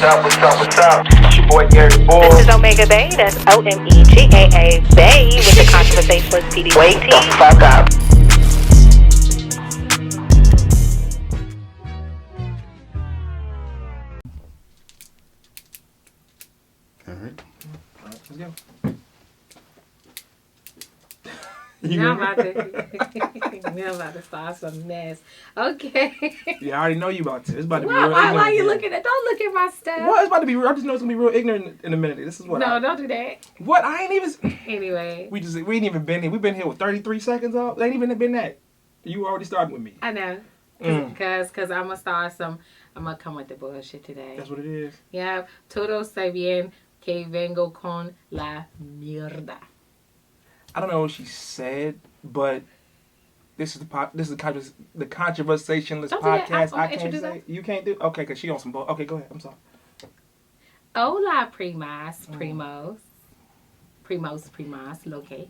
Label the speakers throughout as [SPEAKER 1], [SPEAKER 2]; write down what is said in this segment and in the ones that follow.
[SPEAKER 1] What's up? It's your boy Gary Bull.
[SPEAKER 2] This is Omega Bay, that's OMEGAA Bay with the Controversationalist PD.
[SPEAKER 1] Wake the fuck up.
[SPEAKER 3] Alright.
[SPEAKER 1] Let's go.
[SPEAKER 4] Now I'm about to start some mess. Okay.
[SPEAKER 1] Yeah, I already know you about to. It's about to be
[SPEAKER 4] Why,
[SPEAKER 1] real
[SPEAKER 4] why
[SPEAKER 1] ignorant.
[SPEAKER 4] are you
[SPEAKER 1] again.
[SPEAKER 4] looking at? Don't look at my stuff.
[SPEAKER 1] What? It's about to be real. I just know it's gonna be real ignorant in a minute. This is what.
[SPEAKER 4] No, don't do that.
[SPEAKER 1] What? I ain't even.
[SPEAKER 4] Anyway.
[SPEAKER 1] We ain't even been here. We've been here with 33 seconds off. They ain't even been that. You already started with me.
[SPEAKER 4] I know. Cause I'm gonna start some. I'm gonna come with the bullshit today.
[SPEAKER 1] That's what it is.
[SPEAKER 4] Yeah. Todo está bien que vengo con la mierda.
[SPEAKER 1] I don't know what she said, but this is the Controversationalist podcast. I can't say. You can't do. Okay, cause she on some bull. Okay, go ahead. I'm sorry.
[SPEAKER 4] Hola, primos, lo que.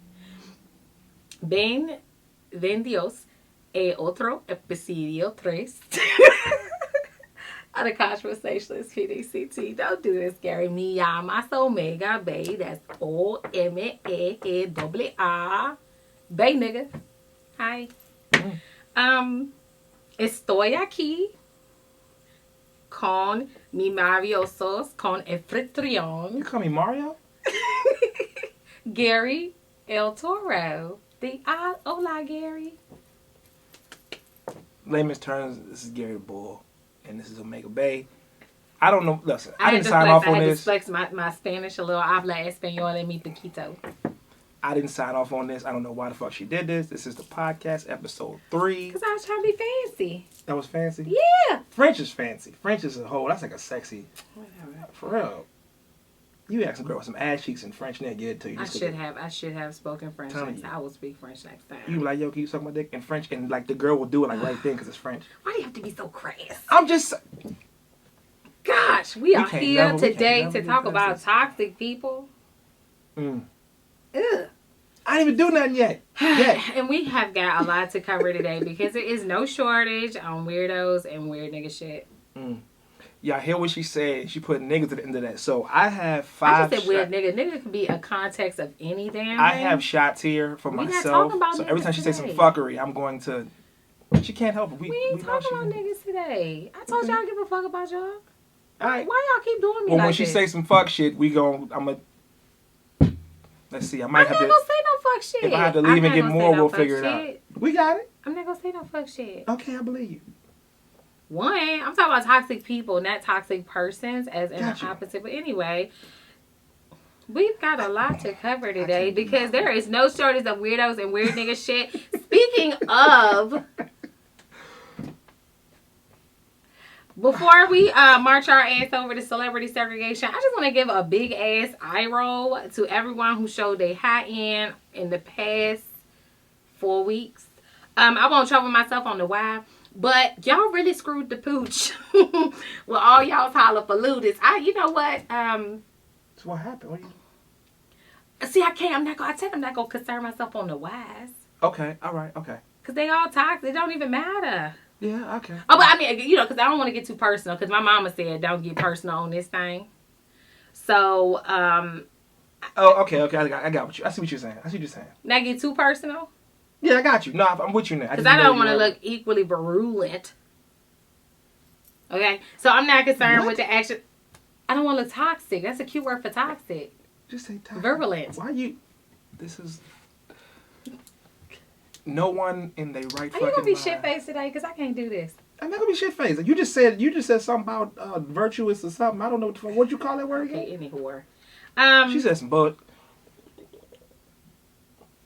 [SPEAKER 4] Ven Dios, otro episodio 3. Of the Controversationalist PDCT. Don't do this, Gary. Me llamas Omega Bay. That's OMEGA. Bay, nigga. Hi. Estoy aquí con mi maravillosos, con anfitrión.
[SPEAKER 1] You call me Mario?
[SPEAKER 4] Gary El Toro. Hola, Gary.
[SPEAKER 1] Layman's terms, this is Gary Bull, and this is Omega Bay. I don't know. Listen, I didn't
[SPEAKER 4] had
[SPEAKER 1] sign
[SPEAKER 4] to
[SPEAKER 1] off
[SPEAKER 4] flex,
[SPEAKER 1] on
[SPEAKER 4] I had
[SPEAKER 1] this.
[SPEAKER 4] to flex my Spanish a little. Habla español en mi poquito.
[SPEAKER 1] I didn't sign off on this. I don't know why the fuck she did this. This is the podcast, episode 3.
[SPEAKER 4] Because I was trying to be fancy.
[SPEAKER 1] That was fancy?
[SPEAKER 4] Yeah.
[SPEAKER 1] French is fancy. French is a whole, that's like a sexy,
[SPEAKER 4] Whatever.
[SPEAKER 1] for real. You ask a girl with some ass cheeks in French, and they'll get it to you.
[SPEAKER 4] I should have spoken French
[SPEAKER 1] Telling
[SPEAKER 4] next
[SPEAKER 1] you.
[SPEAKER 4] time. I will speak French next time.
[SPEAKER 1] You be like, yo, can you suck my dick in French? And like the girl will do it like right then because it's French.
[SPEAKER 4] Why do you have to be so crass?
[SPEAKER 1] I'm just,
[SPEAKER 4] Gosh, we are
[SPEAKER 1] can't
[SPEAKER 4] here
[SPEAKER 1] never- we
[SPEAKER 4] today
[SPEAKER 1] can't
[SPEAKER 4] to
[SPEAKER 1] never
[SPEAKER 4] talk
[SPEAKER 1] get
[SPEAKER 4] about
[SPEAKER 1] past this.
[SPEAKER 4] toxic people.
[SPEAKER 1] mm.
[SPEAKER 4] Ugh.
[SPEAKER 1] I ain't even do nothing yet.
[SPEAKER 4] And we have got a lot to cover today because there is no shortage on weirdos and weird nigga shit.
[SPEAKER 1] Y'all hear what she said? She put niggas at the end of that. So I have 5
[SPEAKER 4] I just said weird nigga. Nigga could be a context of any damn
[SPEAKER 1] I
[SPEAKER 4] thing.
[SPEAKER 1] have shots here for
[SPEAKER 4] We not
[SPEAKER 1] myself.
[SPEAKER 4] talking about
[SPEAKER 1] So every
[SPEAKER 4] niggas
[SPEAKER 1] time she says some
[SPEAKER 4] today.
[SPEAKER 1] fucking I'm going to. She can't help it.
[SPEAKER 4] We ain't
[SPEAKER 1] know
[SPEAKER 4] talking
[SPEAKER 1] she-
[SPEAKER 4] about niggas today. I told y'all I give a fuck about y'all.
[SPEAKER 1] All right.
[SPEAKER 4] Why y'all keep doing me
[SPEAKER 1] Well,
[SPEAKER 4] like
[SPEAKER 1] when she
[SPEAKER 4] this?
[SPEAKER 1] say some fuck shit, we gon' I'm a. Let's see. I
[SPEAKER 4] I'm
[SPEAKER 1] might
[SPEAKER 4] not
[SPEAKER 1] have
[SPEAKER 4] gonna
[SPEAKER 1] to.
[SPEAKER 4] say no fuck shit.
[SPEAKER 1] If I have to
[SPEAKER 4] I'm
[SPEAKER 1] leave and
[SPEAKER 4] not
[SPEAKER 1] get
[SPEAKER 4] gonna
[SPEAKER 1] more,
[SPEAKER 4] say no
[SPEAKER 1] we'll
[SPEAKER 4] fuck
[SPEAKER 1] figure it out.
[SPEAKER 4] shit.
[SPEAKER 1] We got it.
[SPEAKER 4] I'm not gonna say no fuck shit.
[SPEAKER 1] Okay, I believe you.
[SPEAKER 4] One, I'm talking about toxic people, not toxic persons as in
[SPEAKER 1] Gotcha.
[SPEAKER 4] the opposite. But anyway, we've got a lot to cover today
[SPEAKER 1] can't
[SPEAKER 4] because there is no shortage of weirdos and weird nigga shit. Speaking of, before we march our ass over to celebrity segregation, I just want to give a big ass eye roll to everyone who showed their high end in the past 4 weeks. I won't trouble myself on the why. But y'all really screwed the pooch with all y'all's hollapalootas. You know what?
[SPEAKER 1] So what happened? What you...
[SPEAKER 4] See, I said I'm not gonna concern myself on the whys.
[SPEAKER 1] Okay. All right. Okay.
[SPEAKER 4] Cause they all toxic. It don't even matter.
[SPEAKER 1] Yeah. Okay.
[SPEAKER 4] Oh, but I mean, you know, cause I don't want to get too personal. Cause my mama said don't get personal on this thing. So,
[SPEAKER 1] Oh, okay. Okay. I got what you. I see what you're saying. I see what you're saying.
[SPEAKER 4] not get too personal.
[SPEAKER 1] Yeah, I got you. No, I'm with you now.
[SPEAKER 4] Because
[SPEAKER 1] just
[SPEAKER 4] I
[SPEAKER 1] know
[SPEAKER 4] don't
[SPEAKER 1] you
[SPEAKER 4] want to
[SPEAKER 1] are-
[SPEAKER 4] look equally virulent. Okay? So I'm not concerned
[SPEAKER 1] What?
[SPEAKER 4] with the action. I don't want to look toxic. That's a cute word for toxic.
[SPEAKER 1] Just say toxic.
[SPEAKER 4] Virulent.
[SPEAKER 1] Why you? This is. No one in their right
[SPEAKER 4] Are
[SPEAKER 1] fucking
[SPEAKER 4] you going to be
[SPEAKER 1] mind.
[SPEAKER 4] shit-faced today? Because I can't do this.
[SPEAKER 1] I'm not gonna be shit faced. You just said something about virtuous or something. I don't know what the fuck. What'd you call that word again?
[SPEAKER 4] Okay, any whore.
[SPEAKER 1] She said some bud.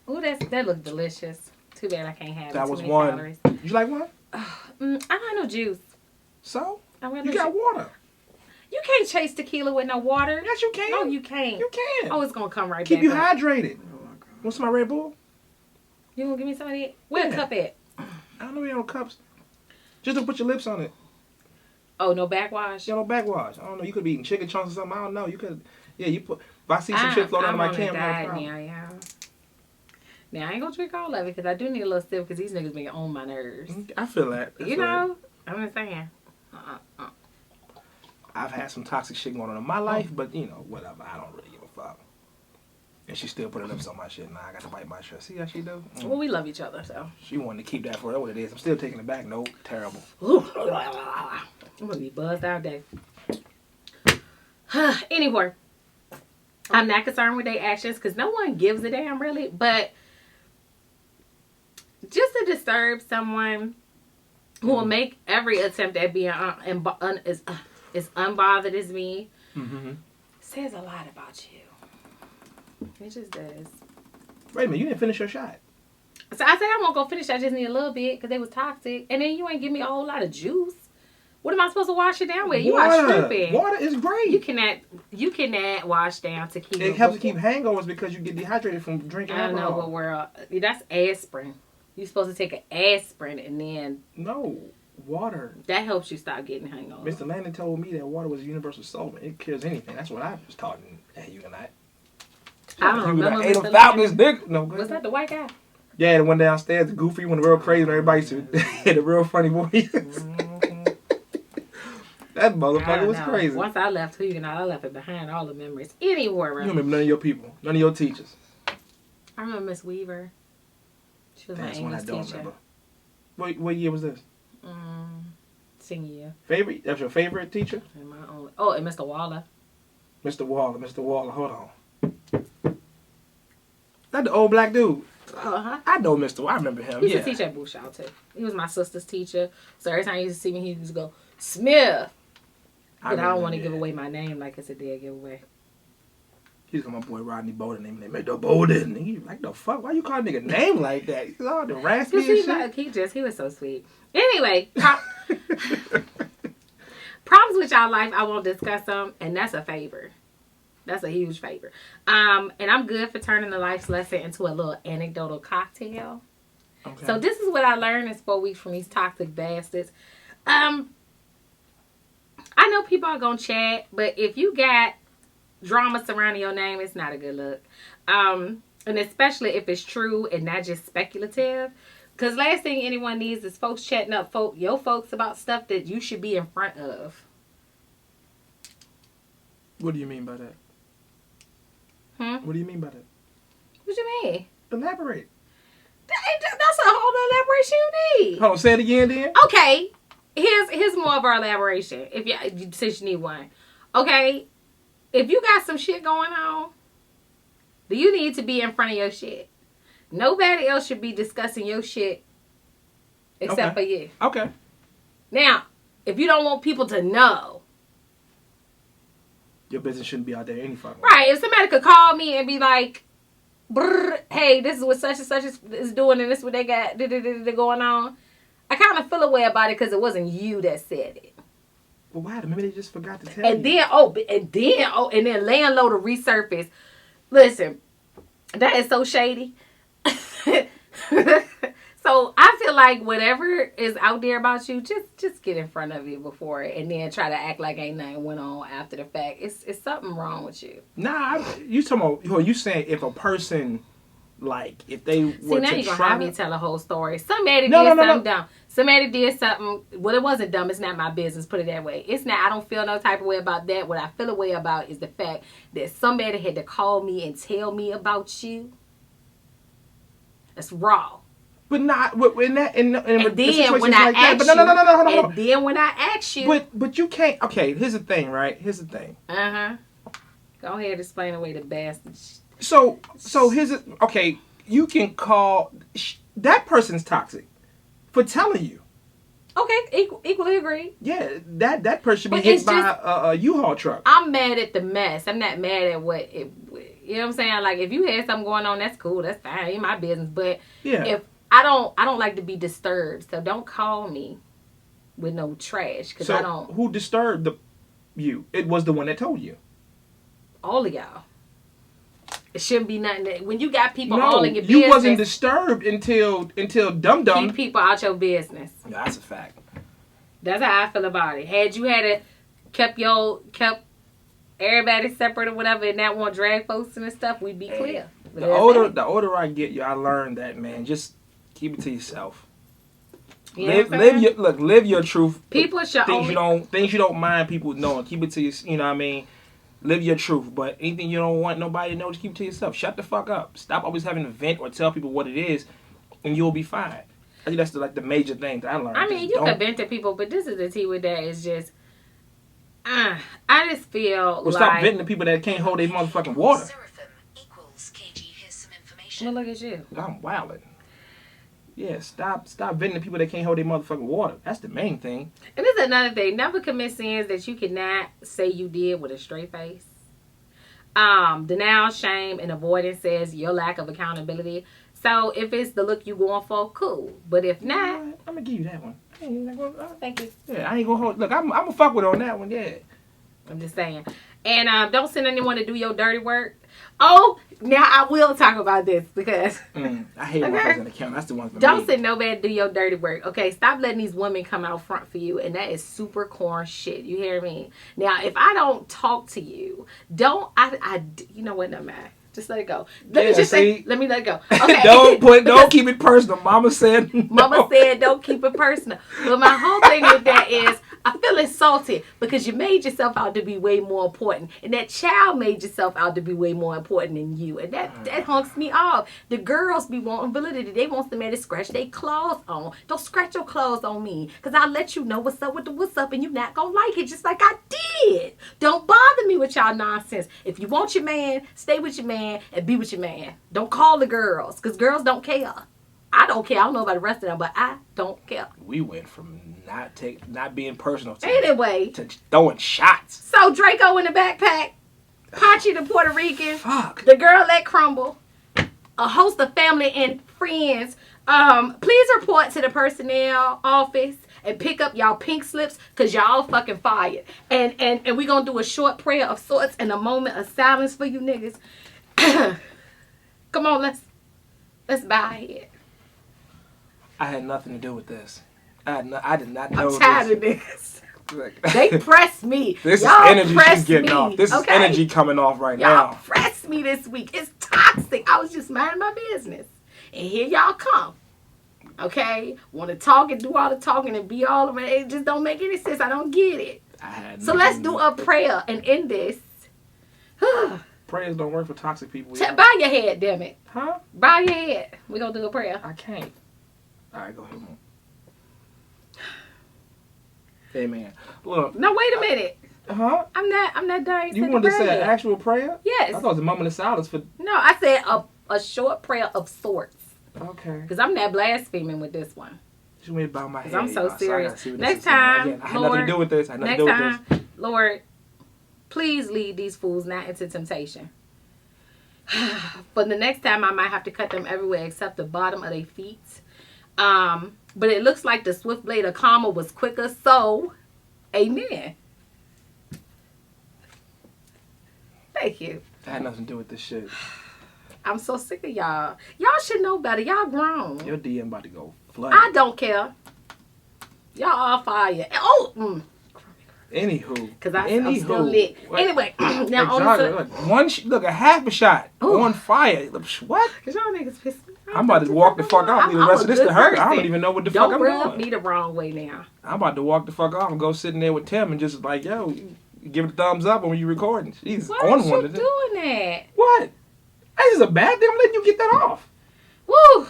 [SPEAKER 4] Ooh, that looked delicious. Too bad I can't have it.
[SPEAKER 1] That
[SPEAKER 4] Too
[SPEAKER 1] was
[SPEAKER 4] many
[SPEAKER 1] one.
[SPEAKER 4] calories.
[SPEAKER 1] You like one?
[SPEAKER 4] I don't have no juice.
[SPEAKER 1] So
[SPEAKER 4] I
[SPEAKER 1] you got water.
[SPEAKER 4] You can't chase tequila with no water.
[SPEAKER 1] Yes, you can.
[SPEAKER 4] No, you can't.
[SPEAKER 1] You can.
[SPEAKER 4] Oh, it's going to come right
[SPEAKER 1] Keep
[SPEAKER 4] back
[SPEAKER 1] you
[SPEAKER 4] up.
[SPEAKER 1] hydrated. Want some of my Red Bull?
[SPEAKER 4] You going to give me some of that? Where
[SPEAKER 1] Yeah.
[SPEAKER 4] a cup at?
[SPEAKER 1] I don't know. You have no cups. Just don't put your lips on it.
[SPEAKER 4] Oh, no backwash?
[SPEAKER 1] You have no backwash. I don't know. You could be eating chicken chunks or something. I don't know. You could. Yeah, you put. If I see some shit floating on my camera, no problem.
[SPEAKER 4] now, yeah. Now, I ain't gonna drink all of it because I do need a little sip because these niggas been on my nerves.
[SPEAKER 1] I feel that.
[SPEAKER 4] You know? I'm just saying.
[SPEAKER 1] I've had some toxic shit going on in my life, but you know, whatever. I don't really give a fuck. And she still put her lips on my shit. Nah, I got to bite my shirt. See how she do?
[SPEAKER 4] Well, we love each other, so.
[SPEAKER 1] She wanted to keep that for what it is. I'm still taking it back. Nope, terrible.
[SPEAKER 4] I'm gonna be buzzed all day. Anyway, I'm not concerned with their actions because no one gives a damn really. But just to disturb someone who will make every attempt at being as unbothered as me says a lot about you. It just does.
[SPEAKER 1] Wait a minute, you didn't finish your shot.
[SPEAKER 4] So I said I won't go finish. I just need a little bit because they was toxic, and then you ain't give me a whole lot of juice. What am I supposed to wash it down with? You are tripping.
[SPEAKER 1] Water is great.
[SPEAKER 4] You cannot wash down tequila.
[SPEAKER 1] It helps to keep hangovers because you get dehydrated from drinking alcohol.
[SPEAKER 4] I don't know what world. That's aspirin. You're supposed to take an aspirin and then.
[SPEAKER 1] No, water.
[SPEAKER 4] That helps you stop getting hangovers.
[SPEAKER 1] Mr. Landon told me that water was a universal solvent. It kills anything. That's what I was taught at UNITE.
[SPEAKER 4] I don't remember.
[SPEAKER 1] Ate a Falcons, nigga. No,
[SPEAKER 4] was that the white guy?
[SPEAKER 1] Yeah, the one downstairs, the goofy one, the real crazy, and everybody had a real funny voice. That motherfucker was crazy.
[SPEAKER 4] Once I left Huguenot, I left it behind, all the memories. Anywhere.
[SPEAKER 1] You don't remember none of your people, none of your teachers.
[SPEAKER 4] I remember Miss Weaver. She was my English teacher.
[SPEAKER 1] Remember. What year was this?
[SPEAKER 4] Senior year.
[SPEAKER 1] Favorite? That's your favorite teacher?
[SPEAKER 4] And my only. Oh, and Mr. Waller.
[SPEAKER 1] Mr. Waller. Hold on. That the old black dude.
[SPEAKER 4] Uh-huh.
[SPEAKER 1] I know Mr. I remember him.
[SPEAKER 4] He used to teach at Bouchard too. He was my sister's teacher. So every time he used to see me, he used to go, Smith. But I don't want to give away my name like it's a dead giveaway.
[SPEAKER 1] He's got my boy Rodney Bowden. They made the Bowden. He like, the fuck? Why you call a nigga name like that? He's all the raspy and shit.
[SPEAKER 4] He was so sweet. Anyway, problems with y'all life, I won't discuss them. And that's a favor. That's a huge favor. And I'm good for turning the life's lesson into a little anecdotal cocktail. Okay. So this is what I learned in 4 weeks from these toxic bastards. I know people are going to chat, but if you got drama surrounding your name, it's not a good look. And especially if it's true and not just speculative. Because last thing anyone needs is folks chatting up your folks about stuff that you should be in front of.
[SPEAKER 1] What do you mean by that? What do you mean by that?
[SPEAKER 4] What you mean?
[SPEAKER 1] Elaborate.
[SPEAKER 4] That's a whole elaboration you need.
[SPEAKER 1] Hold on, say it again then.
[SPEAKER 4] Okay. Here's more of our elaboration. Since you need one. Okay. If you got some shit going on, do you need to be in front of your shit? Nobody else should be discussing your shit except for you.
[SPEAKER 1] Okay.
[SPEAKER 4] Now, if you don't want people to know,
[SPEAKER 1] your business shouldn't be out there any fucking way.
[SPEAKER 4] Right. If somebody could call me and be like, hey, this is what such and such is doing and this is what they got going on. I kind of feel a way about it because it wasn't you that said it.
[SPEAKER 1] Well, why? Maybe they just forgot to tell
[SPEAKER 4] you. And then landlord to resurface. Listen, that is so shady. So I feel like whatever is out there about you, just get in front of it before it, and then try to act like ain't nothing went on after the fact. It's something wrong with you.
[SPEAKER 1] Nah, you talking about? You saying if a person, like, if they were
[SPEAKER 4] see, now
[SPEAKER 1] to
[SPEAKER 4] you gonna
[SPEAKER 1] try
[SPEAKER 4] have me tell a whole story. Somebody did something dumb. Somebody did something. Well, it wasn't dumb. It's not my business. Put it that way. It's not. I don't feel no type of way about that. What I feel a way about is the fact that somebody had to call me and tell me about you. That's raw.
[SPEAKER 1] But not in that in
[SPEAKER 4] and then when I
[SPEAKER 1] like
[SPEAKER 4] ask
[SPEAKER 1] that. But no.
[SPEAKER 4] And then when I ask you,
[SPEAKER 1] but you can't. Okay, here's the thing, right? Here's the thing.
[SPEAKER 4] Go ahead and explain away the bastards.
[SPEAKER 1] So here's it. Okay, you can call that person's toxic for telling you.
[SPEAKER 4] Okay, equally agree.
[SPEAKER 1] Yeah, that person should be hit by a U-Haul truck.
[SPEAKER 4] I'm mad at the mess. I'm not mad at what it. You know what I'm saying? Like, if you had something going on, that's cool. That's fine. Ain't my business. But if I don't like to be disturbed, so don't call me with no trash because I don't.
[SPEAKER 1] Who disturbed you? It was the one that told you.
[SPEAKER 4] All of y'all. It shouldn't be nothing that, when you got people all in your business.
[SPEAKER 1] You wasn't disturbed until Dum Dum.
[SPEAKER 4] Keep people out your business.
[SPEAKER 1] Yeah, that's a fact.
[SPEAKER 4] That's how I feel about it. Had you kept everybody separate or whatever, and not want to drag folks and stuff, we'd be clear.
[SPEAKER 1] The older I get, I learned that, man, just keep it to yourself.
[SPEAKER 4] You know
[SPEAKER 1] live your truth.
[SPEAKER 4] People should
[SPEAKER 1] things you don't mind people knowing. Keep it to you know what I mean? Live your truth. But anything you don't want nobody to know, just keep it to yourself. Shut the fuck up. Stop always having to vent or tell people what it is, and you'll be fine. I think that's the major thing that I learned.
[SPEAKER 4] I mean, you can vent to people, but this is the tea with that is just, I just feel like...
[SPEAKER 1] stop venting to people that can't hold their motherfucking water.
[SPEAKER 4] Well, look at you.
[SPEAKER 1] I'm wilding. Yeah, stop venting to people that can't hold their motherfucking water. That's the main thing.
[SPEAKER 4] And this is another thing. Never commit sins that you cannot say you did with a straight face. Denial, shame, and avoidance says your lack of accountability. So if it's the look you going for, cool. But if not...
[SPEAKER 1] I'm going to give you that one.
[SPEAKER 4] Thank you.
[SPEAKER 1] Yeah, I ain't going to hold... Look, I'm going to fuck with her on that one, yeah.
[SPEAKER 4] I'm just saying. And don't send anyone to do your dirty work. Oh, now I will talk about this because...
[SPEAKER 1] I hate when I an account. That's the one for
[SPEAKER 4] Don't
[SPEAKER 1] me.
[SPEAKER 4] send nobody to do your dirty work. Okay, stop letting these women come out front for you. And that is super corn shit. You hear me? Now, if I don't talk to you, you know what, no matter. Just let it go. Let me let it go. Okay.
[SPEAKER 1] don't keep it personal. Mama said no.
[SPEAKER 4] Mama said don't keep it personal. But my whole thing with that is I feel insulted because you made yourself out to be way more important. And that child made yourself out to be way more important than you. And that hunks me off. The girls be wanting validity. They want somebody to scratch their claws on. Don't scratch your claws on me. Because I'll let you know what's up with the what's up and you're not going to like it just like I did. Don't bother me with y'all nonsense. If you want your man, stay with your man and be with your man. Don't call the girls because girls don't care. I don't care. I don't know about the rest of them, but I don't care.
[SPEAKER 1] We went from not being personal
[SPEAKER 4] to
[SPEAKER 1] throwing shots.
[SPEAKER 4] So Draco in the backpack, Pachi the Puerto Rican,
[SPEAKER 1] fuck,
[SPEAKER 4] the girl let crumble, a host of family and friends. Please report to the personnel office and pick up y'all pink slips because y'all fucking fired. And we gonna do a short prayer of sorts and a moment of silence for you niggas. Come on, let's bow our head.
[SPEAKER 1] I had nothing to do with this. I did not know.
[SPEAKER 4] I'm tired of niggas. They pressed me.
[SPEAKER 1] This
[SPEAKER 4] y'all
[SPEAKER 1] is energy she's getting off. This is energy coming off right now.
[SPEAKER 4] Y'all pressed me this week. It's toxic. I was just minding my business. And here y'all come. Okay? Want to talk and do all the talking and be all of it. It just don't make any sense. I don't get it. So let's do a prayer and end this.
[SPEAKER 1] Prayers don't work for toxic people.
[SPEAKER 4] Bow your head, damn it.
[SPEAKER 1] Huh?
[SPEAKER 4] Bow your head. We're going to do a prayer.
[SPEAKER 1] I can't. All right, go ahead. Amen. Look.
[SPEAKER 4] No, wait a minute.
[SPEAKER 1] Huh?
[SPEAKER 4] I'm not done.
[SPEAKER 1] You wanted to say an actual prayer?
[SPEAKER 4] Yes.
[SPEAKER 1] I thought it was a moment of silence for...
[SPEAKER 4] No, I said a short prayer of sorts.
[SPEAKER 1] Okay.
[SPEAKER 4] Because I'm not blaspheming with this one.
[SPEAKER 1] Just want me to bow my head.
[SPEAKER 4] Because I'm so serious.
[SPEAKER 1] So
[SPEAKER 4] next time,
[SPEAKER 1] again, I had nothing to do with this.
[SPEAKER 4] Lord, please lead these fools not into temptation. But the next time I might have to cut them everywhere except the bottom of their feet. But it looks like the swift blade of karma was quicker, so amen. Thank you.
[SPEAKER 1] That had nothing to do with this shit.
[SPEAKER 4] I'm so sick of y'all. Y'all should know better. Y'all grown.
[SPEAKER 1] Your DM about to go flood.
[SPEAKER 4] I don't care. Y'all all fire. Oh,
[SPEAKER 1] Anywho.
[SPEAKER 4] Because I'm still lit. What? Anyway, now
[SPEAKER 1] look, a half a shot on fire. What?
[SPEAKER 4] Because y'all niggas pissed me off.
[SPEAKER 1] I'm about to walk the fuck off. Leave the rest of this to her. I don't even know what the fuck I'm doing.
[SPEAKER 4] Don't rub me the wrong way now.
[SPEAKER 1] I'm about to walk the fuck off and go sitting there with Tim and just like, yo, give it a thumbs up when you recording. She's
[SPEAKER 4] Why
[SPEAKER 1] on
[SPEAKER 4] is
[SPEAKER 1] one.
[SPEAKER 4] You doing that?
[SPEAKER 1] What? This is a bad thing. I'm letting you get that off.
[SPEAKER 4] Woo.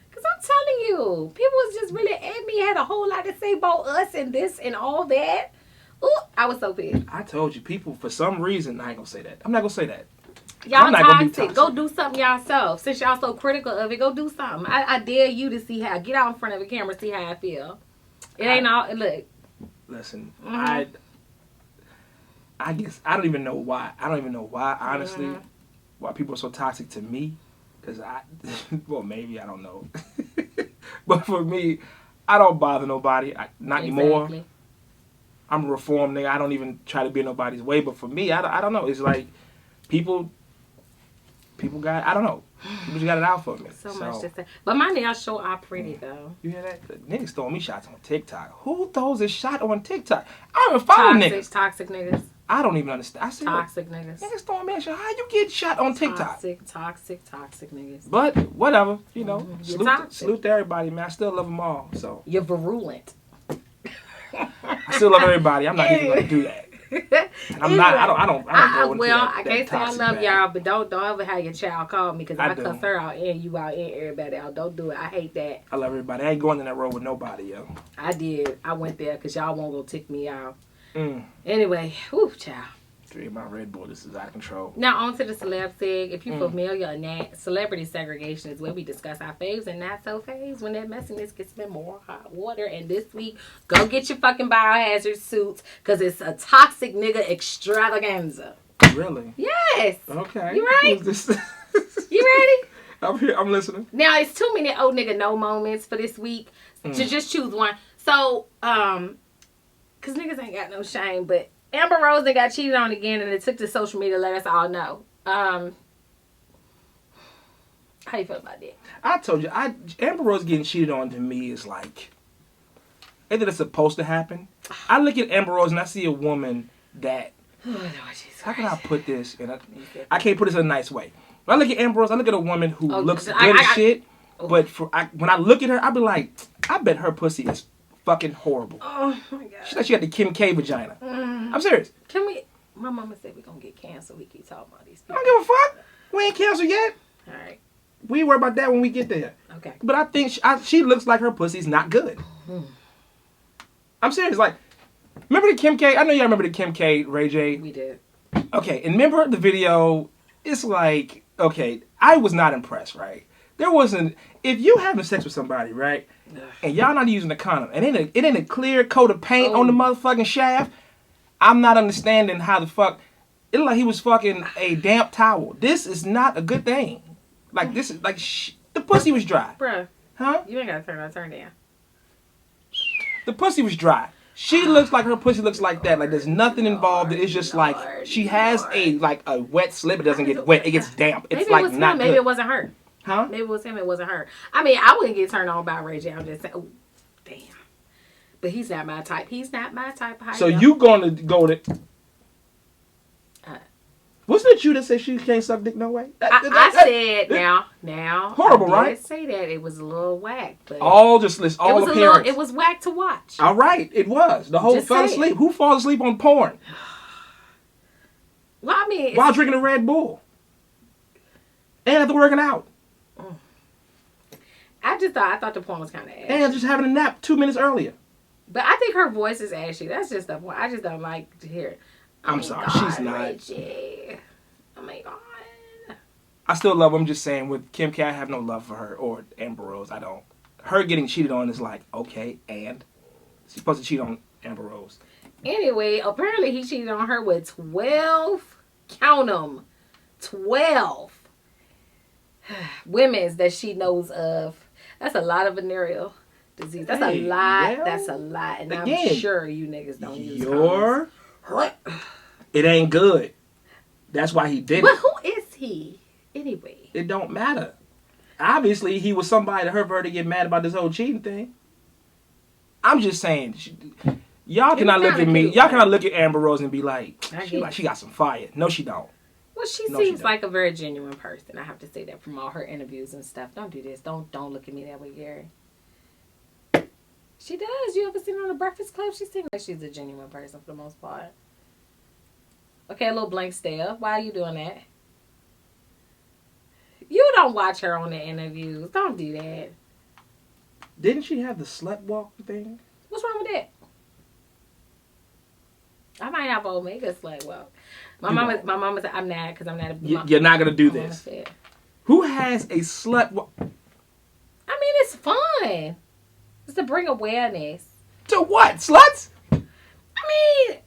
[SPEAKER 4] Because I'm telling you, people was just really at me, had a whole lot to say about us and this and all that. Ooh, I was so pissed.
[SPEAKER 1] I told you, people, for some reason, I ain't going to say that. I'm not going to say that.
[SPEAKER 4] Y'all toxic. Go do something yourself. Since y'all so critical of it, go do something. I dare you to see how. Get out in front of the camera, see how I feel. It ain't all. Look.
[SPEAKER 1] Listen, I guess I don't even know why. Honestly, why people are so toxic to me. Because well, maybe I don't know. But for me, I don't bother nobody. Not anymore. I'm a reformed nigga. I don't even try to be in nobody's way. But for me, I don't know. It's like people got, I don't know. People just got it out for me.
[SPEAKER 4] So much to say. But my nails sure are pretty, though.
[SPEAKER 1] You hear that? The niggas throwing me shots on TikTok. Who throws a shot on TikTok? I don't even follow niggas.
[SPEAKER 4] Toxic niggas.
[SPEAKER 1] I don't even understand. I said,
[SPEAKER 4] Toxic niggas.
[SPEAKER 1] Niggas throwing man shit. How you get shot on TikTok?
[SPEAKER 4] Toxic niggas.
[SPEAKER 1] But whatever, you know.
[SPEAKER 4] Mm-hmm.
[SPEAKER 1] Salute to everybody, man. I still love them all. So
[SPEAKER 4] you're virulent.
[SPEAKER 1] I still love everybody. I'm not even gonna do that. And I'm not. I don't go into that.
[SPEAKER 4] I can't say I love
[SPEAKER 1] bag.
[SPEAKER 4] y'all, but don't ever have your child call me because I
[SPEAKER 1] do.
[SPEAKER 4] cuss her out and you out and everybody out. Don't do it. I hate that.
[SPEAKER 1] I love everybody. I ain't going in that road with nobody, yo.
[SPEAKER 4] I did. I went there because y'all won't go tick me out.
[SPEAKER 1] Mm.
[SPEAKER 4] Anyway, whew, child.
[SPEAKER 1] Drink my Red Bull. This is out of control.
[SPEAKER 4] Now on to the celeb seg. If you're familiar in that, celebrity segregation is where we discuss our faves and not so faves when that messiness gets in more hot water. And this week, go get your fucking biohazard suits because it's a toxic nigga extravaganza.
[SPEAKER 1] Really?
[SPEAKER 4] Yes.
[SPEAKER 1] Okay.
[SPEAKER 4] You right?
[SPEAKER 1] Who's this?
[SPEAKER 4] You ready?
[SPEAKER 1] I'm here. I'm listening.
[SPEAKER 4] Now it's too many old nigga no moments for this week to just choose one. So, cause niggas ain't got no shame, but Amber Rose they got cheated on again, and it took to social media to let us all know. How you feel about that?
[SPEAKER 1] I told you, Amber Rose getting cheated on to me is like, either it's supposed to happen. I look at Amber Rose and I see a woman that, how can I put this? And I can't put this in a nice way. When I look at Amber Rose, I look at a woman who looks good as shit, but when I look at her, I be like, I bet her pussy is fucking horrible.
[SPEAKER 4] Oh my god.
[SPEAKER 1] She like she got the Kim K vagina. I'm serious.
[SPEAKER 4] Can we? My mama said we gonna get canceled. We keep talking about these people.
[SPEAKER 1] I don't give a fuck. We ain't canceled yet.
[SPEAKER 4] All right.
[SPEAKER 1] We worry about that when we get there.
[SPEAKER 4] Okay.
[SPEAKER 1] But I think she looks like her pussy's not good. I'm serious. Like, remember the Kim K? I know y'all remember the Kim K, Ray J.
[SPEAKER 4] We did.
[SPEAKER 1] Okay, and remember the video? It's like, okay, I was not impressed, right? There wasn't, if you having sex with somebody, right, and y'all not using a condom, and it ain't a clear coat of paint on the motherfucking shaft, I'm not understanding how the fuck, it looked like he was fucking a damp towel. This is not a good thing. Like, this is, like, the pussy was dry.
[SPEAKER 4] Bruh.
[SPEAKER 1] Huh?
[SPEAKER 4] You ain't gotta turn down.
[SPEAKER 1] The pussy was dry. She looks like her pussy looks like that. Like, there's nothing involved. It's just like, she has a wet slip. It doesn't get wet. It gets damp. It's
[SPEAKER 4] Maybe
[SPEAKER 1] like
[SPEAKER 4] it was
[SPEAKER 1] not
[SPEAKER 4] him.
[SPEAKER 1] good.
[SPEAKER 4] Maybe it wasn't her.
[SPEAKER 1] Huh?
[SPEAKER 4] Maybe it was him. It wasn't her. I mean, I wouldn't get turned on by Ray J. I'm just saying. Oh, damn. But he's not my type. He's not my type.
[SPEAKER 1] So you going to go to... Wasn't it you that said she can't suck dick no way?
[SPEAKER 4] I said now.
[SPEAKER 1] Horrible,
[SPEAKER 4] I
[SPEAKER 1] right?
[SPEAKER 4] did say that it was a little whack. But
[SPEAKER 1] all appearance.
[SPEAKER 4] It was whack to watch.
[SPEAKER 1] All right, it was. The whole
[SPEAKER 4] Just
[SPEAKER 1] fell
[SPEAKER 4] say
[SPEAKER 1] asleep. Who falls asleep on porn?
[SPEAKER 4] Well, I mean,
[SPEAKER 1] while drinking a Red Bull and after working out.
[SPEAKER 4] I thought the porn was kind of ashy.
[SPEAKER 1] And just having a nap 2 minutes earlier.
[SPEAKER 4] But I think her voice is ashy. That's just the point. I just don't like to hear it.
[SPEAKER 1] I'm sorry, she's not.
[SPEAKER 4] Reggie. Oh my god.
[SPEAKER 1] I still love her. I'm just saying, with Kim K, I have no love for her or Amber Rose. I don't. Her getting cheated on is like, okay, and she's supposed to cheat on Amber Rose.
[SPEAKER 4] Anyway, apparently he cheated on her with 12, count them, 12 women that she knows of. That's a lot of venereal disease. That's a lot. Well, that's a lot. And again, I'm sure you niggas don't use condoms.
[SPEAKER 1] It ain't good. That's why he did it.
[SPEAKER 4] But who is he anyway?
[SPEAKER 1] It don't matter. Obviously, he was somebody that her to get mad about this whole cheating thing. I'm just saying, y'all cannot look at me. Y'all cannot look at Amber Rose and be like, she got some fire. No, she don't.
[SPEAKER 4] Well, she seems like a very genuine person. I have to say that from all her interviews and stuff. Don't do this. Don't look at me that way, Gary. She does. You ever seen her on the Breakfast Club? She seems like she's a genuine person for the most part. Okay, a little blank stare. Why are you doing that? You don't watch her on the interviews. Don't do that.
[SPEAKER 1] Didn't she have the slut walk thing?
[SPEAKER 4] What's wrong with that? I might have Omega slut walk. My mama said I'm not, because I'm not.
[SPEAKER 1] You're not gonna do this. Who has a slut walk?
[SPEAKER 4] I mean, it's fun. It's to bring awareness.
[SPEAKER 1] To what? Sluts?
[SPEAKER 4] I mean,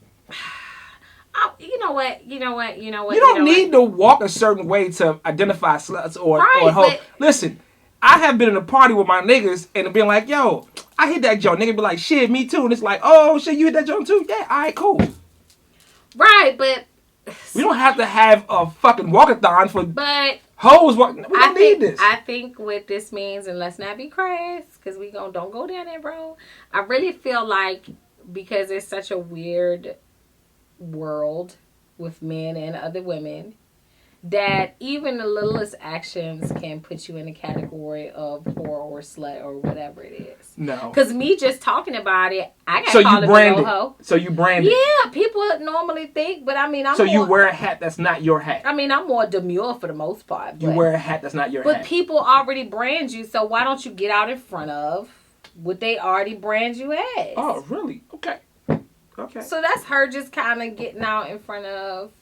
[SPEAKER 4] you know what? You
[SPEAKER 1] don't need to walk a certain way to identify sluts or hoes. Listen, I have been in a party with my niggas and been like, yo, I hit that joint. Nigga be like, shit, me too. And it's like, oh, shit, you hit that joint too? Yeah, all right, cool.
[SPEAKER 4] Right, but...
[SPEAKER 1] We don't have to have a fucking walkathon for hoes. We don't need this.
[SPEAKER 4] I think what this means, and let's not be crass, because don't go down there, bro. I really feel like, because it's such a weird world with men and other women that even the littlest actions can put you in the category of whore or slut or whatever it is.
[SPEAKER 1] No.
[SPEAKER 4] Because me just talking about it, I got
[SPEAKER 1] So
[SPEAKER 4] called
[SPEAKER 1] you
[SPEAKER 4] a
[SPEAKER 1] brand it.
[SPEAKER 4] ho.
[SPEAKER 1] So you brand it.
[SPEAKER 4] Yeah, people normally think, but I mean, I'm
[SPEAKER 1] So
[SPEAKER 4] more,
[SPEAKER 1] you wear a hat that's not your hat.
[SPEAKER 4] I mean, I'm more demure for the most part.
[SPEAKER 1] You wear a hat that's not your
[SPEAKER 4] but
[SPEAKER 1] hat.
[SPEAKER 4] people already brand you, so why don't you get out in front of what they already brand you as?
[SPEAKER 1] Oh, really? Okay. Okay.
[SPEAKER 4] So that's her just kind of getting out in front of,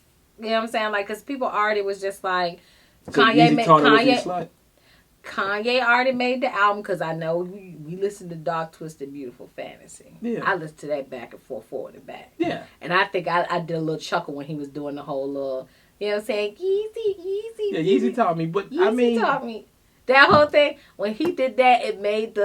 [SPEAKER 4] you know what I'm saying? Like, because people already was just like,
[SPEAKER 1] So Kanye
[SPEAKER 4] already made the album, because I know we listened to Dark Twisted Beautiful Fantasy.
[SPEAKER 1] Yeah.
[SPEAKER 4] I listened to that back and forth, forward and back.
[SPEAKER 1] Yeah.
[SPEAKER 4] And I think I did a little chuckle when he was doing the whole little, you know what I'm saying? Yeezy.
[SPEAKER 1] Yeah, Yeezy taught me, but
[SPEAKER 4] Yeezy
[SPEAKER 1] I mean,
[SPEAKER 4] taught me. That whole thing, when he did that, it made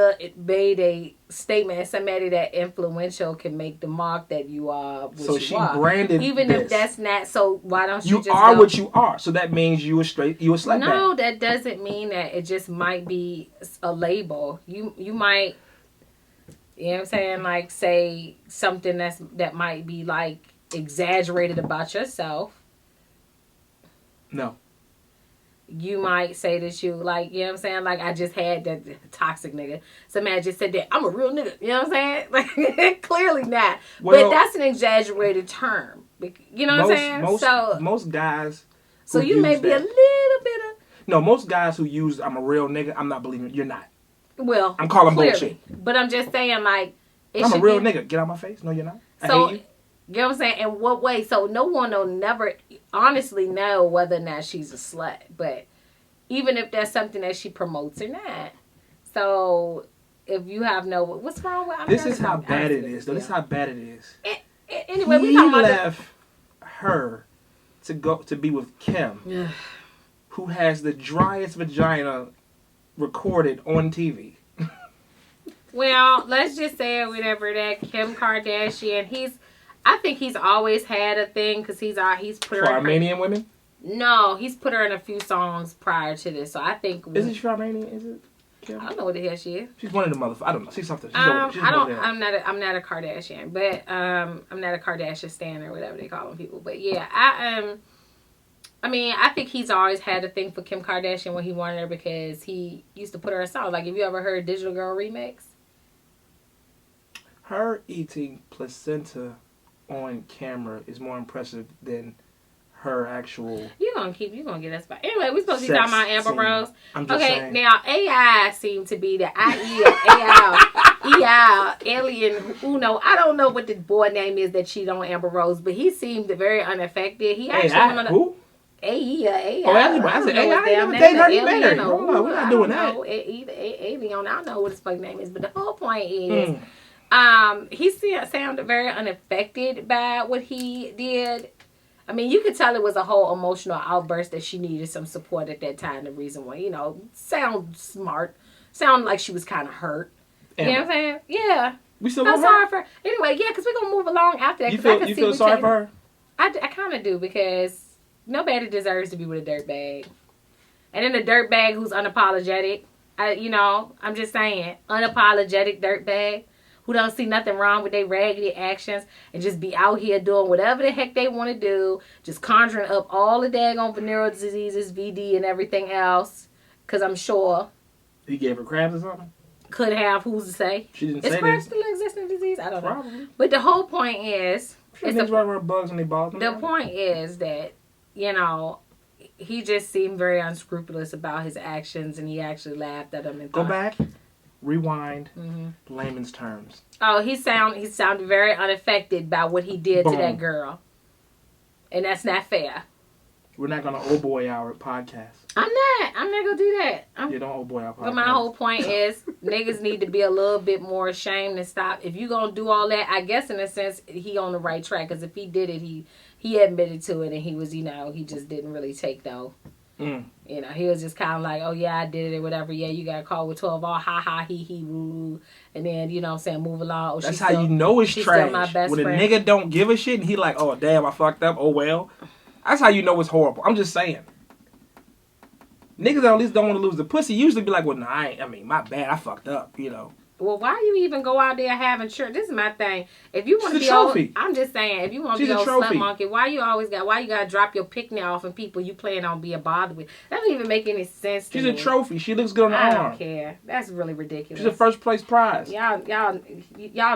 [SPEAKER 4] a statement. Somebody that influential can make the mark that you are.
[SPEAKER 1] So she branded
[SPEAKER 4] even
[SPEAKER 1] this.
[SPEAKER 4] if that's not. So why don't you just
[SPEAKER 1] are
[SPEAKER 4] go,
[SPEAKER 1] what you are? So that means you a slut
[SPEAKER 4] No,
[SPEAKER 1] bag.
[SPEAKER 4] that doesn't mean that. It just might be a label. You might, you know what I'm saying? Like, say something that might be like exaggerated about yourself.
[SPEAKER 1] No.
[SPEAKER 4] You might say that you, like, you know what I'm saying? Like, I just had that toxic nigga. Somebody just said that, I'm a real nigga. You know what I'm saying? Like, clearly not.
[SPEAKER 1] Well,
[SPEAKER 4] but that's an exaggerated term. You know what I'm saying?
[SPEAKER 1] Most guys.
[SPEAKER 4] So you may be a little bit of.
[SPEAKER 1] No, most guys who use I'm a real nigga, I'm not believing you're not.
[SPEAKER 4] Well,
[SPEAKER 1] I'm calling
[SPEAKER 4] clearly.
[SPEAKER 1] bullshit.
[SPEAKER 4] But I'm just saying, like,
[SPEAKER 1] I'm a real nigga. Get out my face. No, you're not. I hate you.
[SPEAKER 4] You know what I'm saying? In what way? So no one will never honestly know whether or not she's a slut. But even if that's something that she promotes or not. So if you have no... What's wrong with...
[SPEAKER 1] This is how bad it is. This is how bad it is.
[SPEAKER 4] Anyway, we
[SPEAKER 1] he
[SPEAKER 4] talking about...
[SPEAKER 1] left her to be with Kim, who has the driest vagina recorded on TV.
[SPEAKER 4] Well, let's just say whatever that Kim Kardashian, I think he's always had a thing because he's put her
[SPEAKER 1] for Armenian women.
[SPEAKER 4] No, he's put her in a few songs prior to this, so I think.
[SPEAKER 1] Is it Armenian? Is it? Kim?
[SPEAKER 4] I don't know what the hell she is.
[SPEAKER 1] She's one of the motherfuckers. I don't know. She's something. She's
[SPEAKER 4] I'm not a Kardashian, but I'm not a Kardashian stan or whatever they call them people. But yeah, I mean, I think he's always had a thing for Kim Kardashian when he wanted her because he used to put her in songs. Like, have you ever heard Digital Girl Remix?
[SPEAKER 1] Her eating placenta on camera is more impressive than her actual.
[SPEAKER 4] You're gonna get us back. Anyway, we're supposed to be talking about Amber Rose.
[SPEAKER 1] I'm just saying.
[SPEAKER 4] Now AI seemed to be the AI alien Uno. I don't know what the boy name is that cheated on Amber Rose, but he seemed very unaffected. He actually went on
[SPEAKER 1] who?
[SPEAKER 4] AI.
[SPEAKER 1] Oh, I said AI. Never take her married. No, we're not doing that.
[SPEAKER 4] Alien. I don't know what his fucking name is, but the whole point is, he sounded very unaffected by what he did. I mean, you could tell it was a whole emotional outburst that she needed some support at that time. The reason why, sound smart, sound like she was kind of hurt. You know what I'm saying? Yeah.
[SPEAKER 1] We still
[SPEAKER 4] I'm sorry for her. Anyway, yeah, because we're going to move along after that.
[SPEAKER 1] You feel sorry for her?
[SPEAKER 4] I kind of do, because nobody deserves to be with a dirtbag. And then a dirtbag who's unapologetic. I'm just saying, unapologetic dirtbag who don't see nothing wrong with their raggedy actions and just be out here doing whatever the heck they want to do, just conjuring up all the daggone venereal diseases, VD, and everything else. Because I'm sure
[SPEAKER 1] he gave her crabs or something.
[SPEAKER 4] Could have. Who's to say?
[SPEAKER 1] She didn't say
[SPEAKER 4] Is crabs still an existing disease? I don't
[SPEAKER 1] Probably.
[SPEAKER 4] know. But the whole point is,
[SPEAKER 1] bugs in their balls.
[SPEAKER 4] The point is that he just seemed very unscrupulous about his actions, and he actually laughed at them and
[SPEAKER 1] go back. Rewind,
[SPEAKER 4] Mm-hmm.
[SPEAKER 1] layman's terms.
[SPEAKER 4] Oh, he sounded very unaffected by what he did to that girl. And that's not fair.
[SPEAKER 1] We're not going to old boy our podcast.
[SPEAKER 4] I'm not going to do that.
[SPEAKER 1] You don't old boy our podcast.
[SPEAKER 4] But my whole point is, niggas need to be a little bit more ashamed and stop. If you going to do all that, I guess in a sense, he on the right track. Because if he did it, he admitted to it, and he was, he just didn't really take no. He was just kind of like, oh yeah, I did it or whatever. Yeah, you got a call with 12 all ha ha he he woo, and then move along. Oh,
[SPEAKER 1] that's how you know it's trash.
[SPEAKER 4] My best
[SPEAKER 1] when
[SPEAKER 4] friend.
[SPEAKER 1] A nigga don't give a shit and he like, oh damn, I fucked up. Oh well, that's how you know it's horrible. I'm just saying. Niggas that at least don't want to lose the pussy usually be like, well, nah, I mean, my bad, I fucked up.
[SPEAKER 4] Well, why you even go out there having church? This is my thing. If you want to
[SPEAKER 1] She's
[SPEAKER 4] be
[SPEAKER 1] a
[SPEAKER 4] old,
[SPEAKER 1] trophy.
[SPEAKER 4] I'm just saying, if you want to
[SPEAKER 1] She's
[SPEAKER 4] be
[SPEAKER 1] a
[SPEAKER 4] old
[SPEAKER 1] trophy.
[SPEAKER 4] slut monkey, why you gotta drop your picnic off and people you plan on being bothered with? That doesn't even make any sense to
[SPEAKER 1] She's
[SPEAKER 4] me.
[SPEAKER 1] a trophy. She looks good on the
[SPEAKER 4] I
[SPEAKER 1] arm.
[SPEAKER 4] don't care. That's really ridiculous.
[SPEAKER 1] She's a first place prize.
[SPEAKER 4] Y'all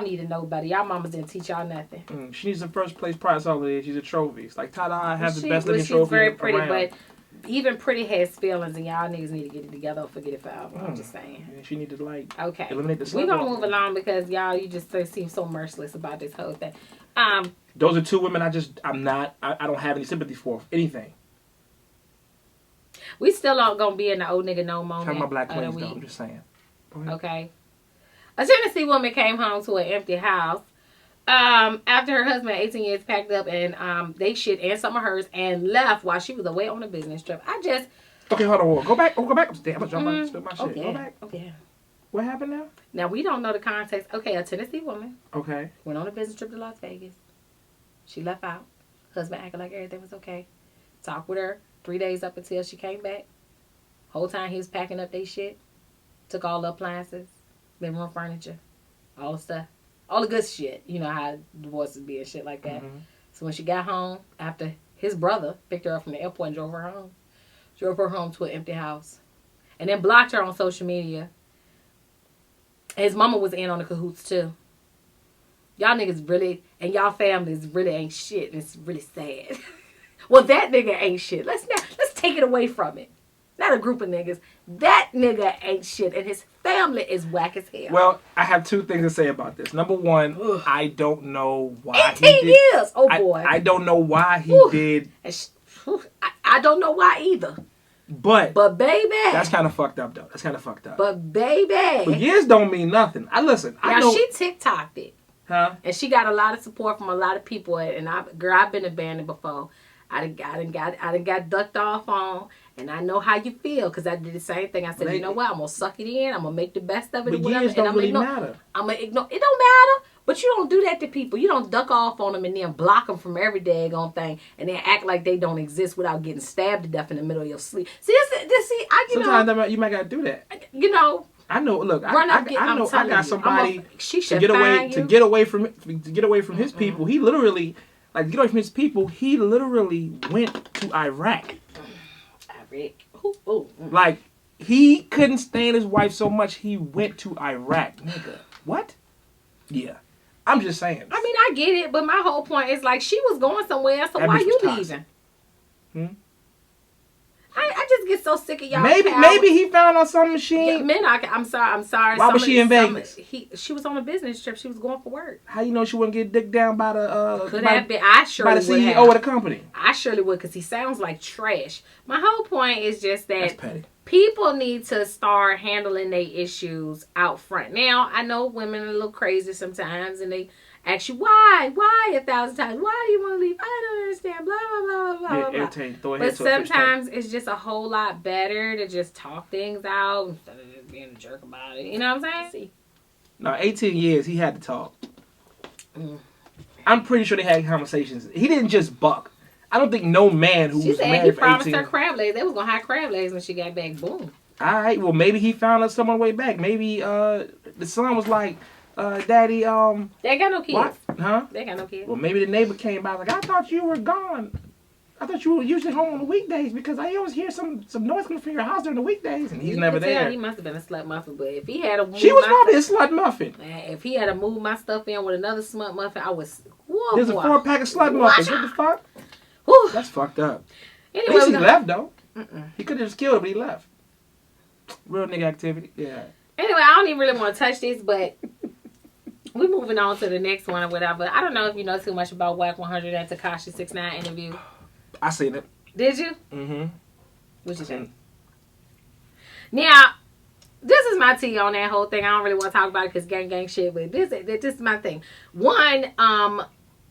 [SPEAKER 4] need to know better. Y'all mamas didn't teach y'all nothing.
[SPEAKER 1] She needs a first place prize over there. She's a trophy. It's like Tada has the best looking
[SPEAKER 4] She's
[SPEAKER 1] trophy
[SPEAKER 4] very pretty,
[SPEAKER 1] around.
[SPEAKER 4] but even pretty has feelings, and y'all niggas need to get it together or forget it forever. I'm just saying.
[SPEAKER 1] Yeah, she need to like
[SPEAKER 4] Okay.
[SPEAKER 1] eliminate the
[SPEAKER 4] We're
[SPEAKER 1] slut
[SPEAKER 4] gonna
[SPEAKER 1] walk.
[SPEAKER 4] move along because y'all, you just seem so merciless about this whole thing.
[SPEAKER 1] Those are two women I don't have any sympathy for anything.
[SPEAKER 4] We still aren't gonna be in the old nigga no moment.
[SPEAKER 1] Count my black
[SPEAKER 4] of the
[SPEAKER 1] queens though.
[SPEAKER 4] week.
[SPEAKER 1] I'm just saying. Go ahead.
[SPEAKER 4] Okay. A Tennessee woman came home to an empty house after her husband, 18 years, packed up and they shit and some of hers and left while she was away on a business trip.
[SPEAKER 1] Okay, hold on. Go back. Damn, I'm about to spill my shit.
[SPEAKER 4] Okay.
[SPEAKER 1] Go back.
[SPEAKER 4] Okay.
[SPEAKER 1] What happened now?
[SPEAKER 4] Now we don't know the context. Okay, a Tennessee woman
[SPEAKER 1] Okay.
[SPEAKER 4] went on a business trip to Las Vegas. She left out. Husband acted like everything was okay. Talked with her 3 days up until she came back. Whole time he was packing up their shit. Took all the appliances, living room furniture, all the stuff. All the good shit. You know how divorces be and shit like that.
[SPEAKER 1] Mm-hmm.
[SPEAKER 4] So when she got home, after his brother picked her up from the airport and drove her home to an empty house. And then blocked her on social media. His mama was in on the cahoots too. Y'all niggas really, and y'all families really ain't shit. It's really sad. Well, that nigga ain't shit. Let's take it away from it. Not a group of niggas. That nigga ain't shit, and his family is whack as hell.
[SPEAKER 1] Well, I have two things to say about this. Number one, I don't know why
[SPEAKER 4] 18 years. Oh boy.
[SPEAKER 1] I don't know why he did.
[SPEAKER 4] I don't know why either.
[SPEAKER 1] But
[SPEAKER 4] baby.
[SPEAKER 1] that's kind of fucked up, though. That's kind of fucked up.
[SPEAKER 4] But baby.
[SPEAKER 1] But years don't mean nothing. I
[SPEAKER 4] Now
[SPEAKER 1] know.
[SPEAKER 4] she TikToked it.
[SPEAKER 1] Huh?
[SPEAKER 4] And she got a lot of support from a lot of people. And I've been abandoned before. I done got ducked off on, and I know how you feel because I did the same thing. I said, you know what? I'm gonna suck it in. I'm gonna make the best of it.
[SPEAKER 1] But
[SPEAKER 4] or whatever,
[SPEAKER 1] years don't
[SPEAKER 4] and
[SPEAKER 1] really matter.
[SPEAKER 4] I'm gonna ignore. It don't matter. But you don't do that to people. You don't duck off on them and then block them from every daggone thing, and then act like they don't exist without getting stabbed to death in the middle of your sleep. See,
[SPEAKER 1] Sometimes you might gotta do that.
[SPEAKER 4] You know.
[SPEAKER 1] I know. Look, I
[SPEAKER 4] I
[SPEAKER 1] got somebody
[SPEAKER 4] she
[SPEAKER 1] to get away from his people. He literally. Like, to get away from his people, he literally went to Iraq. Like, he couldn't stand his wife so much, he went to Iraq. Nigga, what? Yeah. I'm just saying.
[SPEAKER 4] I mean, I get it, but my whole point is, like, she was going somewhere, so why you leaving? I just get so sick of y'all.
[SPEAKER 1] Maybe he found on some machine.
[SPEAKER 4] I'm sorry.
[SPEAKER 1] Why was she in Vegas?
[SPEAKER 4] She was on a business trip. She was going for work.
[SPEAKER 1] How you know she wouldn't get dicked down by the
[SPEAKER 4] Could have been. I surely
[SPEAKER 1] by the
[SPEAKER 4] would
[SPEAKER 1] CEO
[SPEAKER 4] have.
[SPEAKER 1] of the company?
[SPEAKER 4] I surely would, because he sounds like trash. My whole point is just
[SPEAKER 1] That's
[SPEAKER 4] that
[SPEAKER 1] petty.
[SPEAKER 4] people need to start handling their issues out front. Now, I know women are a little crazy sometimes, and they ask you why 1,000 times. Why do you want to leave? I don't understand. Blah blah blah blah blah. Blah. But sometimes it's just a whole lot better to just talk things out instead of just being a jerk about it. You know what I'm saying?
[SPEAKER 1] No, 18 years he had to talk. I'm pretty sure they had conversations. He didn't just buck. I don't think no man who
[SPEAKER 4] She
[SPEAKER 1] was
[SPEAKER 4] said
[SPEAKER 1] married
[SPEAKER 4] he
[SPEAKER 1] for
[SPEAKER 4] promised
[SPEAKER 1] 18.
[SPEAKER 4] her crab legs. They was gonna have crab legs when she got back. Boom.
[SPEAKER 1] All right. Well, maybe he found out someone way back. Maybe the son was like, "Daddy,
[SPEAKER 4] They ain't got no kids.
[SPEAKER 1] what? Huh?
[SPEAKER 4] They ain't got no kids.
[SPEAKER 1] Well, maybe the neighbor came by like, I thought you were gone. I thought you were usually home on the weekdays because I always hear some noise coming from your house during the weekdays, and he's
[SPEAKER 4] You
[SPEAKER 1] never
[SPEAKER 4] could tell
[SPEAKER 1] there.
[SPEAKER 4] He must have been a slut muffin, but if he had a
[SPEAKER 1] She was probably a slut muffin.
[SPEAKER 4] if he had to move my stuff in with another smut muffin, I was. Whoa,
[SPEAKER 1] There's a 4-pack of slut muffins. What the fuck?
[SPEAKER 4] Whew.
[SPEAKER 1] That's fucked up.
[SPEAKER 4] Anyway,
[SPEAKER 1] At least he
[SPEAKER 4] we
[SPEAKER 1] left though. He could have just killed her, but he left. Real nigga activity. Yeah.
[SPEAKER 4] Anyway, I don't even really want to touch this, but we're moving on to the next one or whatever. I don't know if you know too much about Whack 100 and Tekashi 6ix9ine interview.
[SPEAKER 1] I seen it.
[SPEAKER 4] Did you?
[SPEAKER 1] Mm-hmm.
[SPEAKER 4] What you think? Now, this is my tea on that whole thing. I don't really want to talk about it because gang shit, but this is my thing. One,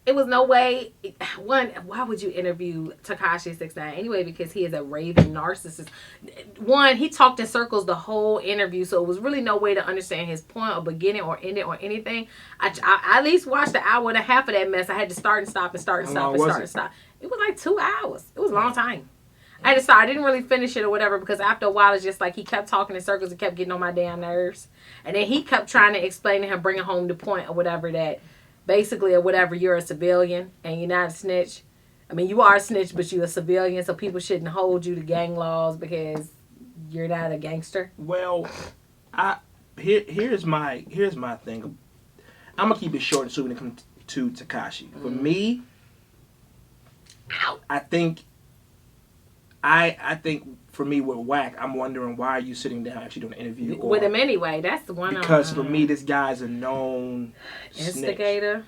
[SPEAKER 4] it was no way. Why would you interview Tekashi 6ix9ine anyway? Because he is a raving narcissist. One, he talked in circles the whole interview, so it was really no way to understand his point or beginning or ending or anything. I at least watched an hour and a half of that mess. I had to start and stop and start and stop and start and stop. It was like 2 hours. It was a long time. I didn't really finish it or whatever because after a while it's just like he kept talking in circles and kept getting on my damn nerves. And then he kept trying to explain to him, bringing home the point or whatever that basically or whatever you're a civilian and you're not a snitch. I mean, you are a snitch, but you're a civilian, so people shouldn't hold you to gang laws because you're not a gangster.
[SPEAKER 1] Well, here's my thing. I'm gonna keep it short and sweet when it comes to Tekashi. For me, I think for me with Wack, I'm wondering why are you sitting down actually doing an interview
[SPEAKER 4] with him anyway? That's the one.
[SPEAKER 1] Because for me, this guy's a known
[SPEAKER 4] instigator
[SPEAKER 1] snitch.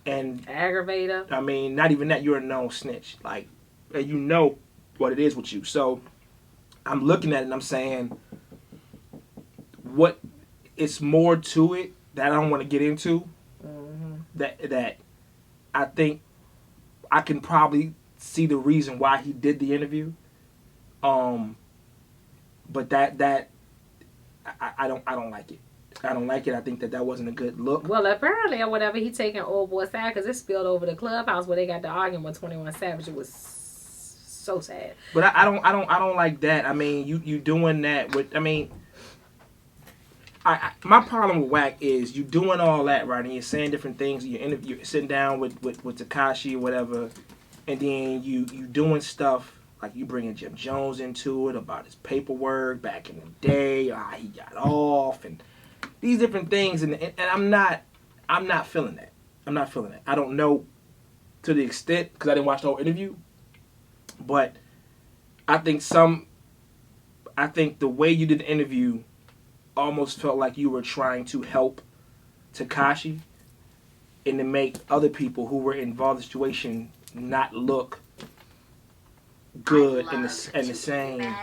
[SPEAKER 1] And
[SPEAKER 4] aggravator.
[SPEAKER 1] I mean, not even that, you're a known snitch. Like, and you know what it is with you. So I'm looking at it and I'm saying, what? It's more to it that I don't want to get into. That I think I can probably see the reason why he did the interview. But that I don't like it. I don't like it. I think that wasn't a good look.
[SPEAKER 4] Well, apparently or whatever, he taking old boy side because it spilled over the clubhouse where they got the argument with 21 Savage. It was so sad.
[SPEAKER 1] But I don't like that. I mean, you doing that with. I mean, my problem with Wack is you doing all that right, and you're saying different things. You're sitting down with Tekashi or whatever, and then you doing stuff. Like you bringing Jim Jones into it about his paperwork back in the day, he got off, and these different things, and I'm not feeling that. I'm not feeling that. I don't know to the extent because I didn't watch the whole interview, but I think the way you did the interview almost felt like you were trying to help Tekashi and to make other people who were involved in the situation not look good and the same.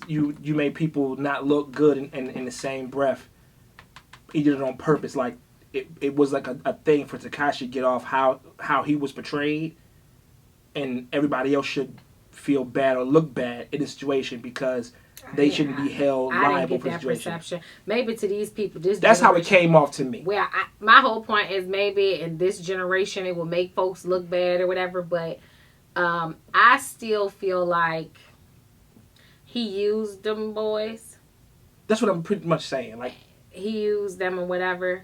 [SPEAKER 1] You made people not look good in the same breath. He did it on purpose. Like it was like a thing for Tekashi to get off how he was portrayed, and everybody else should feel bad or look bad in the situation because they shouldn't be held liable for the situation. Perception.
[SPEAKER 4] Maybe to these people,
[SPEAKER 1] that's how it came off to me.
[SPEAKER 4] Well, my whole point is maybe in this generation it will make folks look bad or whatever, but I still feel like he used them boys.
[SPEAKER 1] That's what I'm pretty much saying. Like
[SPEAKER 4] he used them or whatever,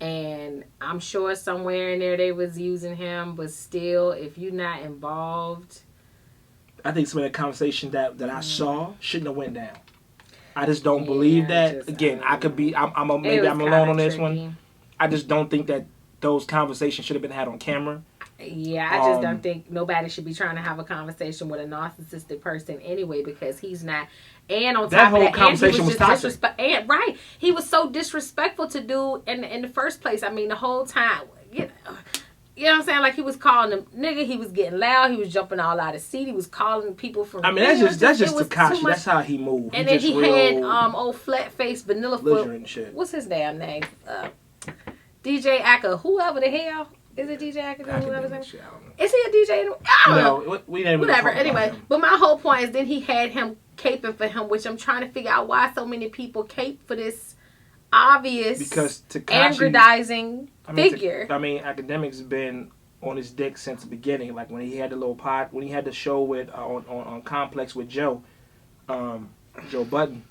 [SPEAKER 4] and I'm sure somewhere in there they was using him. But still, if you're not involved,
[SPEAKER 1] I think some of the conversation that I saw shouldn't have went down. I just don't believe that. Again, I could be. I'm alone on this one. I just don't think that those conversations should have been had on camera.
[SPEAKER 4] Yeah, I just don't think nobody should be trying to have a conversation with a narcissistic person anyway because he's not. And on top of that,
[SPEAKER 1] conversation was toxic.
[SPEAKER 4] Right, he was so disrespectful to dude in the first place. I mean, the whole time, you know what I'm saying? Like he was calling him nigga. He was getting loud. He was jumping all out of seat. He was calling people from.
[SPEAKER 1] I mean, that's just Tekashi. That's how he moved.
[SPEAKER 4] And then he had old flat face vanilla foot.
[SPEAKER 1] Shit.
[SPEAKER 4] What's his damn name? DJ Akka. Whoever the hell. Is it DJ Akka? Is he a DJ?
[SPEAKER 1] No, we didn't.
[SPEAKER 4] Whatever. Anyway, but my whole point is then he had him caping for him, which I'm trying to figure out why so many people cape for this obvious
[SPEAKER 1] because Tekashi,
[SPEAKER 4] aggrandizing figure.
[SPEAKER 1] Academic's been on his dick since the beginning. Like when he had the little when he had the show with on Complex with Joe Budden,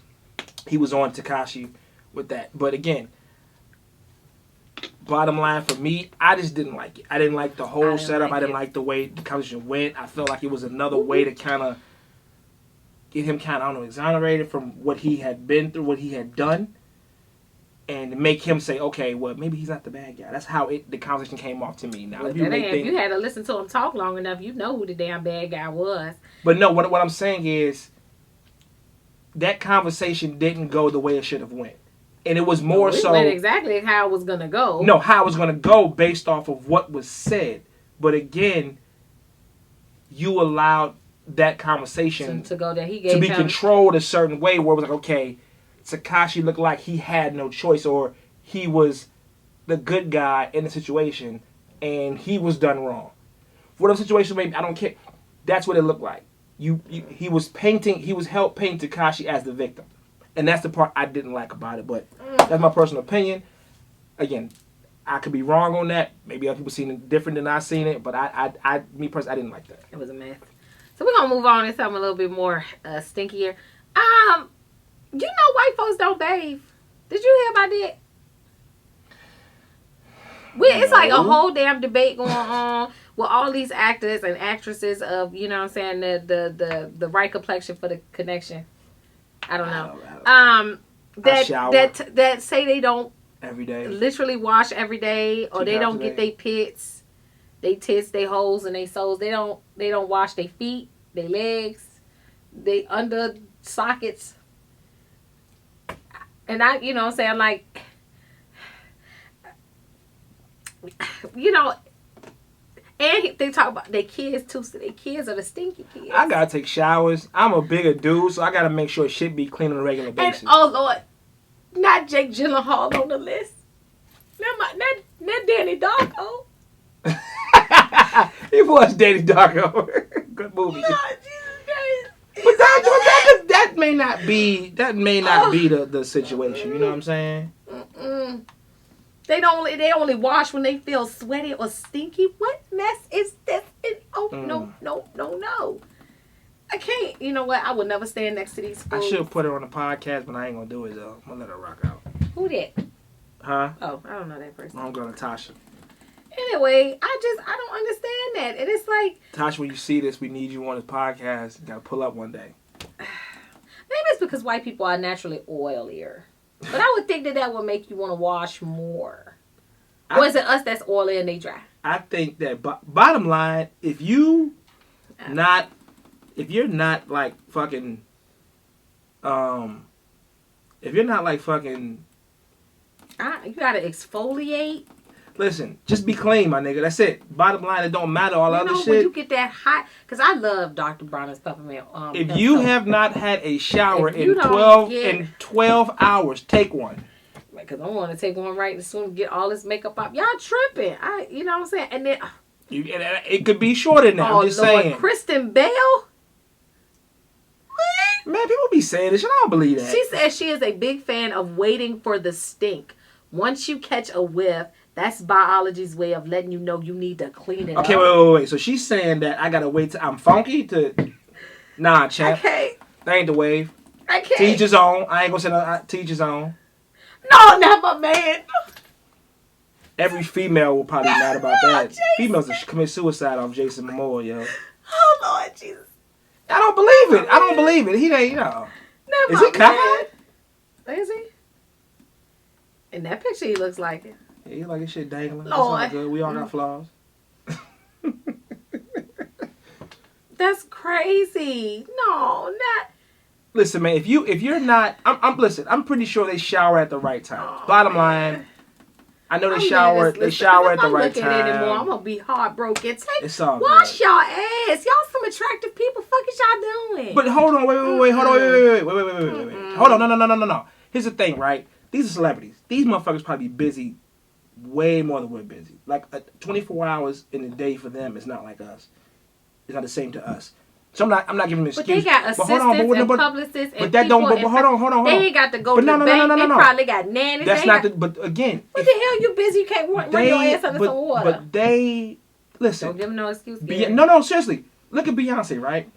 [SPEAKER 1] he was on Tekashi with that. But again, bottom line for me, I just didn't like it. I didn't like the whole setup. I didn't like the way the conversation went. I felt like it was another way to kind of get him exonerated from what he had been through, what he had done, and make him say, okay, well, maybe he's not the bad guy. That's how the conversation came off to me. Now,
[SPEAKER 4] if you had to listen to him talk long enough, you know who the damn bad guy was.
[SPEAKER 1] But no, what I'm saying is that conversation didn't go the way it should have went. And it was more so...
[SPEAKER 4] went exactly how it was going to go.
[SPEAKER 1] No, how it was going to go based off of what was said. But again, you allowed that conversation
[SPEAKER 4] to go there.
[SPEAKER 1] To be controlled a certain way where it was like, okay, Tekashi looked like he had no choice or he was the good guy in the situation and he was done wrong. Whatever situation maybe, I don't care. That's what it looked like. He was helped paint Tekashi as the victim. And that's the part I didn't like about it, but that's my personal opinion. Again, I could be wrong on that. Maybe other people seen it different than I seen it, but me personally, I didn't like that.
[SPEAKER 4] It was a mess. So we're gonna move on to something a little bit more stinkier. You know white folks don't bathe. Did you hear about that? It's like a whole damn debate going on with all these actors and actresses of, you know what I'm saying, the right complexion for the connection. I don't know. That say they don't
[SPEAKER 1] every day,
[SPEAKER 4] literally wash every day, or they don't get their pits, they tits, they holes, and they soles. They don't wash their feet, their legs, they under sockets. And I, you know what I'm saying, like, you know, and they talk about their kids too, so their kids are the stinky kids.
[SPEAKER 1] I gotta take showers. I'm a bigger dude, so I gotta make sure shit be clean on a regular basis.
[SPEAKER 4] And, oh Lord, not Jake Gyllenhaal on the list. Not Danny Darko.
[SPEAKER 1] He was Danny Darko. Good movie.
[SPEAKER 4] Lord Jesus Christ.
[SPEAKER 1] But that may not be the situation. You know what I'm saying?
[SPEAKER 4] Mm-mm. They only wash when they feel sweaty or stinky. What mess is this? No. I can't. You know what? I would never stand next to these fools.
[SPEAKER 1] I should put her on the podcast, but I ain't gonna do it though. I'm gonna let her rock out.
[SPEAKER 4] Who that?
[SPEAKER 1] Huh?
[SPEAKER 4] Oh, I don't know that person.
[SPEAKER 1] I'm going to Tasha.
[SPEAKER 4] Anyway, I don't understand that. And it's like,
[SPEAKER 1] Tasha, when you see this, we need you on this podcast. You gotta pull up one day.
[SPEAKER 4] Maybe it's because white people are naturally oilier. But I would think that would make you want to wash more. Or is it us that's oily and they dry?
[SPEAKER 1] I think that bottom line, if you're not like fucking, if you're not like fucking,
[SPEAKER 4] you gotta exfoliate.
[SPEAKER 1] Listen, just be clean, my nigga. That's it. Bottom line, it don't matter all other shit.
[SPEAKER 4] When you get that hot, because I love Dr. Bronner's peppermint.
[SPEAKER 1] If you have not had a shower in 12 hours, take one.
[SPEAKER 4] Because I want to take one right as soon as get all this makeup off. Y'all tripping. You know what I'm saying? And then
[SPEAKER 1] it could be shorter now. I'm just saying.
[SPEAKER 4] Kristen Bell.
[SPEAKER 1] Man, people be saying this. I don't believe that.
[SPEAKER 4] She says she is a big fan of waiting for the stink. Once you catch a whiff, that's biology's way of letting you know you need to clean it up.
[SPEAKER 1] Okay, wait. So she's saying that I gotta wait till I'm funky to... Nah, champ.
[SPEAKER 4] Okay.
[SPEAKER 1] That ain't the wave.
[SPEAKER 4] I can't.
[SPEAKER 1] Teach his own. I ain't gonna say no, teach his own.
[SPEAKER 4] No, not my man.
[SPEAKER 1] Every female will probably be mad about that.
[SPEAKER 4] Jason.
[SPEAKER 1] Females will commit suicide off Jason Momoa, yo.
[SPEAKER 4] Oh, Lord Jesus.
[SPEAKER 1] I don't believe it. He ain't, you know.
[SPEAKER 4] Not
[SPEAKER 1] Is he covered?
[SPEAKER 4] Is he? In that picture, he looks like it.
[SPEAKER 1] Yeah, he like his shit dangling. That's
[SPEAKER 4] Lord.
[SPEAKER 1] all good. We all got flaws.
[SPEAKER 4] That's crazy. No, not.
[SPEAKER 1] Listen, man. If you're not, I'm pretty sure they shower at the right time.
[SPEAKER 4] Oh,
[SPEAKER 1] Bottom line, I know they shower at the right time.
[SPEAKER 4] Anymore, I'm gonna be heartbroken.
[SPEAKER 1] It's all
[SPEAKER 4] wash
[SPEAKER 1] good.
[SPEAKER 4] y'all ass. Y'all some attractive people. Fuck is y'all doing?
[SPEAKER 1] But hold on, wait. Hold on, no. Here's the thing, right? These are celebrities. These motherfuckers probably be busy way more than we're busy. Like 24 hours in a day for them is not like us. It's not the same to us. So I'm not giving them an excuse.
[SPEAKER 4] But they got assistants and publicists and
[SPEAKER 1] that
[SPEAKER 4] people.
[SPEAKER 1] But hold on.
[SPEAKER 4] They ain't got to go to the bank. They probably got nannies.
[SPEAKER 1] That's not the. But again,
[SPEAKER 4] what the hell? You busy? You can't run your ass under some water.
[SPEAKER 1] But they listen.
[SPEAKER 4] Don't give them no excuse.
[SPEAKER 1] No, seriously. Look at Beyonce, right?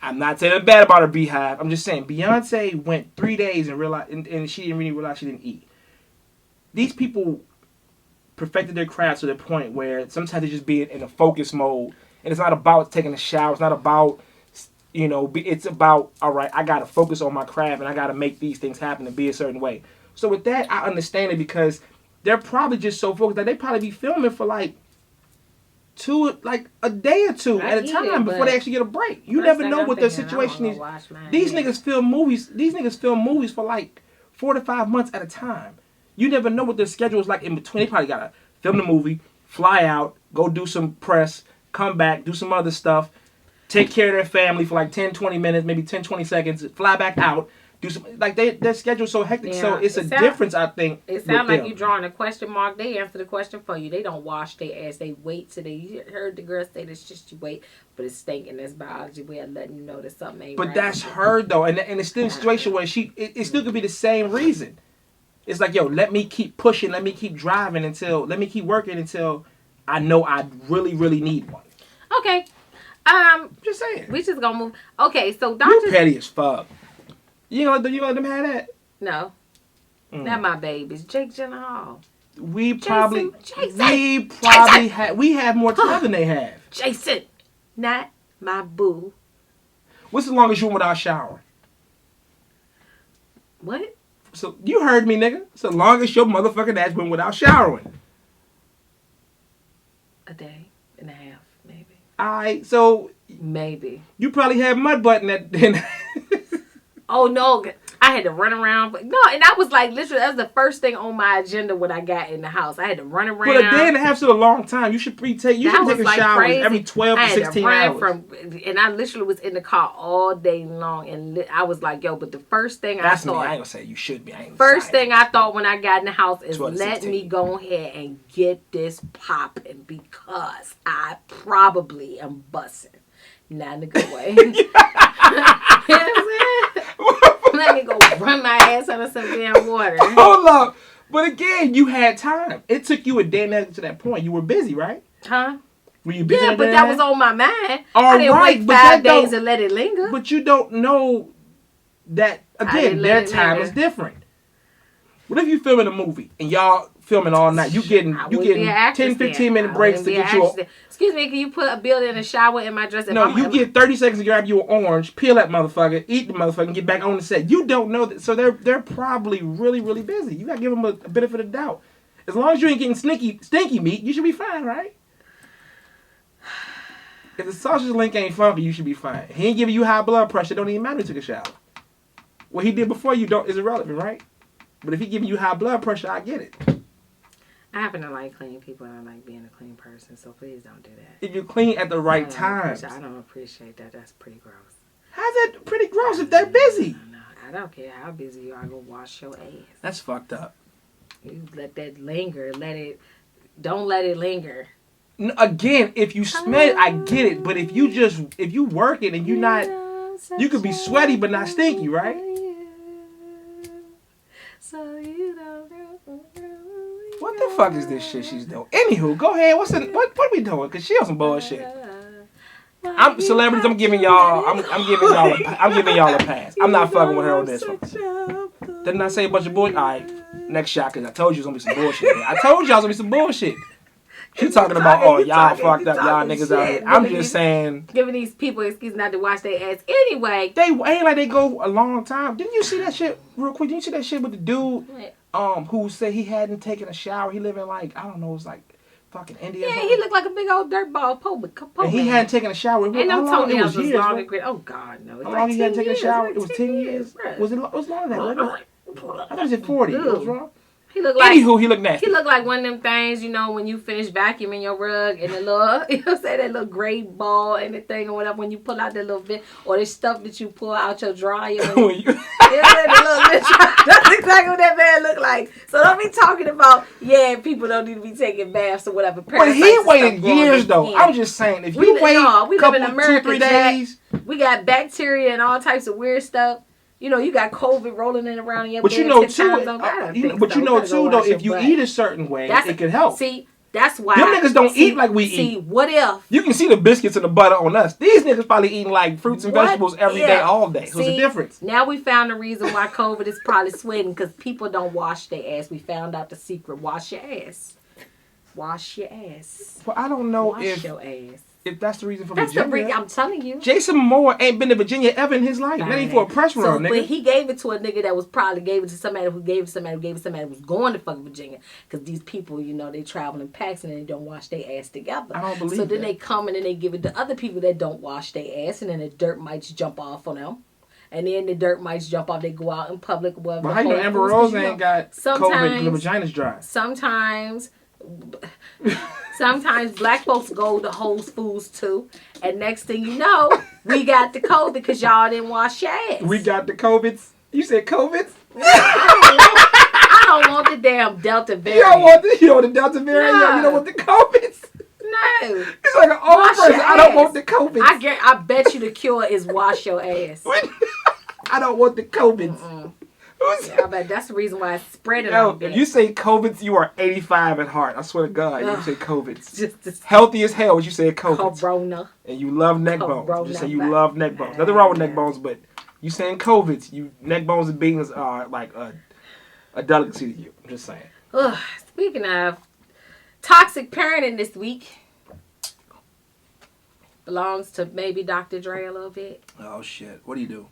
[SPEAKER 1] I'm not saying bad about her beehive. I'm just saying Beyonce went 3 days and realized, and she didn't really realize she didn't eat. These people perfected their craft to the point where sometimes they just be in a focus mode. And it's not about taking a shower. It's not about, it's about, all right, I got to focus on my craft and I got to make these things happen and be a certain way. So with that, I understand it because they're probably just so focused that they probably be filming for a day or two at a time before they actually get a break. You never know what their situation is. These niggas film movies. These niggas film movies for 4 to 5 months at a time. You never know what their schedule is like in between. They probably got to film the movie, fly out, go do some press, come back, do some other stuff, take care of their family for 10, 20 minutes, maybe 10, 20 seconds, fly back out, do some, their schedule's so hectic, so it's a difference, I think.
[SPEAKER 4] It sounds like you drawing a question mark. They answer the question for you. They don't wash their ass. They wait till you heard the girl say this, just you wait, but it's stinking. That's biology way of letting you know that something ain't right.
[SPEAKER 1] But that's her, though, and it's still a situation where it still could be the same reason. It's like, yo, let me keep pushing, let me keep driving let me keep working until I know I really, really need one.
[SPEAKER 4] Okay.
[SPEAKER 1] Just saying.
[SPEAKER 4] We just gonna move. Okay, so
[SPEAKER 1] You
[SPEAKER 4] doctors.
[SPEAKER 1] petty as fuck. You gonna let them have that?
[SPEAKER 4] No, not my babies. Jake Gyllenhaal.
[SPEAKER 1] We probably
[SPEAKER 4] Jason.
[SPEAKER 1] have more time than they have.
[SPEAKER 4] Jason, not my boo.
[SPEAKER 1] What's the longest you went without showering?
[SPEAKER 4] What?
[SPEAKER 1] So you heard me, nigga. It's the longest your motherfucking ass went without showering.
[SPEAKER 4] A day and a half, maybe.
[SPEAKER 1] Alright, so
[SPEAKER 4] Maybe.
[SPEAKER 1] you probably had mud button that.
[SPEAKER 4] Oh no, I had to run around. No, and I was like, literally, that was the first thing on my agenda when I got in the house. I had to run around.
[SPEAKER 1] But a day and a half's still a long time. You should take a shower every 12 to 16 hours.
[SPEAKER 4] And I literally was in the car all day long, and I was like, yo, but the first thing I thought.
[SPEAKER 1] Me. I ain't gonna say you should be.
[SPEAKER 4] First thing I thought when I got in the house is let
[SPEAKER 1] 16.
[SPEAKER 4] me go ahead and get this popping because I probably am bussing. Not in a good way. You know what I'm saying? Let me go run my ass under some damn water.
[SPEAKER 1] Hold up. But again, you had time. It took you a day and a half to that point. You were busy, right?
[SPEAKER 4] Huh?
[SPEAKER 1] Were you busy?
[SPEAKER 4] Yeah, but that was on my mind.
[SPEAKER 1] All
[SPEAKER 4] I didn't
[SPEAKER 1] right,
[SPEAKER 4] wait
[SPEAKER 1] but
[SPEAKER 4] 5 days and let it linger.
[SPEAKER 1] But you don't know that, again, their time is different. What if you filming a movie and y'all filming all night? You getting 10, 15 minute breaks to get you
[SPEAKER 4] Excuse me, can you put a bill in the shower in my dress?
[SPEAKER 1] No, you get 30 seconds to grab you an orange, peel that motherfucker, eat the motherfucker, and get back on the set. You don't know that. So they're probably really, really busy. You got to give them a benefit of doubt. As long as you ain't getting stinky meat, you should be fine, right? If the sausage link ain't funky, you should be fine. He ain't giving you high blood pressure. Don't even matter he took a shower. What he did before you is irrelevant, right? But if he giving you high blood pressure, I get it.
[SPEAKER 4] I happen to like clean people and I like being a clean person, so please don't do that.
[SPEAKER 1] If you clean at the right time.
[SPEAKER 4] I don't appreciate that. That's pretty gross.
[SPEAKER 1] How's that pretty gross if they're busy?
[SPEAKER 4] No, I don't care how busy you are. Go wash your ass.
[SPEAKER 1] That's fucked up.
[SPEAKER 4] You let that linger. Don't let it linger.
[SPEAKER 1] No, again, if you smell it, I get it. But if you work it and you could be sweaty but not stinky, right?
[SPEAKER 4] So you don't.
[SPEAKER 1] What the fuck is this shit she's doing? Anywho, go ahead. What are we doing? Cause she on some bullshit. I'm celebrities. I'm giving y'all a pass. I'm not fucking with her on this one. Didn't I say a bunch of bullshit? All right, next shot. Cause I told you it's gonna be some bullshit. I told y'all it's gonna be some bullshit. She's talking about y'all fucked up, y'all niggas out here. I'm just saying,
[SPEAKER 4] giving these people excuse not to wash their ass anyway.
[SPEAKER 1] They ain't like they go a long time. Didn't you see that shit real quick? Didn't you see that shit with the dude? Who said he hadn't taken a shower. He live in like, I don't know, it's like fucking India.
[SPEAKER 4] Yeah, he looked like a big old dirtball and
[SPEAKER 1] he hadn't taken a shower.
[SPEAKER 4] And them toenails was long and
[SPEAKER 1] years,
[SPEAKER 4] oh God, no.
[SPEAKER 1] How long he hadn't taken a shower? It was 10 years. Was it longer than that? I thought it said 40. What was wrong?
[SPEAKER 4] He looked like,
[SPEAKER 1] anywho, he looked nasty.
[SPEAKER 4] He looked like one of them things, when you finish vacuuming your rug and the little, you know what I'm saying, that little gray ball and the thing or whatever when you pull out that little bit, or the stuff that you pull out your dryer. That's exactly what that man looked like. So don't be talking about, people don't need to be taking baths or whatever.
[SPEAKER 1] But he waited years though. I'm just saying, if you wait a couple, 2-3 days.
[SPEAKER 4] We got bacteria and all types of weird stuff. You got COVID rolling in around in your bed.
[SPEAKER 1] But you know too, though, if you eat a certain way, it can help.
[SPEAKER 4] See, that's why
[SPEAKER 1] them niggas don't eat like we eat.
[SPEAKER 4] See, what if
[SPEAKER 1] you can see the biscuits and the butter on us? These niggas probably eating like fruits and vegetables every day, all day. So it's a difference.
[SPEAKER 4] Now we found the reason why COVID is probably spreading because people don't wash their ass. We found out the secret. Wash your ass. Wash your ass.
[SPEAKER 1] Well, I don't know
[SPEAKER 4] Wash your ass.
[SPEAKER 1] If that's the reason for
[SPEAKER 4] Virginia.
[SPEAKER 1] That's the reason.
[SPEAKER 4] I'm telling you.
[SPEAKER 1] Jason Momoa ain't been to Virginia ever in his life. Not even for a press run, nigga.
[SPEAKER 4] But he gave it to a nigga that was probably gave it to somebody who gave it to somebody who gave it to somebody who was going to fuck Virginia. Because these people, they travel in packs and they don't wash their ass together.
[SPEAKER 1] I don't believe
[SPEAKER 4] So then they come and then they give it to other people that don't wash their ass and then the dirt mites jump off on them. And then the dirt mites jump off. They go out in public.
[SPEAKER 1] Well, how you know Amber Rose ain't got COVID because the vagina's dry?
[SPEAKER 4] Sometimes black folks go to Whole Foods too, and next thing you know, we got the COVID because y'all didn't wash your ass.
[SPEAKER 1] We got the COVIDs. You said COVIDs?
[SPEAKER 4] I don't want the damn Delta variant.
[SPEAKER 1] You don't want the Delta variant? No. You don't want the COVIDs?
[SPEAKER 4] No.
[SPEAKER 1] It's like an old person. I don't want the COVIDs.
[SPEAKER 4] I bet you the cure is wash your ass.
[SPEAKER 1] I don't want the COVIDs.
[SPEAKER 4] I bet that's the reason why it's spreading.
[SPEAKER 1] Yo, if you say COVID, you are 85 at heart. I swear to God. You say COVID.
[SPEAKER 4] Just
[SPEAKER 1] Healthy as hell, what you say COVID.
[SPEAKER 4] Corona.
[SPEAKER 1] And you love neck bones. You say you love neck bones. Nothing wrong with neck bones, but you saying COVID, you neck bones and beans are like a delicacy to you. I'm just saying.
[SPEAKER 4] Ugh, speaking of toxic parenting this week, belongs to maybe Dr. Dre a little bit.
[SPEAKER 1] Oh shit! What do you do?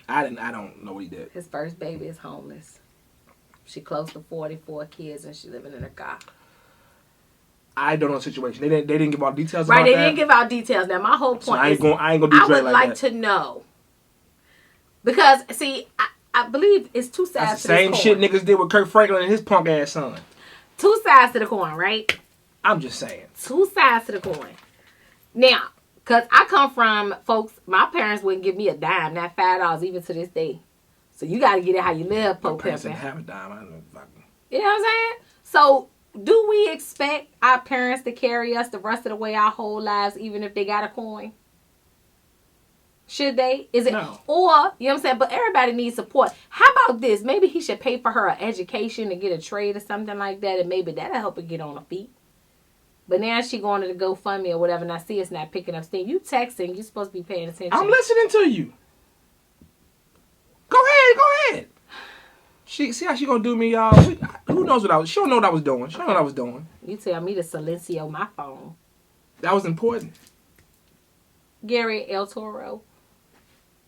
[SPEAKER 1] I don't know what he did.
[SPEAKER 4] His first baby is homeless. She close to 44 kids and she living in a car.
[SPEAKER 1] I don't know the situation. They didn't give out details about that.
[SPEAKER 4] Right, they didn't give out details. Now my whole point
[SPEAKER 1] so I ain't
[SPEAKER 4] is
[SPEAKER 1] gonna do Dre
[SPEAKER 4] I would like
[SPEAKER 1] that.
[SPEAKER 4] to know. Because see, I believe it's two sides
[SPEAKER 1] That's
[SPEAKER 4] to
[SPEAKER 1] the same
[SPEAKER 4] this
[SPEAKER 1] shit
[SPEAKER 4] coin.
[SPEAKER 1] niggas did with Kirk Franklin and his punk ass son.
[SPEAKER 4] Two sides to the coin, right?
[SPEAKER 1] I'm just saying.
[SPEAKER 4] Two sides to the coin. Now, because I come from folks, my parents wouldn't give me a dime, not $5 even to this day. So you got to get it how you live,
[SPEAKER 1] My
[SPEAKER 4] po
[SPEAKER 1] parents
[SPEAKER 4] pimping.
[SPEAKER 1] didn't have a dime. I don't know if I can.
[SPEAKER 4] You know what I'm saying? So do we expect our parents to carry us the rest of the way our whole lives, even if they got a coin? Should they? Is it?
[SPEAKER 1] No.
[SPEAKER 4] Or, you know what I'm saying? But everybody needs support. How about this? Maybe he should pay for her an education to get a trade or something like that, and maybe that'll help her get on her feet. But now she going to the GoFundMe or whatever, and I see it's not picking up steam. You texting, you're supposed to be paying attention.
[SPEAKER 1] I'm listening to you. Go ahead. See how she gonna do me, y'all? Who knows what I was? She don't know what I was doing. She don't know what I was doing.
[SPEAKER 4] You tell me to silencio my phone.
[SPEAKER 1] That was important.
[SPEAKER 4] Gary El Toro.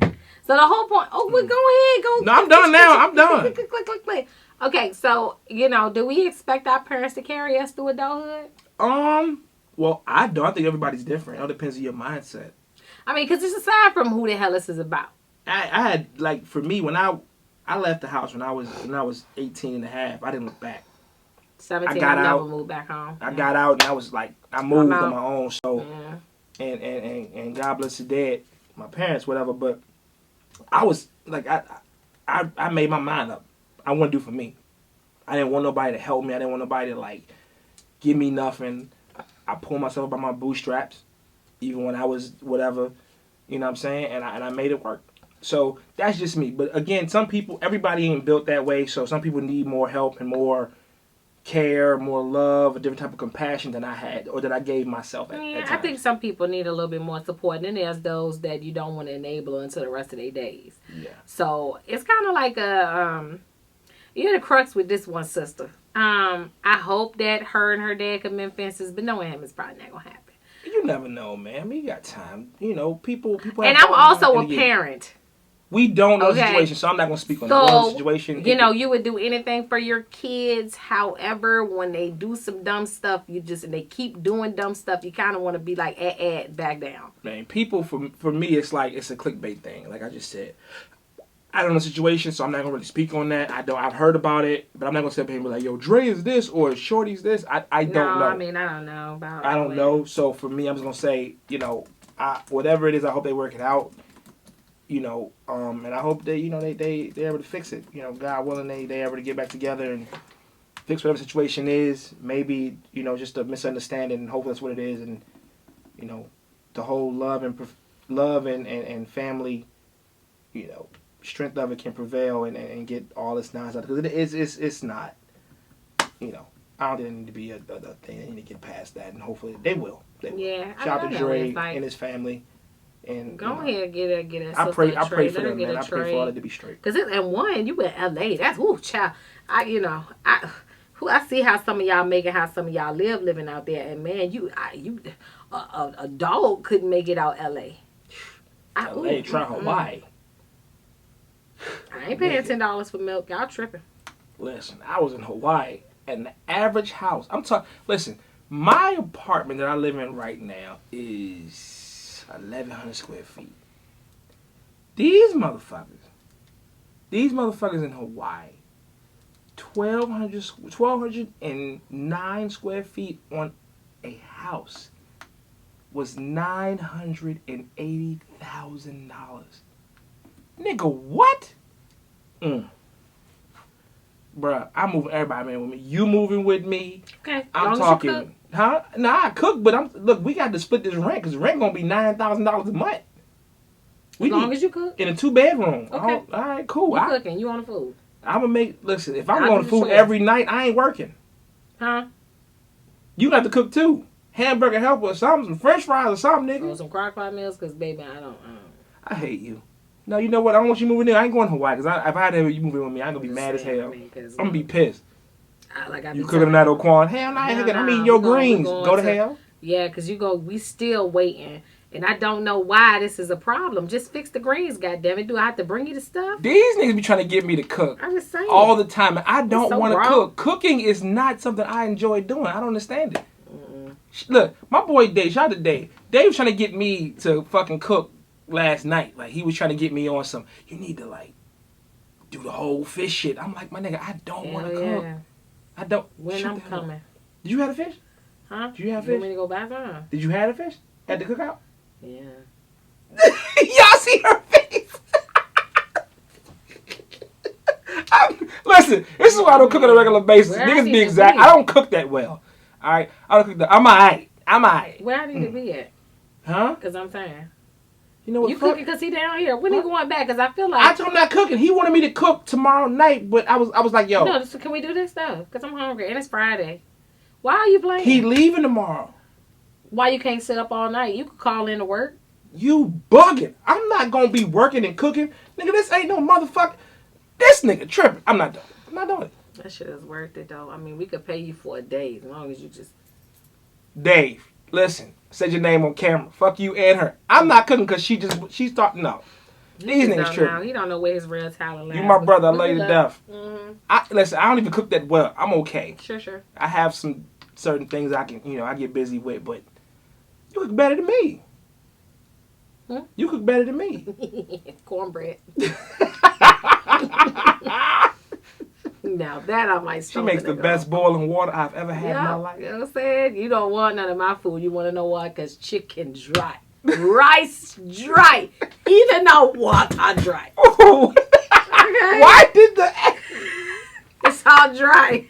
[SPEAKER 4] So the whole point. Oh, well, go ahead.
[SPEAKER 1] No, I'm done now. I'm done.
[SPEAKER 4] Click. Okay, so do we expect our parents to carry us through adulthood?
[SPEAKER 1] Well, I don't. I think everybody's different. It all depends on your mindset.
[SPEAKER 4] I mean, because it's aside from who the hell this is about.
[SPEAKER 1] I had, like, for me, when I left the house when I was 18 and a half, I didn't look back.
[SPEAKER 4] 17,
[SPEAKER 1] I got
[SPEAKER 4] I
[SPEAKER 1] out.
[SPEAKER 4] never moved back home.
[SPEAKER 1] I got out and I was like, I moved
[SPEAKER 4] I'm
[SPEAKER 1] on
[SPEAKER 4] out.
[SPEAKER 1] my own. So,
[SPEAKER 4] Yeah.
[SPEAKER 1] and God bless the dead, my parents, whatever. But I was like, I made my mind up. I want to do for me. I didn't want nobody to help me. I didn't want nobody to like give me nothing. I pulled myself up by my bootstraps, even when I was whatever, you know what I'm saying? And I made it work. So that's just me. But again, everybody ain't built that way. So some people need more help and more care, more love, a different type of compassion than I had or that I gave myself at
[SPEAKER 4] Yeah, I
[SPEAKER 1] times.
[SPEAKER 4] think some people need a little bit more support. And then there's those that you don't want to enable until the rest of their days.
[SPEAKER 1] Yeah.
[SPEAKER 4] So it's kind of like you're the crux with this one sister. I hope that her and her dad can mend fences, but knowing him is probably not gonna happen.
[SPEAKER 1] You never know, man. I mean, you got time. You know, people.
[SPEAKER 4] And I'm also a parent.
[SPEAKER 1] We don't know the
[SPEAKER 4] Okay.
[SPEAKER 1] situation, so I'm not gonna speak on
[SPEAKER 4] So,
[SPEAKER 1] the situation.
[SPEAKER 4] you would do anything for your kids. However, when they do some dumb stuff, they keep doing dumb stuff, you kind of want to be like, back down.
[SPEAKER 1] Man, people, for me, it's like, it's a clickbait thing. Like I just said, I don't know the situation, so I'm not gonna really speak on that. I've heard about it, but I'm not gonna sit up here and be like, yo, Dre is this or Shorty's this. I don't know.
[SPEAKER 4] I mean, I don't know about
[SPEAKER 1] I don't know. So for me, I'm just gonna say, whatever it is, I hope they work it out. And I hope they they're able to fix it. God willing, they able to get back together and fix whatever the situation is. Maybe just a misunderstanding, and hopefully that's what it is. And the whole love and family, strength of it can prevail and get all this nonsense, because it's not. I don't think it need to be a thing. They need to get past that, and hopefully they will.
[SPEAKER 4] Yeah.
[SPEAKER 1] Shout out to
[SPEAKER 4] know.
[SPEAKER 1] Dre
[SPEAKER 4] It's like,
[SPEAKER 1] and his family. And
[SPEAKER 4] go ahead, get a.
[SPEAKER 1] I pray for
[SPEAKER 4] Let her
[SPEAKER 1] them,
[SPEAKER 4] get
[SPEAKER 1] man.
[SPEAKER 4] a
[SPEAKER 1] I pray for all that to be straight.
[SPEAKER 4] Cause you in LA. That's child. I see how some of y'all make it, how some of y'all living out there, and man, a dog couldn't make it out LA.
[SPEAKER 1] LA, try Hawaii.
[SPEAKER 4] I ain't paying $10 for milk. Y'all tripping.
[SPEAKER 1] Listen, I was in Hawaii, and the average house. Listen, my apartment that I live in right now is 1,100 square feet. These motherfuckers in Hawaii, 1,209 square feet on a house was $980,000. Nigga, what? Bruh, I'm moving everybody in with me. You moving with me?
[SPEAKER 4] Okay.
[SPEAKER 1] I'm talking. Huh? Nah, I cook, but we got to split this rent because rent gonna be $9,000 a month.
[SPEAKER 4] As long as you cook.
[SPEAKER 1] In a 2-bedroom.
[SPEAKER 4] Okay.
[SPEAKER 1] All right, cool.
[SPEAKER 4] You cooking. You on the food.
[SPEAKER 1] I'm going to make... Listen, if I'm
[SPEAKER 4] I'll
[SPEAKER 1] on
[SPEAKER 4] do
[SPEAKER 1] the food
[SPEAKER 4] the
[SPEAKER 1] every night, I ain't working.
[SPEAKER 4] Huh?
[SPEAKER 1] You got to cook, too. Hamburger helper or something. Some french fries or something, nigga.
[SPEAKER 4] Or some crock pot meals, because, baby, I don't.
[SPEAKER 1] I hate you. No, you know what? I don't want you moving in. I ain't going to Hawaii, because if I had to have you moving with me, I'm going to be mad as hell. I'm going to be pissed. You cooking that Oquan? Hell no, I'm eating your greens. Go to hell.
[SPEAKER 4] Yeah, because we still waiting. And I don't know why this is a problem. Just fix the greens, goddammit. Do I have to bring you the stuff?
[SPEAKER 1] These niggas be trying to get me to cook.
[SPEAKER 4] I'm just saying.
[SPEAKER 1] All the time. I don't want to
[SPEAKER 4] wrong.
[SPEAKER 1] cook. Cooking is not something I enjoy doing. I don't understand it. Look, my boy Dave, shout out to Dave. Dave was trying to get me to fucking cook last night. Like, he was trying to get me on some, you need to, like, do the whole fish shit. I'm like, my nigga, I don't want to cook. I don't.
[SPEAKER 4] When I'm coming.
[SPEAKER 1] Did you have a fish?
[SPEAKER 4] Huh?
[SPEAKER 1] Did you have
[SPEAKER 4] You
[SPEAKER 1] fish?
[SPEAKER 4] want me to go back on?
[SPEAKER 1] Did you have a fish at the cookout?
[SPEAKER 4] Yeah.
[SPEAKER 1] Y'all see her face? Listen, this is why I don't cook on a regular basis.
[SPEAKER 4] Where
[SPEAKER 1] Niggas
[SPEAKER 4] I
[SPEAKER 1] be
[SPEAKER 4] need to
[SPEAKER 1] exact.
[SPEAKER 4] be.
[SPEAKER 1] I don't cook that well. All right, I don't cook that. I'm alright.
[SPEAKER 4] Where I need to be at?
[SPEAKER 1] Huh?
[SPEAKER 4] Because I'm saying.
[SPEAKER 1] You know what?
[SPEAKER 4] You cooking because he down here. When he going back? Because I feel like.
[SPEAKER 1] I told him not cooking. He wanted me to cook tomorrow night, but I was like, yo.
[SPEAKER 4] No, so can we do this though? Because I'm hungry and it's Friday. Why are you playing?
[SPEAKER 1] He leaving tomorrow.
[SPEAKER 4] Why you can't sit up all night? You could call in to work.
[SPEAKER 1] You bugging. I'm not going to be working and cooking. Nigga, this ain't no motherfucker. This nigga tripping. I'm not doing it.
[SPEAKER 4] That shit is worth it though. I mean, we could pay you for a day as long as you just.
[SPEAKER 1] Dave, listen. Said your name on camera. Fuck you and her. I'm not cooking because she's thought, no. These niggas tripping.
[SPEAKER 4] He don't know where his real talent lies.
[SPEAKER 1] You my brother. I love you to death.
[SPEAKER 4] Mm-hmm.
[SPEAKER 1] Listen, I don't even cook that well. I'm okay.
[SPEAKER 4] Sure.
[SPEAKER 1] I have some certain things I can, I get busy with, but you cook better than me. You cook better than me.
[SPEAKER 4] Cornbread. Now that I might.
[SPEAKER 1] She makes the best boiling water I've ever had in my life.
[SPEAKER 4] You know what I'm saying? You don't want none of my food. You want to know why? Because chicken dry. Rice dry. Even though water dry.
[SPEAKER 1] Ooh.
[SPEAKER 4] Okay?
[SPEAKER 1] Why did the...
[SPEAKER 4] It's all dry.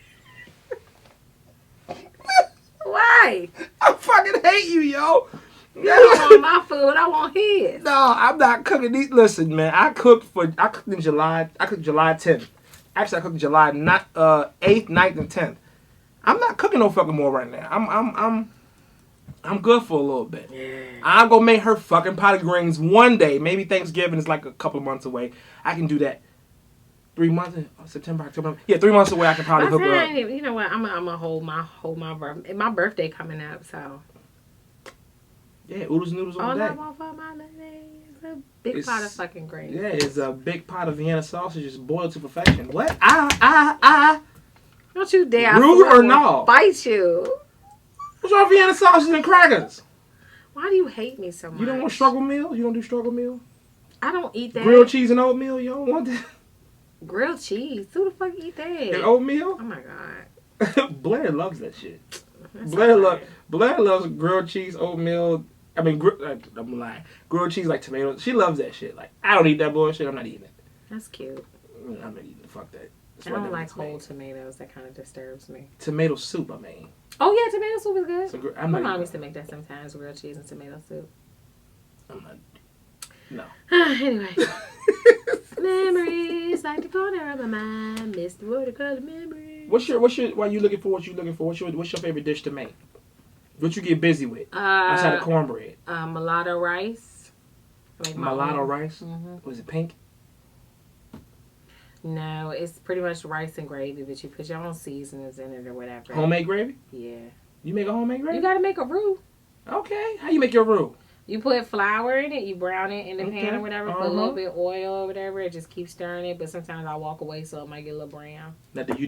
[SPEAKER 4] Why?
[SPEAKER 1] I fucking hate you, yo.
[SPEAKER 4] You don't want my food. I want his.
[SPEAKER 1] No, I'm not cooking these. Listen, man. I cooked in July. I cooked July 10th. Actually, I cooked July 8th, 9th, and 10th. I'm not cooking no fucking more right now. I'm good for a little bit. Yeah. I'm gonna make her fucking pot of greens one day. Maybe Thanksgiving is like a couple of months away. I can do that. 3 months, September, October. Yeah, 3 months away. I can probably hook her up.
[SPEAKER 4] You know what? I'm gonna hold my birthday coming up. So.
[SPEAKER 1] Yeah, oodles and noodles all day.
[SPEAKER 4] It's a big pot of fucking greens.
[SPEAKER 1] Yeah, it's a big pot of Vienna sausages boiled to perfection. What?
[SPEAKER 4] Don't you dare.
[SPEAKER 1] Rude or no?
[SPEAKER 4] Bite you.
[SPEAKER 1] What's wrong with Vienna sausages and crackers?
[SPEAKER 4] Why do you hate me so much?
[SPEAKER 1] You don't want struggle meal? You don't do struggle meal?
[SPEAKER 4] I don't eat that.
[SPEAKER 1] Grilled cheese and oatmeal? You don't want that?
[SPEAKER 4] Grilled cheese? Who the fuck eat that?
[SPEAKER 1] And oatmeal?
[SPEAKER 4] Oh my god.
[SPEAKER 1] Blair loves that shit.
[SPEAKER 4] That's
[SPEAKER 1] Blair loves grilled cheese, oatmeal. I mean, I'm lying. Grilled cheese like tomatoes. She loves that shit. Like, I don't eat that bullshit. I'm not eating it.
[SPEAKER 4] That's cute.
[SPEAKER 1] I'm not eating it. Fuck that.
[SPEAKER 4] I don't like whole tomatoes. That kind of disturbs me.
[SPEAKER 1] Tomato soup, I mean.
[SPEAKER 4] Oh yeah, tomato soup is good.
[SPEAKER 1] So,
[SPEAKER 4] My mom used to make that sometimes. Grilled cheese and tomato soup.
[SPEAKER 1] I'm not. No.
[SPEAKER 4] Anyway. Memories like the corner of my mind. Mr. Watercolor memories.
[SPEAKER 1] While you looking for what you looking for? What's your favorite dish to make? What you get busy with outside of cornbread?
[SPEAKER 4] Mulatto rice.
[SPEAKER 1] Mulatto rice?
[SPEAKER 4] Mm-hmm.
[SPEAKER 1] Was it pink?
[SPEAKER 4] No, it's pretty much rice and gravy, but you put your own seasonings in it or whatever.
[SPEAKER 1] Homemade gravy?
[SPEAKER 4] Yeah.
[SPEAKER 1] You make a homemade gravy?
[SPEAKER 4] You gotta make a roux.
[SPEAKER 1] Okay. How you make your roux?
[SPEAKER 4] You put flour in it, you brown it in the pan or whatever, put a little bit of oil or whatever, and just keep stirring it. But sometimes I walk away so it might get a little brown.
[SPEAKER 1] Now, do you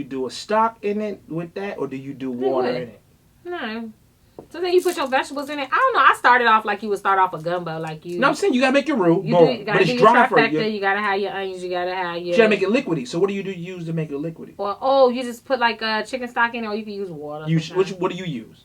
[SPEAKER 1] do a stock in it with that, or do you do water in it?
[SPEAKER 4] No. So then you put your vegetables in it. I don't know. I started off like you would start off a gumbo, like you.
[SPEAKER 1] No, I'm saying you gotta make your roux.
[SPEAKER 4] You
[SPEAKER 1] but it's dry for you.
[SPEAKER 4] You gotta have your onions. You gotta have your.
[SPEAKER 1] You gotta make it liquidy. So what do you use to make it liquidy?
[SPEAKER 4] Or you just put like chicken stock in it, or you can use water.
[SPEAKER 1] What do you use?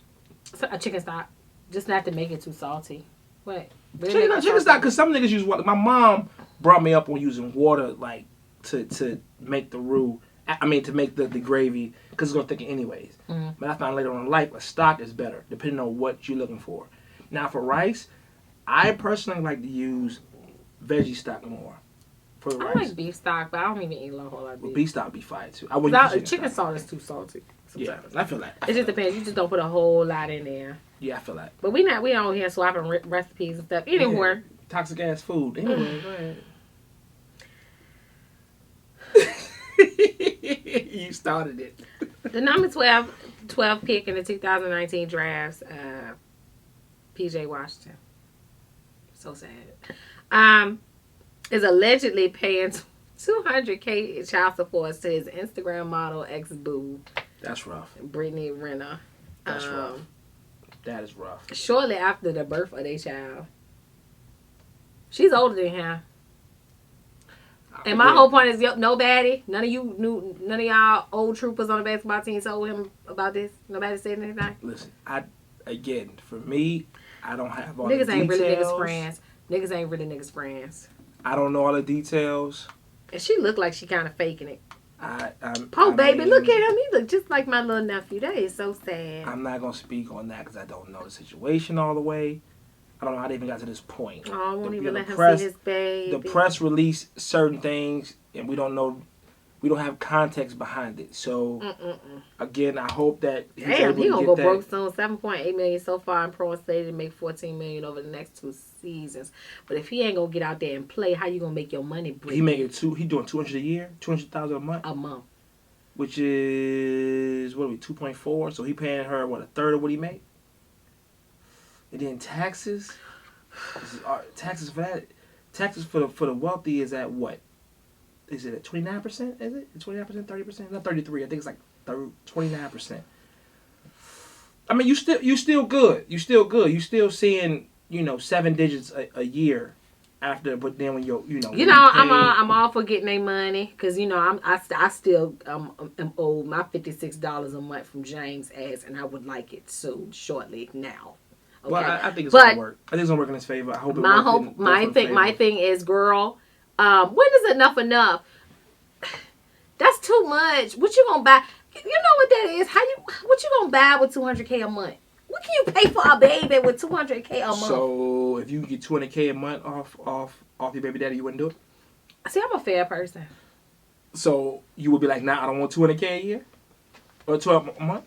[SPEAKER 4] A chicken stock, just not to make it too salty. What?
[SPEAKER 1] Chicken stock, because some niggas use water. My mom brought me up on using water, like to make the roux. I mean, to make the gravy, because it's gonna thicken anyways.
[SPEAKER 4] Mm.
[SPEAKER 1] But I found later on in life, a stock is better, depending on what you're looking for. Now, for rice, I personally like to use veggie stock more for the
[SPEAKER 4] I
[SPEAKER 1] rice.
[SPEAKER 4] like beef stock, but I don't even eat a whole lot of
[SPEAKER 1] Well,
[SPEAKER 4] beef.
[SPEAKER 1] beef stock be fire too. I wouldn't use
[SPEAKER 4] Chicken salt is too salty.
[SPEAKER 1] Yeah,
[SPEAKER 4] Sometimes.
[SPEAKER 1] I feel that.
[SPEAKER 4] It just depends. You just don't put a whole lot in there.
[SPEAKER 1] Yeah, I feel that.
[SPEAKER 4] But we don't here swapping recipes and stuff anymore.
[SPEAKER 1] Yeah. Toxic ass food. Anyway, go ahead. You started it.
[SPEAKER 4] The number 12 pick in the 2019 drafts, PJ Washington. So sad. Is allegedly paying $200K in child support to his Instagram model ex-boo.
[SPEAKER 1] That's rough.
[SPEAKER 4] Brittany Renner.
[SPEAKER 1] That's rough. That is rough.
[SPEAKER 4] Shortly after the birth of their child. She's older than him. And my whole point is, no baddie. None of y'all old troopers on the basketball team told him about this. Nobody said anything.
[SPEAKER 1] Listen, for me, I don't have all
[SPEAKER 4] niggas
[SPEAKER 1] the
[SPEAKER 4] ain't
[SPEAKER 1] details.
[SPEAKER 4] really niggas friends. Niggas ain't really niggas friends.
[SPEAKER 1] I don't know all the details.
[SPEAKER 4] And she looked like she kind of faking it.
[SPEAKER 1] Baby,
[SPEAKER 4] look at him. He look just like my little nephew. That is so sad.
[SPEAKER 1] I'm not gonna speak on that because I don't know the situation all the way. I don't know how they even got to this point.
[SPEAKER 4] Oh, I won't even let him see his baby.
[SPEAKER 1] The press released certain things, and we don't know. We don't have context behind it. So, again, I hope that he's able
[SPEAKER 4] he
[SPEAKER 1] to
[SPEAKER 4] gonna
[SPEAKER 1] get
[SPEAKER 4] go
[SPEAKER 1] that.
[SPEAKER 4] broke soon. $7.8 million so far in pro stated to make $14 million over the next 2 seasons. But if he ain't gonna get out there and play, how you gonna make your money?
[SPEAKER 1] He making he doing $200 a year, $200,000 a month.
[SPEAKER 4] A month,
[SPEAKER 1] which is what are we 2.4? So he paying her what, a third of what he made, and then taxes. Taxes for that. Taxes for the wealthy is at what? Is it at 29%? Is it 29%, 30%? Not 33. I think it's like 29%. I mean, you still good. You still seeing 7 digits a year after. But then when
[SPEAKER 4] I'm all for getting their money because I still am owed my $56 a month from James as, and I would like it soon, shortly now. Okay.
[SPEAKER 1] Well, I think it's gonna work. I think it's gonna work in his favor. I hope it works.
[SPEAKER 4] My thing is, girl, when is enough enough? That's too much. What you gonna buy? You know what that is? What you gonna buy with $200K a month? What can you pay for a baby with $200K a month?
[SPEAKER 1] So if you get $200K a month off your baby daddy, you wouldn't do it?
[SPEAKER 4] See, I'm a fair person.
[SPEAKER 1] So you would be like, nah, I don't want $200K a year or $12 a month.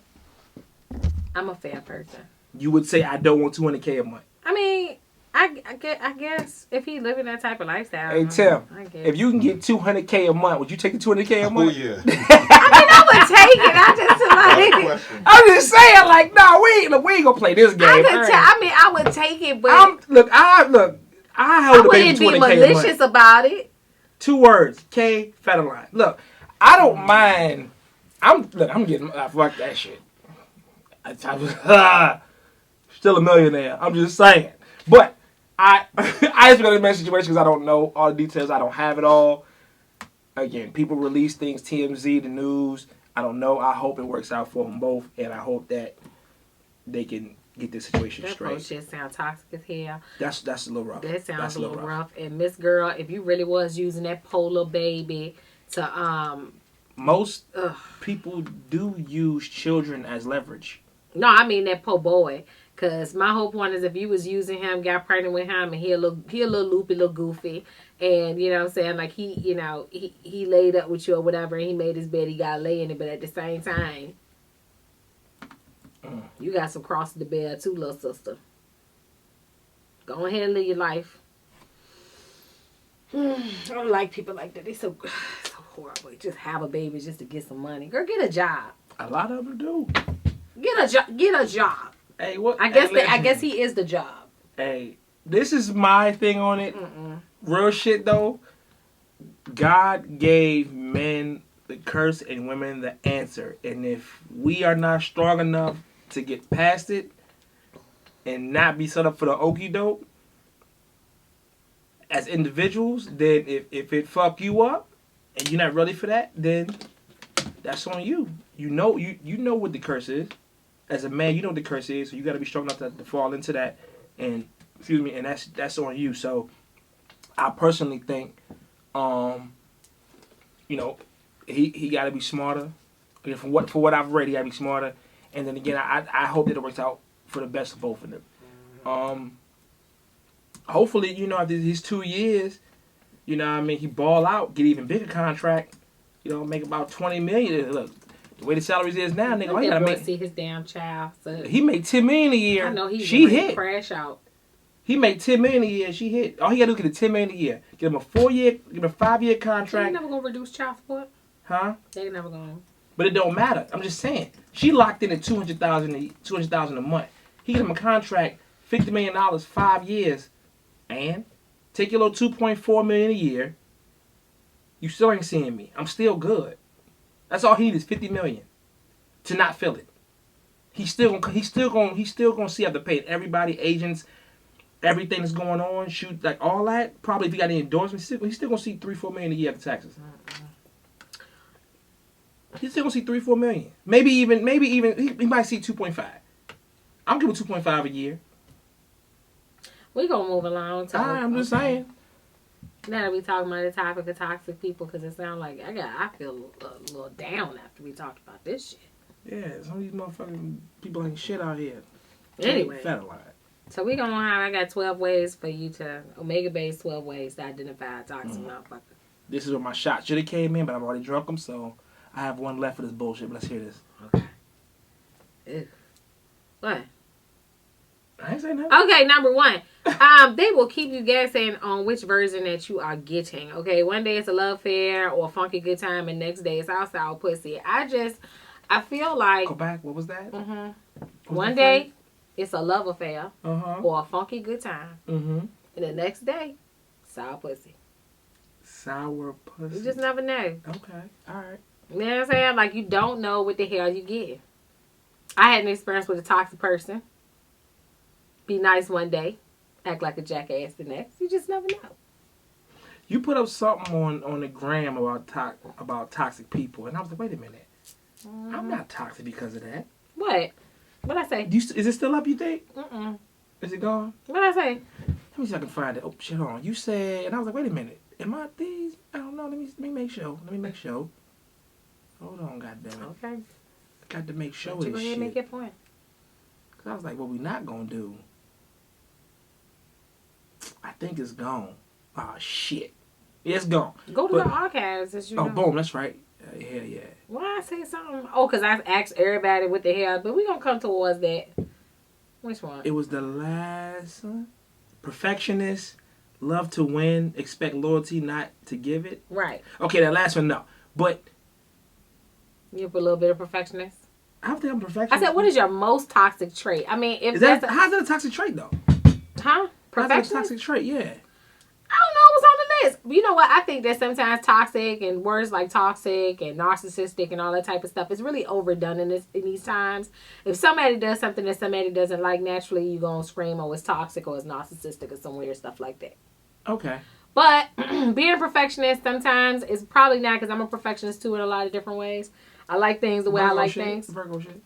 [SPEAKER 4] I'm a fair person.
[SPEAKER 1] You would say I don't want $200K a month.
[SPEAKER 4] I mean, I guess if he living that type of lifestyle.
[SPEAKER 1] Hey Tim, if you can get $200K a month, would you take the $200K a month?
[SPEAKER 3] Oh yeah.
[SPEAKER 4] I would take it.
[SPEAKER 1] I'm just saying, like, no, we ain't gonna play this game.
[SPEAKER 4] I would take it, but
[SPEAKER 1] I hold the baby $200K a month.
[SPEAKER 4] I wouldn't be malicious about it.
[SPEAKER 1] 2 words, K Federline. Look, I don't mind. I'm getting fuck that shit. Still a millionaire. I'm just saying. But I just been in a situation because I don't know all the details. I don't have it all. Again, people release things, TMZ, the news. I don't know. I hope it works out for them both, and I hope that they can get this situation straight.
[SPEAKER 4] That shit sound toxic as hell.
[SPEAKER 1] That's a little rough.
[SPEAKER 4] That sounds a little rough. And Miss Girl, if you really was using that polar baby to
[SPEAKER 1] most people do use children as leverage.
[SPEAKER 4] No, I mean that poor boy. Cause my whole point is if you was using him, got pregnant with him, and he a little loopy, little goofy, and you know what I'm saying, like he laid up with you or whatever, and he made his bed, he got to lay in it, but at the same time, you got some cross the bed too, little sister. Go ahead and live your life. I don't like people like that. They so horrible. Just have a baby just to get some money. Girl, get a job.
[SPEAKER 1] A lot of them do.
[SPEAKER 4] Get a job.
[SPEAKER 1] Hey, what?
[SPEAKER 4] I guess he is the job.
[SPEAKER 1] Hey, this is my thing on it. Real shit though. God gave men the curse and women the answer, and if we are not strong enough to get past it and not be set up for the okie doke as individuals, then if it fuck you up and you're not ready for that, then that's on you. You know what the curse is. As a man, you know what the curse is, so you got to be strong enough to fall into that, and that's on you. So, I personally think, he got to be smarter. Again, for what I've read, he got to be smarter, and then again, I hope that it works out for the best of both of them. Hopefully, after these 2 years, You know what I mean? He ball out, get even bigger contract. You know, make about $20 million. Look, the way the salaries is now, nigga, he gotta make.
[SPEAKER 4] See his damn child. So
[SPEAKER 1] he made $10 million a year.
[SPEAKER 4] I know
[SPEAKER 1] she hit.
[SPEAKER 4] Crash out.
[SPEAKER 1] He made $10 million a year. She hit. All he gotta do is get $10 million a year. Get him a 4-year, give him a 5-year contract.
[SPEAKER 4] They never gonna reduce child support.
[SPEAKER 1] Huh?
[SPEAKER 4] They never gonna.
[SPEAKER 1] But it don't matter. I'm just saying. She locked in at $200,000 a month. He get him a contract, $50 million, 5 years, and take your little $2.4 million a year. You still ain't seeing me. I'm still good. That's all he needs is $50 million to not feel it. He's still gonna see after paying everybody, agents, everything that's going on, shoot, like all that. Probably if he got any endorsements, he's still gonna see $3-4 million a year after taxes. He's still gonna see $3-4 million. Maybe even he might see 2.5. I'm giving 2.5 a year.
[SPEAKER 4] We gonna move along.
[SPEAKER 1] I'm just saying.
[SPEAKER 4] Now that we talking about the topic of toxic people, because it sounds like I feel a little down after we talked about this shit.
[SPEAKER 1] Yeah, some of these motherfucking people ain't shit out here.
[SPEAKER 4] Anyway,
[SPEAKER 1] Federline.
[SPEAKER 4] So we gonna have. I got 12 ways for you to omega-based 12 ways to identify a toxic motherfucker.
[SPEAKER 1] This is where my shot should have came in, but I've already drunk them, so I have one left for this bullshit. But let's hear this.
[SPEAKER 4] Okay. Ew. What?
[SPEAKER 1] I ain't saying nothing.
[SPEAKER 4] Okay, number 1. They will keep you guessing on which version that you are getting. Okay, one day it's a love affair or a funky good time, and next day it's outside pussy. I feel like.
[SPEAKER 1] Go back. What was that?
[SPEAKER 4] One day it's a love affair or a funky good time, and the next day, sour pussy.
[SPEAKER 1] Sour pussy.
[SPEAKER 4] You just never know.
[SPEAKER 1] Okay, all right.
[SPEAKER 4] You know what I'm saying? Like, you don't know what the hell you get. I had an experience with a toxic person. Be nice one day, act like a jackass the next. You just never know.
[SPEAKER 1] You put up something on the gram about toxic people, and I was like, wait a minute. I'm not toxic because of that.
[SPEAKER 4] What? What'd I say?
[SPEAKER 1] Is it still up, you think?
[SPEAKER 4] Mm-mm.
[SPEAKER 1] Is it gone?
[SPEAKER 4] What'd I say?
[SPEAKER 1] Let me see if I can find it. Oh, shit, hold on. You said, and I was like, wait a minute. Am I these? I don't know. Let me make sure. Hold on, goddammit.
[SPEAKER 4] Okay.
[SPEAKER 1] I got to make sure of
[SPEAKER 4] You
[SPEAKER 1] this
[SPEAKER 4] go ahead and
[SPEAKER 1] shit.
[SPEAKER 4] make your point.
[SPEAKER 1] Because I was like, what we not going to do? I think it's gone. Oh, shit. It's gone.
[SPEAKER 4] Go to the archives as you know.
[SPEAKER 1] Boom. That's right. Yeah.
[SPEAKER 4] Why I say something? Oh, because I asked everybody what the hell, but we're going to come towards that. Which one?
[SPEAKER 1] It was the last one. Perfectionist, love to win, expect loyalty, not to give it.
[SPEAKER 4] Right.
[SPEAKER 1] Okay, that last one, no. But
[SPEAKER 4] You put a little bit of perfectionist.
[SPEAKER 1] I don't think I'm a perfectionist.
[SPEAKER 4] I said, what is your most toxic trait? I mean, if
[SPEAKER 1] how's that a toxic trait, though?
[SPEAKER 4] Huh?
[SPEAKER 1] How's that a
[SPEAKER 4] Perfectionist?
[SPEAKER 1] toxic trait? Yeah.
[SPEAKER 4] I don't know what's on the list. You know what? I think that sometimes toxic and words like toxic and narcissistic and all that type of stuff is really overdone in these times. If somebody does something that somebody doesn't like, naturally you're going to scream, oh, it's toxic or it's narcissistic or some weird stuff like that.
[SPEAKER 1] Okay.
[SPEAKER 4] But being a perfectionist sometimes is probably not, because I'm a perfectionist too in a lot of different ways. I like things the way I like things.
[SPEAKER 1] Virgo shit.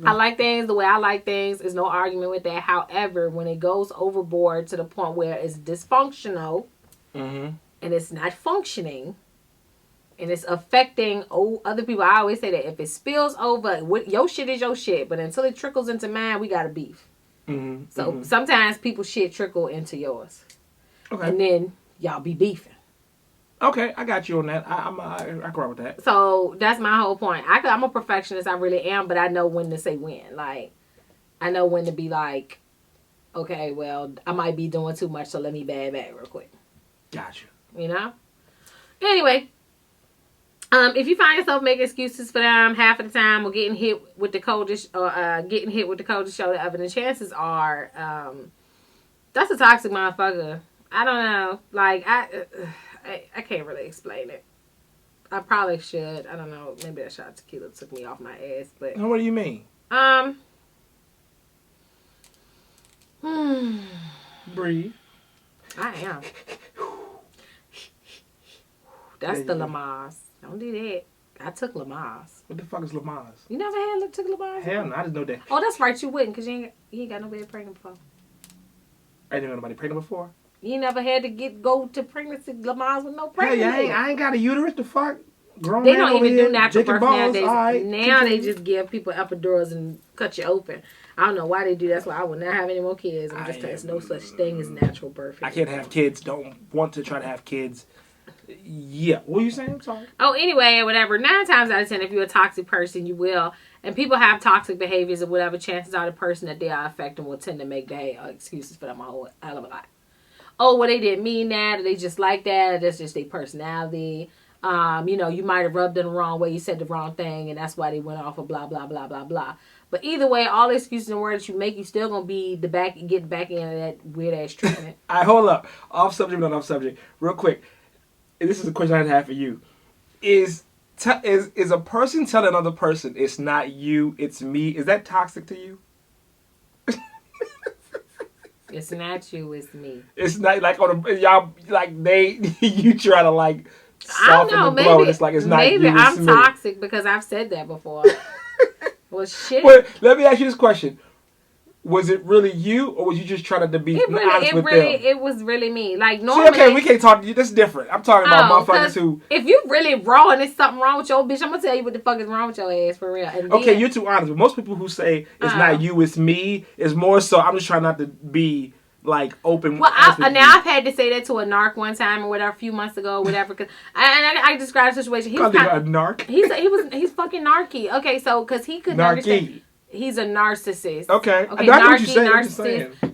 [SPEAKER 4] I like things the way I like things. There's no argument with that. However, when it goes overboard to the point where it's dysfunctional and it's not functioning and it's affecting other people, I always say that if it spills over, your shit is your shit. But until it trickles into mine, we got a beef. So sometimes people's shit trickle into yours.
[SPEAKER 1] Okay.
[SPEAKER 4] And then y'all be beefing.
[SPEAKER 1] Okay, I got you on that. I agree with that.
[SPEAKER 4] So that's my whole point. I'm a perfectionist, I really am, but I know when to say when. Like, I know when to be like, okay, well, I might be doing too much, so let me bag back real quick.
[SPEAKER 1] Got you.
[SPEAKER 4] You know? Anyway, if you find yourself making excuses for them half of the time or getting hit with the coldest shoulder other, the chances are that's a toxic motherfucker. I don't know. Like, I can't really explain it. I probably should. I don't know. Maybe that shot of tequila took me off my ass. But
[SPEAKER 1] what do you mean? Breathe.
[SPEAKER 4] I am. That's the Lamaze. Don't do that. I took Lamaze.
[SPEAKER 1] What the fuck is Lamaze?
[SPEAKER 4] You never took Lamaze?
[SPEAKER 1] Hell no, I just know that.
[SPEAKER 4] Oh, that's right. You wouldn't, because you ain't got nobody pregnant before.
[SPEAKER 1] I didn't know nobody pregnant before.
[SPEAKER 4] You never had to go to pregnancy Lamaze with no pregnancy.
[SPEAKER 1] Hey, I ain't got a uterus. The fuck? Grown
[SPEAKER 4] they
[SPEAKER 1] man
[SPEAKER 4] don't
[SPEAKER 1] over
[SPEAKER 4] even
[SPEAKER 1] here,
[SPEAKER 4] do natural birth
[SPEAKER 1] balls.
[SPEAKER 4] nowadays.
[SPEAKER 1] Right,
[SPEAKER 4] now they just give people epidurals and cut you open. I don't know why they do. That's why I will not have any more kids. I'm just there's no such thing as natural birth.
[SPEAKER 1] I can't have kids. Don't want to try to have kids. Yeah. What were you saying? I'm sorry.
[SPEAKER 4] Oh, anyway, whatever. 9 times out of 10, if you're a toxic person, you will. And people have toxic behaviors or whatever. Chances are the person that they are affecting will tend to make excuses for them a whole hell of a lot. Oh, well, they didn't mean that. Or they just like that. Or that's just their personality. You might have rubbed them the wrong way. You said the wrong thing. And that's why they went off of blah, blah, blah, blah, blah. But either way, all the excuses and words you make, you still going to be get back into that weird-ass treatment.
[SPEAKER 1] All right, hold up. Off subject, not off subject. Real quick. This is a question I have for you. Is a person telling another person it's not you, it's me? Is that toxic to you?
[SPEAKER 4] It's not you, it's me.
[SPEAKER 1] It's not like y'all like you try to like soften the blow. And it's like it's not you.
[SPEAKER 4] Maybe
[SPEAKER 1] it's
[SPEAKER 4] I'm
[SPEAKER 1] me.
[SPEAKER 4] toxic because I've said that before. Well, shit.
[SPEAKER 1] Wait, let me ask you this question. Was it really you, or was you just trying to be honest with them?
[SPEAKER 4] It was really me. Like, normally...
[SPEAKER 1] See, okay, we can't talk to you. That's different. I'm talking about motherfuckers who...
[SPEAKER 4] If you really raw and there's something wrong with your bitch, I'm going to tell you what the fuck is wrong with your ass, for real. And
[SPEAKER 1] okay, you're too honest. But most people who say it's not you, it's me, is more so, I'm just trying not to be, like, open.
[SPEAKER 4] Well, I've had to say that to a narc one time or whatever, a few months ago, whatever. Cause I described the situation. He was
[SPEAKER 1] a narc?
[SPEAKER 4] He's fucking narky. Okay, so, because he couldn't understand... He's a narcissist.
[SPEAKER 1] Okay.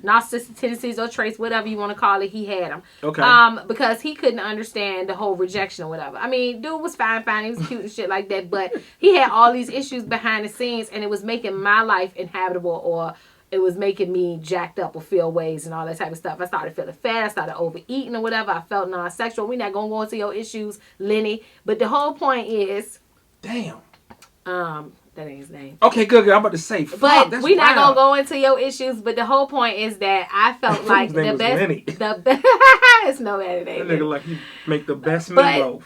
[SPEAKER 4] Narcissistic tendencies or traits, whatever you want to call it, he had them.
[SPEAKER 1] Okay.
[SPEAKER 4] Because he couldn't understand the whole rejection or whatever. I mean, dude was fine. He was cute and shit like that, but he had all these issues behind the scenes, and it was making my life inhabitable, or it was making me jacked up or feel ways and all that type of stuff. I started feeling fat. I started overeating or whatever. I felt non-sexual. We're not going to go into your issues, Lenny. But the whole point is...
[SPEAKER 1] Damn.
[SPEAKER 4] That ain't his name.
[SPEAKER 1] Okay, good. I'm about to say.
[SPEAKER 4] But we're not gonna go into your issues. But the whole point is that I felt like the best. It's no better than
[SPEAKER 1] that nigga. Like he make the best meatloaf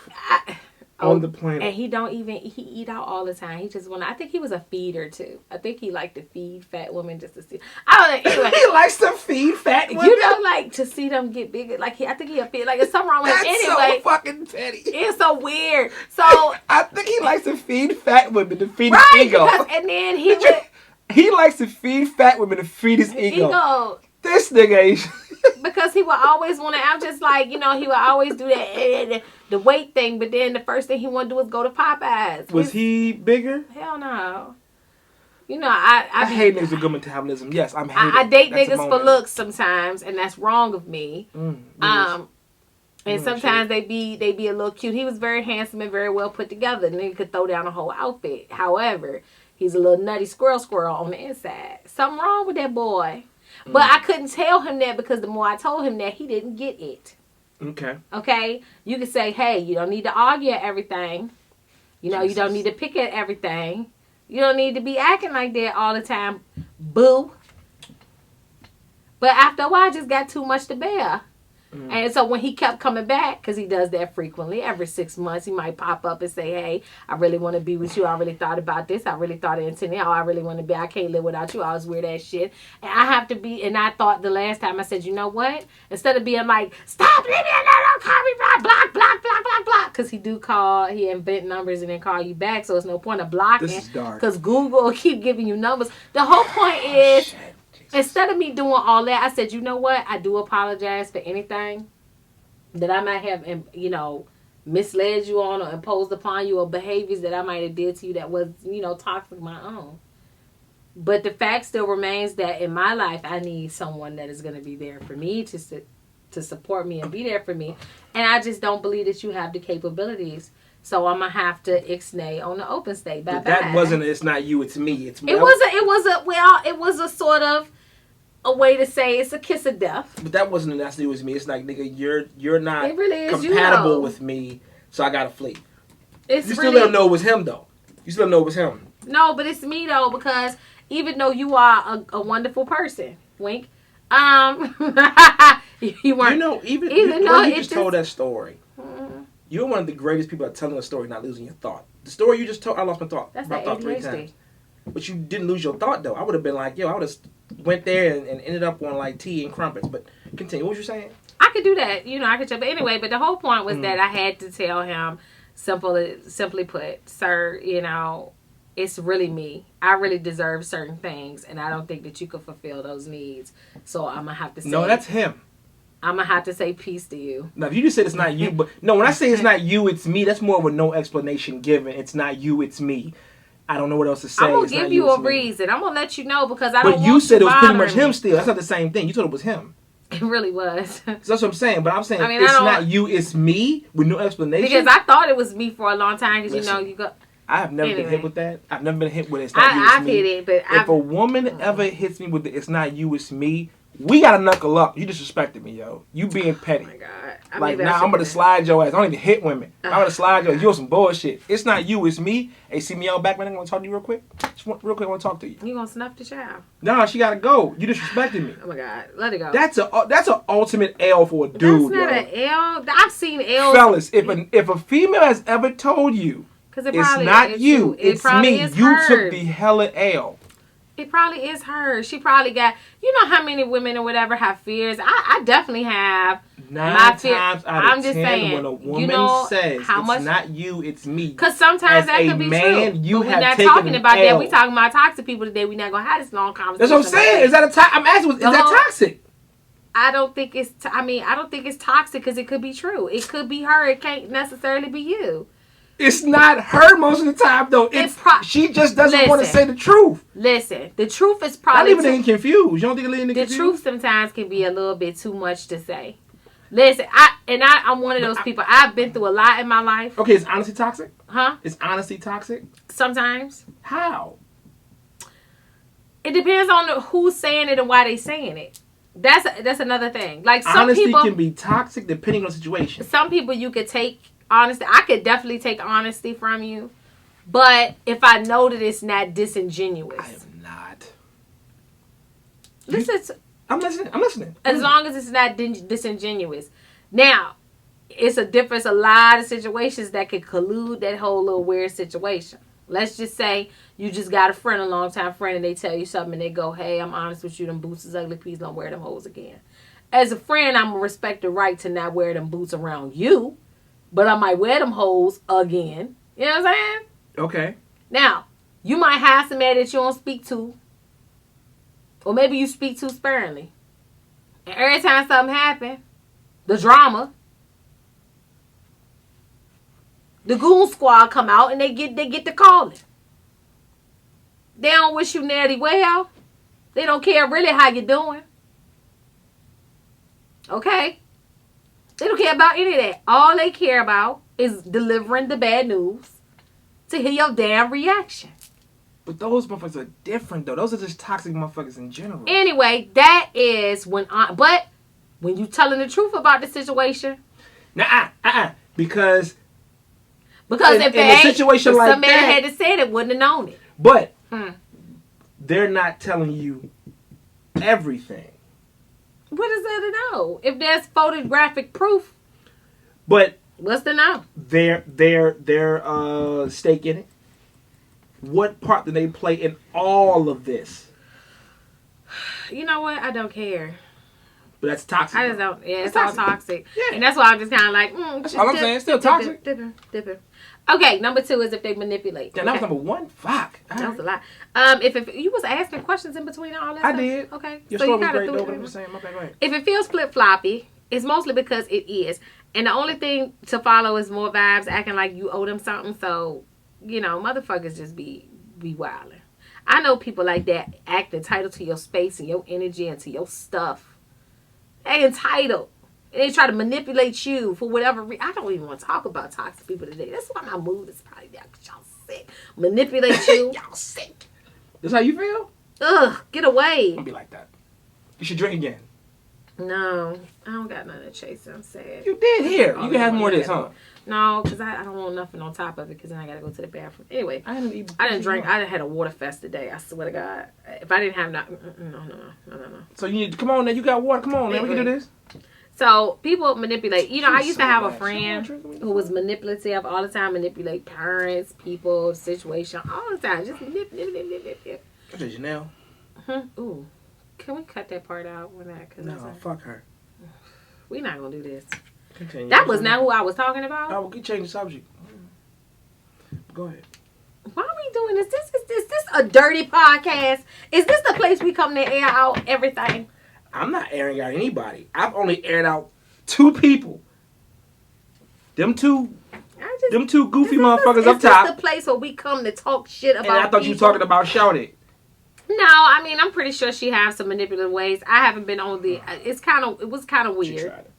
[SPEAKER 1] on the planet.
[SPEAKER 4] And he eat out all the time. He just I think he was a feeder too. I think he liked to feed fat women just to see. I don't know. Anyway,
[SPEAKER 1] he likes to feed fat women.
[SPEAKER 4] You know, like to see them get bigger. Like I think he'll feed. Like there's something wrong with him. Anyway,
[SPEAKER 1] so fucking petty.
[SPEAKER 4] It's so weird. So
[SPEAKER 1] I think he likes to feed fat women to feed
[SPEAKER 4] his
[SPEAKER 1] ego.
[SPEAKER 4] And then
[SPEAKER 1] he likes to feed fat women to feed his ego. This nigga ain't.
[SPEAKER 4] Because he would always want to, I'm just like, he would always do that, the weight thing, but then the first thing he want to do is go to Popeyes.
[SPEAKER 1] Was he bigger?
[SPEAKER 4] Hell no. I
[SPEAKER 1] hate niggas with good metabolism. Yes, I'm hating.
[SPEAKER 4] I date niggas for looks sometimes, and that's wrong of me. And sometimes they be a little cute. He was very handsome and very well put together. The nigga could throw down a whole outfit. However, he's a little nutty squirrel on the inside. Something wrong with that boy. But I couldn't tell him that because the more I told him that, he didn't get it. Okay? You could say, hey, you don't need to argue at everything. You don't need to pick at everything. You don't need to be acting like that all the time. Boo. But after a while, I just got too much to bear. And so when he kept coming back, because he does that frequently, every 6 months, he might pop up and say, hey, I really want to be with you. I really thought about this. I really thought into it. I really want to be. I can't live without you. All this weird ass shit. And I have to be. And I thought the last time, I said, you know what? Instead of being like, stop, leave me alone, don't call me back, block. Because he invent numbers and then call you back. So it's no point of blocking.
[SPEAKER 1] This is dark.
[SPEAKER 4] Because Google will keep giving you numbers. The whole point is... Shit. Instead of me doing all that, I said, you know what? I do apologize for anything that I might have, misled you on or imposed upon you, or behaviors that I might have did to you that was, toxic my own. But the fact still remains that in my life, I need someone that is going to be there for me, to support me and be there for me. And I just don't believe that you have the capabilities. So I'm gonna have to ixnay on the open state. Bye-bye.
[SPEAKER 1] That wasn't. It's not you. It's me. It's me.
[SPEAKER 4] It was a sort of a way to say it's a kiss of death.
[SPEAKER 1] But that wasn't that's you. It's me. It's like, nigga, you're not
[SPEAKER 4] it really is
[SPEAKER 1] compatible with me, so I gotta flee.
[SPEAKER 4] You
[SPEAKER 1] still don't know it was him though. You still know it was him.
[SPEAKER 4] No, but it's me though, because even though you are a wonderful person, wink. You weren't.
[SPEAKER 1] Even though you just told that story. You're one of the greatest people at telling a story, not losing your thought. The story you just told, I lost my thought.
[SPEAKER 4] That's
[SPEAKER 1] my thought 3
[SPEAKER 4] ADHD.
[SPEAKER 1] times. But you didn't lose your thought, though. I would have been like, I would have went there and ended up on, like, tea and crumpets. But continue. What was you saying?
[SPEAKER 4] I could do that. I could. But anyway, but the whole point was that I had to tell him, simply put, sir, it's really me. I really deserve certain things, and I don't think that you could fulfill those needs. So I'm gonna have to say,
[SPEAKER 1] No, that's him.
[SPEAKER 4] I'm gonna have to say peace to you.
[SPEAKER 1] Now, if you just said it's not you, but no, when I say it's not you, it's me. That's more of a no explanation given. It's not you, it's me. I don't know what else to say.
[SPEAKER 4] I'm gonna
[SPEAKER 1] It's not
[SPEAKER 4] give you a
[SPEAKER 1] it's me.
[SPEAKER 4] reason. I'm gonna let you know because I don't.
[SPEAKER 1] But
[SPEAKER 4] want
[SPEAKER 1] you said it was pretty much
[SPEAKER 4] bothering
[SPEAKER 1] him
[SPEAKER 4] me.
[SPEAKER 1] still. That's not the same thing. You thought it was him.
[SPEAKER 4] It really was.
[SPEAKER 1] So that's what I'm saying. But I'm saying
[SPEAKER 4] I mean,
[SPEAKER 1] it's
[SPEAKER 4] I don't-
[SPEAKER 1] not you, it's me with no explanation.
[SPEAKER 4] Because I thought it was me for a long time. Because
[SPEAKER 1] Listen,
[SPEAKER 4] you go.
[SPEAKER 1] I have never been
[SPEAKER 4] Anyway.
[SPEAKER 1] hit with that. I've never been hit with it's not you, it's
[SPEAKER 4] I've
[SPEAKER 1] me.
[SPEAKER 4] hit it, but
[SPEAKER 1] If a woman ever hits me with the it's not you, it's me, we gotta knuckle up. You disrespected me, yo. You being petty.
[SPEAKER 4] Oh my god!
[SPEAKER 1] Like, nah, I'm gonna slide your ass. I don't even hit women. I'm gonna slide your ass. You on some bullshit. It's not you, it's me. Hey, see me out back, man. I'm gonna talk to you real quick. Real quick, I wanna talk to you.
[SPEAKER 4] You gonna snuff the child?
[SPEAKER 1] Nah, she gotta go. You disrespected me.
[SPEAKER 4] Oh my god! Let it go.
[SPEAKER 1] That's an ultimate L for a dude,
[SPEAKER 4] That's not
[SPEAKER 1] yo.
[SPEAKER 4] an L. I've seen L's.
[SPEAKER 1] Fellas, if a female has ever told you
[SPEAKER 4] Because
[SPEAKER 1] it's not you, it's me,
[SPEAKER 4] Is
[SPEAKER 1] you
[SPEAKER 4] her.
[SPEAKER 1] took the hella L.
[SPEAKER 4] It probably is her. She probably got. You know how many women or whatever have fears. I definitely have.
[SPEAKER 1] 9
[SPEAKER 4] My fear-
[SPEAKER 1] times out
[SPEAKER 4] I'm
[SPEAKER 1] of
[SPEAKER 4] just
[SPEAKER 1] 10,
[SPEAKER 4] saying,
[SPEAKER 1] when a
[SPEAKER 4] you
[SPEAKER 1] woman
[SPEAKER 4] know
[SPEAKER 1] says
[SPEAKER 4] how
[SPEAKER 1] it's
[SPEAKER 4] much-
[SPEAKER 1] not you, it's me.
[SPEAKER 4] Because sometimes
[SPEAKER 1] As
[SPEAKER 4] that
[SPEAKER 1] a
[SPEAKER 4] could be
[SPEAKER 1] man,
[SPEAKER 4] true.
[SPEAKER 1] you
[SPEAKER 4] But we're
[SPEAKER 1] have
[SPEAKER 4] not
[SPEAKER 1] taken
[SPEAKER 4] talking
[SPEAKER 1] an
[SPEAKER 4] about that.
[SPEAKER 1] L.
[SPEAKER 4] We're talking about toxic people today. We're not going to have this long conversation.
[SPEAKER 1] That's what I'm saying. Is that I'm asking, is that toxic?
[SPEAKER 4] I don't think it's. I don't think it's toxic because it could be true. It could be her. It can't necessarily be you.
[SPEAKER 1] It's not her most of the time, though. She just doesn't want to
[SPEAKER 4] Listen.
[SPEAKER 1] say the truth.
[SPEAKER 4] Listen, the truth is
[SPEAKER 1] Not
[SPEAKER 4] probably.
[SPEAKER 1] even getting confused. You don't think it's getting
[SPEAKER 4] The
[SPEAKER 1] confused?
[SPEAKER 4] truth sometimes can be a little bit too much to say. Listen, I'm one of those people. I've been through a lot in my life.
[SPEAKER 1] Okay, is honesty toxic?
[SPEAKER 4] Huh?
[SPEAKER 1] Is honesty toxic?
[SPEAKER 4] Sometimes.
[SPEAKER 1] How?
[SPEAKER 4] It depends on who's saying it and why they saying it. That's another thing. Like some
[SPEAKER 1] Honesty
[SPEAKER 4] people
[SPEAKER 1] can be toxic depending on the situation.
[SPEAKER 4] Some people you could take honesty. I could definitely take honesty from you. But if I know that it's not disingenuous.
[SPEAKER 1] I am not.
[SPEAKER 4] Listen,
[SPEAKER 1] I'm listening.
[SPEAKER 4] as long as it's not disingenuous. Now, it's a lot of situations that could collude that whole little weird situation. Let's just say you just got a friend, a long time friend, and they tell you something and they go, hey, I'm honest with you, them boots is ugly, please don't wear them hoes again. As a friend, I'm going to respect the right to not wear them boots around you, but I might wear them hoes again. You know what I'm saying?
[SPEAKER 1] Okay.
[SPEAKER 4] Now, you might have somebody that you don't speak to, or maybe you speak too sparingly. And every time something happens, the drama, the goon squad come out and they get the calling. They don't wish you natty well. They don't care really how you doing. Okay? They don't care about any of that. All they care about is delivering the bad news to hear your damn reaction.
[SPEAKER 1] But those motherfuckers are different, though. Those are just toxic motherfuckers in general.
[SPEAKER 4] Anyway, that is when but when you telling the truth about the situation.
[SPEAKER 1] Because
[SPEAKER 4] if
[SPEAKER 1] in a situation like
[SPEAKER 4] somebody
[SPEAKER 1] that,
[SPEAKER 4] had to say it, wouldn't have known it.
[SPEAKER 1] But they're not telling you everything.
[SPEAKER 4] What is there to know? If there's photographic proof,
[SPEAKER 1] But
[SPEAKER 4] what's to know?
[SPEAKER 1] their stake in it. What part do they play in all of this?
[SPEAKER 4] You know what? I don't care.
[SPEAKER 1] But that's toxic.
[SPEAKER 4] I just don't. Yeah, it's
[SPEAKER 1] That's
[SPEAKER 4] all toxic.
[SPEAKER 1] Yeah.
[SPEAKER 4] And that's why I'm just kind of like,
[SPEAKER 1] That's all I'm saying. It's still toxic.
[SPEAKER 4] Dipping. Okay, number 2 is if they manipulate.
[SPEAKER 1] Yeah, that was number 1. Fuck.
[SPEAKER 4] That was a lot. If you was asking questions in between all that
[SPEAKER 1] I
[SPEAKER 4] stuff?
[SPEAKER 1] did.
[SPEAKER 4] Okay.
[SPEAKER 1] Your
[SPEAKER 4] so
[SPEAKER 1] story
[SPEAKER 4] you
[SPEAKER 1] was
[SPEAKER 4] kinda
[SPEAKER 1] great,
[SPEAKER 4] threw
[SPEAKER 1] though.
[SPEAKER 4] it
[SPEAKER 1] What
[SPEAKER 4] in.
[SPEAKER 1] I'm saying. Okay, go ahead.
[SPEAKER 4] If it feels flip-floppy, it's mostly because it is. And the only thing to follow is more vibes, acting like you owe them something. So, motherfuckers just be wilding. I know people like that act entitled to your space and your energy and to your stuff. They entitled. And they try to manipulate you for whatever reason. I don't even want to talk about toxic people today. That's why my mood is probably down because y'all sick. Manipulate you.
[SPEAKER 1] Y'all sick. That's how you feel?
[SPEAKER 4] Ugh, get away.
[SPEAKER 1] Don't be like that. You should drink again.
[SPEAKER 4] No, I don't got nothing to chase. I'm sad.
[SPEAKER 1] You did here. You can have more of this, huh?
[SPEAKER 4] No, because I don't want nothing on top of it because then I got to go to the bathroom. Anyway,
[SPEAKER 1] I
[SPEAKER 4] didn't drink. I had a water fest today. I swear to God. If I didn't have no.
[SPEAKER 1] So you need to come on now. You got water. Come on now. We can do this.
[SPEAKER 4] So people manipulate. I used to have a
[SPEAKER 1] bad.
[SPEAKER 4] friend who was manipulative all the time. Manipulate parents, people, situation all the time. Just manipulate.
[SPEAKER 1] That's Janelle.
[SPEAKER 4] Ooh, can we cut that part out? We're not.
[SPEAKER 1] No, fuck her.
[SPEAKER 4] We're not gonna do this.
[SPEAKER 1] Continue.
[SPEAKER 4] That was not who I was talking about.
[SPEAKER 1] I will change the subject. Go ahead.
[SPEAKER 4] Why are we doing this? Is this a dirty podcast? Is this the place we come to air out everything?
[SPEAKER 1] I'm not airing out anybody. I've only aired out 2 people. Them two goofy motherfuckers up top.
[SPEAKER 4] Is this the place where we come to talk shit about?
[SPEAKER 1] And I thought you were talking about Shout It.
[SPEAKER 4] No, I mean I'm pretty sure she has some manipulative ways. I haven't been on the. It was kind of weird.
[SPEAKER 1] She tried it.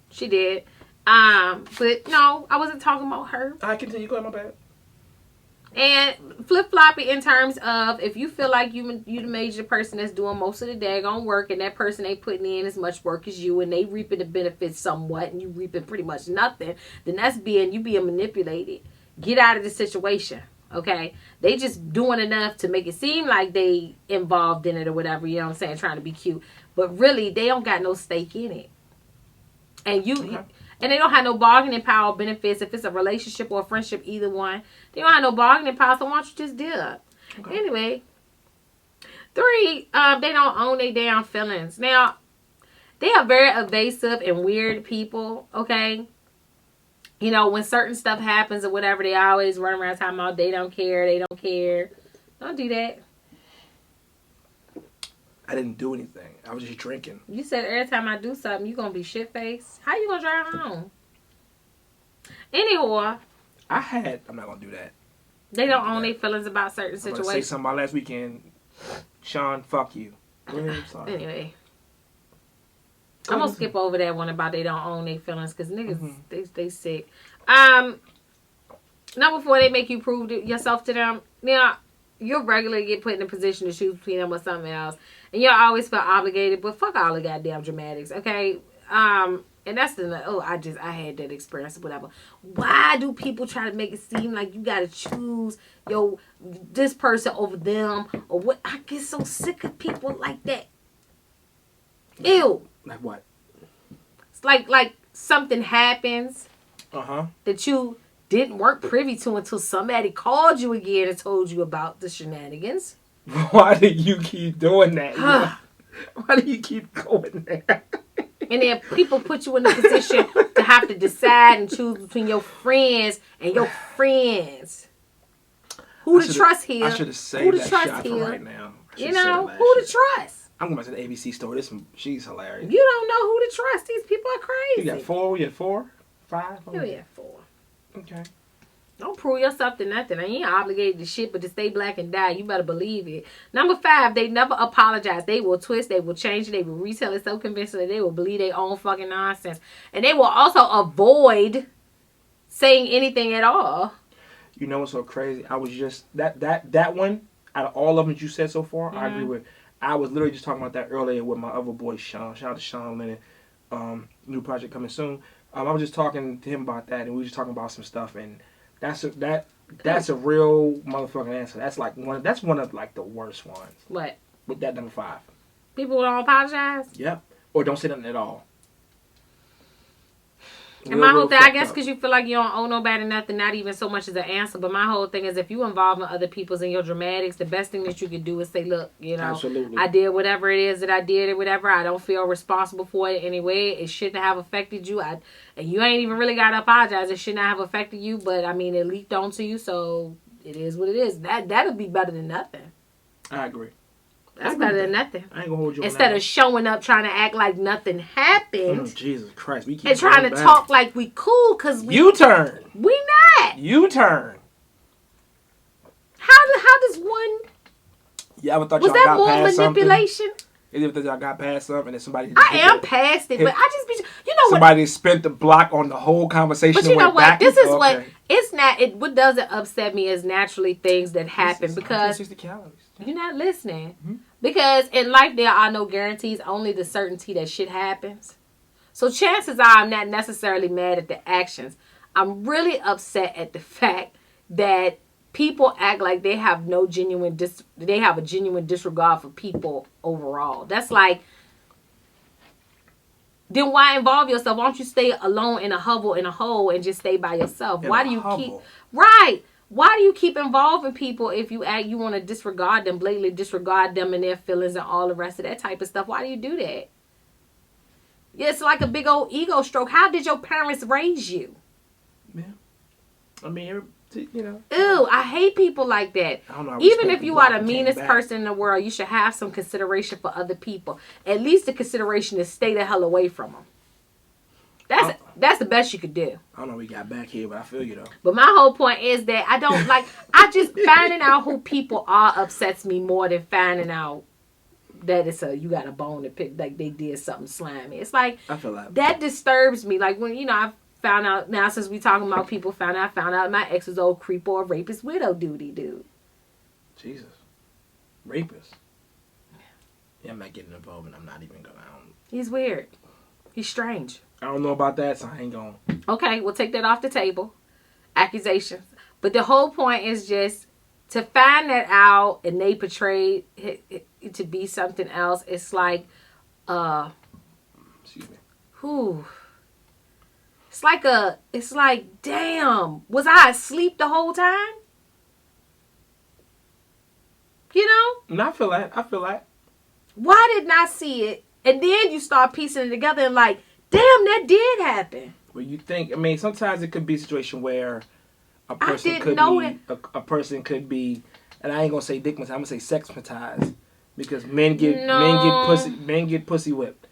[SPEAKER 4] She did. But no, I wasn't talking about her.
[SPEAKER 1] I continue. Go ahead, my bad.
[SPEAKER 4] And flip-floppy in terms of if you feel like you the major person that's doing most of the daggone work and that person ain't putting in as much work as you and they reaping the benefits somewhat and you reaping pretty much nothing, then that's you being manipulated. Get out of the situation, okay? They just doing enough to make it seem like they involved in it or whatever, you know what I'm saying, trying to be cute. But really, they don't got no stake in it. And And they don't have no bargaining power benefits if it's a relationship or a friendship, either one. They don't have no bargaining power, so why don't you just dip? Okay. Anyway, 3, they don't own their damn feelings. Now, they are very evasive and weird people, okay? You know, when certain stuff happens or whatever, they always run around talking about they don't care. Don't do that.
[SPEAKER 1] I didn't do anything. I was just drinking.
[SPEAKER 4] You said every time I do something, you're going to be shit-faced. How you going to drive home? Anywho,
[SPEAKER 1] I'm not going to do that.
[SPEAKER 4] They don't own their feelings about certain situations.
[SPEAKER 1] I'm going to say something about last weekend. Sean, fuck you. Go ahead, I'm sorry.
[SPEAKER 4] Anyway. I'm going to skip over that one about they don't own their feelings because niggas, they sick. Now before they make you prove yourself to them, now, you'll regularly get put in a position to choose between them or something else. And you'll always feel obligated, but fuck all the goddamn dramatics, okay? And that's I had that experience or whatever. Why do people try to make it seem like you gotta choose this person over them or what? I get so sick of people like that. Ew.
[SPEAKER 1] Like what?
[SPEAKER 4] It's like something happens that you weren't privy to until somebody called you again and told you about the shenanigans.
[SPEAKER 1] Why do you keep doing that? Why do you keep going there?
[SPEAKER 4] And then people put you in a position to have to decide and choose between your friends and your friends. Who to trust here?
[SPEAKER 1] I should have saved that shot for right now.
[SPEAKER 4] You know, who to trust?
[SPEAKER 1] I'm going to the ABC store. She's hilarious.
[SPEAKER 4] You don't know who to trust. These people are crazy.
[SPEAKER 1] You got 4? You had 4? 5?
[SPEAKER 4] You had 4.
[SPEAKER 1] Okay.
[SPEAKER 4] Don't prove yourself to nothing. I ain't obligated to shit, but to stay black and die, you better believe it. Number 5, they never apologize. They will twist, they will change it, they will retell it so convincingly, they will believe their own fucking nonsense. And they will also avoid saying anything at all.
[SPEAKER 1] You know what's so crazy? I was just, that one, out of all of them that you said so far, I agree with. I was literally just talking about that earlier with my other boy, Sean. Shout out to Sean Lennon. New project coming soon. I was just talking to him about that, and we were just talking about some stuff, and that's a real motherfucking answer. That's one of like the worst ones.
[SPEAKER 4] What?
[SPEAKER 1] With that number 5.
[SPEAKER 4] People don't apologize?
[SPEAKER 1] Yep. Or don't say nothing at all.
[SPEAKER 4] And my whole thing, I guess, because you feel like you don't owe nobody nothing, not even so much as an answer. But my whole thing is, if you involve in other people's in your dramatics, the best thing that you could do is say, look, you know,
[SPEAKER 1] absolutely,
[SPEAKER 4] I did whatever it is that I did or whatever. I don't feel responsible for it anyway. It shouldn't have affected you. And you ain't even really got to apologize. It shouldn't have affected you. But, I mean, it leaked onto you. So, it is what it is. That'll be better than nothing.
[SPEAKER 1] I agree.
[SPEAKER 4] That's better than nothing.
[SPEAKER 1] I ain't gonna hold you on
[SPEAKER 4] Instead
[SPEAKER 1] that
[SPEAKER 4] of showing up trying to act like nothing happened.
[SPEAKER 1] Jesus Christ. We keep
[SPEAKER 4] and trying to talk like we cool because we...
[SPEAKER 1] U-turn.
[SPEAKER 4] We not.
[SPEAKER 1] U-turn.
[SPEAKER 4] How does one...
[SPEAKER 1] You ever thought
[SPEAKER 4] was
[SPEAKER 1] y'all got
[SPEAKER 4] that more
[SPEAKER 1] past
[SPEAKER 4] manipulation?
[SPEAKER 1] You ever thought y'all got past something and then somebody...
[SPEAKER 4] I am past it, but I just be... You know what?
[SPEAKER 1] Somebody spent the block on the whole conversation.
[SPEAKER 4] But you know what? This is what...
[SPEAKER 1] Okay.
[SPEAKER 4] It's not... What doesn't upset me is naturally things that happen because...
[SPEAKER 1] 160 calories.
[SPEAKER 4] You're not listening.
[SPEAKER 1] Mm-hmm.
[SPEAKER 4] Because in life, there are no guarantees, only the certainty that shit happens. So chances are I'm not necessarily mad at the actions. I'm really upset at the fact that people act like they have a genuine disregard for people overall. That's like, then why involve yourself? Why don't you stay alone in a hovel, in a hole, and just stay by yourself? Why do you keep... Right. Why do you keep involving people if you want to disregard them, blatantly disregard them and their feelings and all the rest of that type of stuff? Why do you do that? It's like a big old ego stroke. How did your parents raise you?
[SPEAKER 1] Yeah. I mean, you know.
[SPEAKER 4] Ew, I hate people like that.
[SPEAKER 1] I don't know.
[SPEAKER 4] Even if you are the meanest person in the world, you should have some consideration for other people. At least the consideration is stay the hell away from them. That's the best you could do.
[SPEAKER 1] I don't know we got back here, but I feel you though.
[SPEAKER 4] But my whole point is that I don't like, I just finding out who people are upsets me more than finding out that it's you got a bone to pick, like they did something slimy. It's like,
[SPEAKER 1] I feel like
[SPEAKER 4] that disturbs me. Like when, I found out, now since we talking about people found out my ex was old creep or rapist widow duty dude.
[SPEAKER 1] Jesus. Rapist. Yeah, I'm not getting involved and I'm not even going to.
[SPEAKER 4] He's weird. He's strange.
[SPEAKER 1] I don't know about that, so I ain't going.
[SPEAKER 4] Okay, we'll take that off the table. Accusations. But the whole point is just to find that out and they portrayed it to be something else. It's like,
[SPEAKER 1] Excuse me.
[SPEAKER 4] whew. It's like, damn, was I asleep the whole time? You know?
[SPEAKER 1] No, I feel that.
[SPEAKER 4] Why didn't I see it? And then you start piecing it together and like, damn, that did happen.
[SPEAKER 1] Well, you think, I mean, sometimes it could be a situation where a person a person could be, and I ain't gonna say dickmatized, I'm gonna say sexmatized, because men get pussy whipped.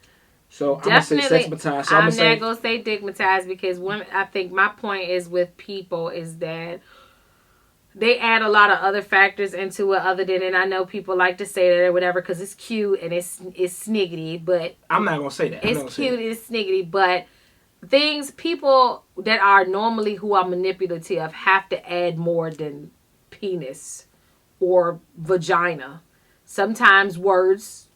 [SPEAKER 1] So
[SPEAKER 4] Definitely,
[SPEAKER 1] I'm gonna say sexmatized. So
[SPEAKER 4] I'm not gonna say dickmatized because I think my point is with people is that they add a lot of other factors into it other than, and I know people like to say that or whatever because it's cute and it's sniggity, but
[SPEAKER 1] I'm not gonna say that.
[SPEAKER 4] It's cute and it's sniggity, but people that are normally who are manipulative have to add more than penis or vagina. Sometimes words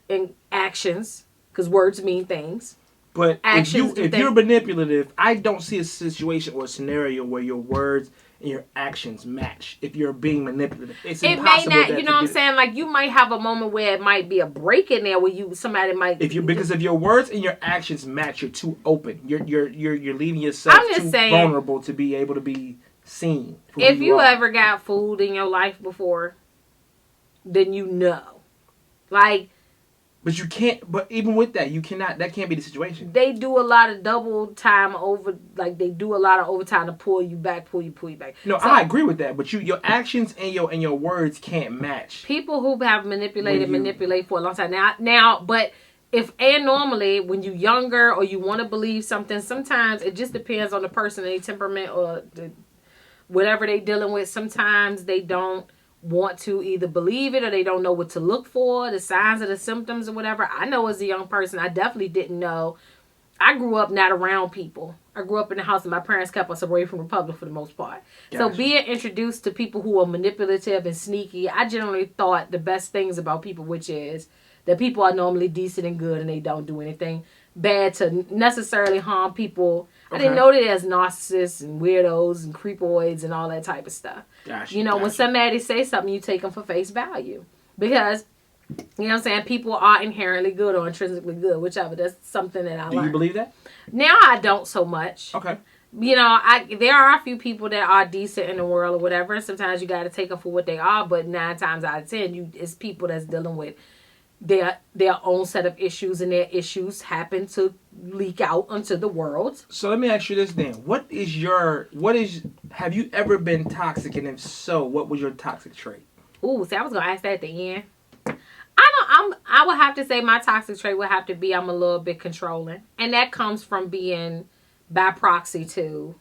[SPEAKER 4] and actions, because words mean things.
[SPEAKER 1] But if you're manipulative, I don't see a situation or a scenario where your words and your actions match. If you're being manipulative, it's impossible.
[SPEAKER 4] May not. You know what I'm saying? Like you might have a moment where it might be a break in there where somebody might.
[SPEAKER 1] Because if your words and your actions match, you're too open. You're leaving yourself too vulnerable to be able to be seen.
[SPEAKER 4] If you ever got fooled in your life before, then you know, like.
[SPEAKER 1] But you can't. But even with that, you cannot. That can't be the situation.
[SPEAKER 4] They do a lot of double time they do a lot of overtime to pull you back.
[SPEAKER 1] No, so, I agree with that. But your actions and your words can't match.
[SPEAKER 4] People who have manipulate for a long time now. But normally when you're younger or you want to believe something, sometimes it just depends on the person, their temperament or whatever they dealing with. Sometimes they don't want to either believe it or they don't know what to look for, the signs or the symptoms or whatever. I know as a young person, I definitely didn't know. I grew up not around people. I grew up in the house and my parents kept us away from the public for the most part. Gotcha. So being introduced to people who are manipulative and sneaky, I generally thought the best things about people, which is that people are normally decent and good and they don't do anything bad to necessarily harm people. Okay. I didn't know that there's narcissists and weirdos and creepoids and all that type of stuff. Gotcha, when somebody says something, you take them for face value. Because, you know what I'm saying, people are inherently good or intrinsically good, whichever. That's something that I learned.
[SPEAKER 1] Do you believe that?
[SPEAKER 4] Now I don't so much.
[SPEAKER 1] Okay.
[SPEAKER 4] There are a few people that are decent in the world or whatever. And sometimes you got to take them for what they are. But 9 times out of 10, it's people that's dealing with their own set of issues, and their issues happen to leak out onto the world. So let me ask you this then. Have you ever been toxic, and if so, what was your toxic trait? Ooh, see, I was going to ask that at the end. I would have to say my toxic trait would have to be I'm a little bit controlling. And that comes from being by proxy to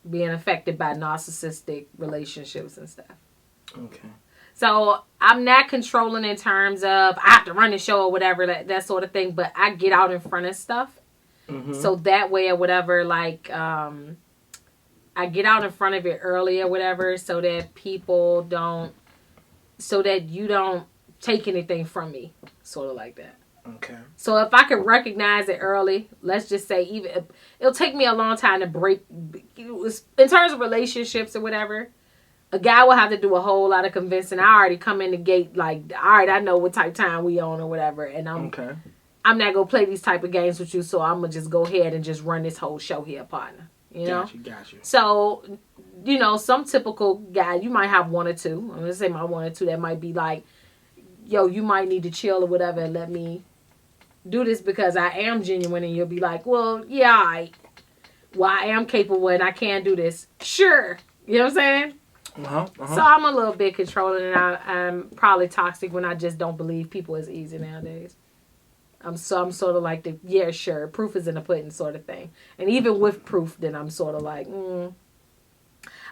[SPEAKER 4] being affected by narcissistic relationships and stuff.
[SPEAKER 1] Okay.
[SPEAKER 4] So I'm not controlling in terms of I have to run the show or whatever, that sort of thing. But I get out in front of stuff. Mm-hmm. So that way or whatever, like I get out in front of it early or whatever so that you don't take anything from me. Sort of like that.
[SPEAKER 1] Okay.
[SPEAKER 4] So if I can recognize it early, let's just say it'll take me a long time to break. In terms of relationships or whatever. A guy will have to do a whole lot of convincing. I already come in the gate like, all right, I know what type of time we on or whatever. And I'm not going to play these type of games with you. So I'm going to just go ahead and just run this whole show here, partner. You know?
[SPEAKER 1] Got you.
[SPEAKER 4] So, some typical guy, you might have 1 or 2. I'm going to say my 1 or 2 that might be like, yo, you might need to chill or whatever and let me do this because I am genuine. And you'll be like, well, yeah, all right. well, I am capable and I can do this. Sure. You know what I'm saying? So I'm a little bit controlling, and I'm probably toxic when I just don't believe people is easy nowadays. I'm sort of like the, yeah, sure, proof is in the pudding sort of thing. And even with proof, then I'm sort of like,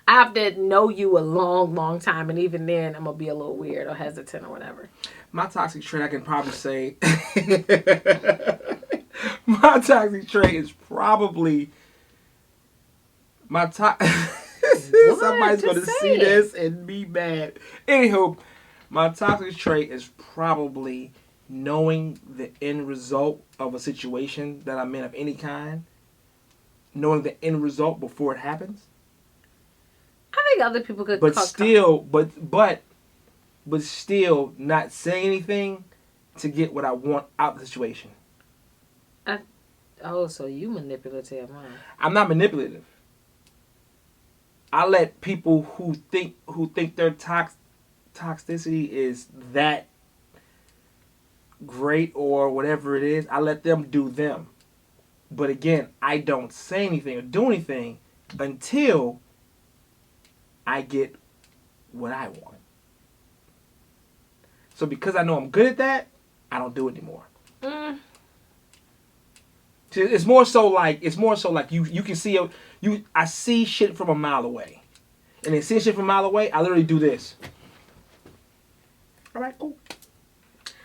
[SPEAKER 4] I have to know you a long, long time, and even then I'm going to be a little weird or hesitant or whatever.
[SPEAKER 1] My toxic trait, I can probably say, my toxic trait is probably somebody's going to see this and be mad. Anywho, my toxic trait is probably knowing the end result of a situation that I'm in of any kind. Knowing the end result before it happens.
[SPEAKER 4] I think other people could,
[SPEAKER 1] but still not say anything to get what I want out of the situation.
[SPEAKER 4] So you manipulative, huh?
[SPEAKER 1] I'm not manipulative. I let people who think their toxicity is that great or whatever it is, I let them do them. But again, I don't say anything or do anything until I get what I want. So because I know I'm good at that, I don't do it anymore. It's more so like you can see I see shit from a mile away. And then seeing shit from a mile away, I literally do this. All right, cool.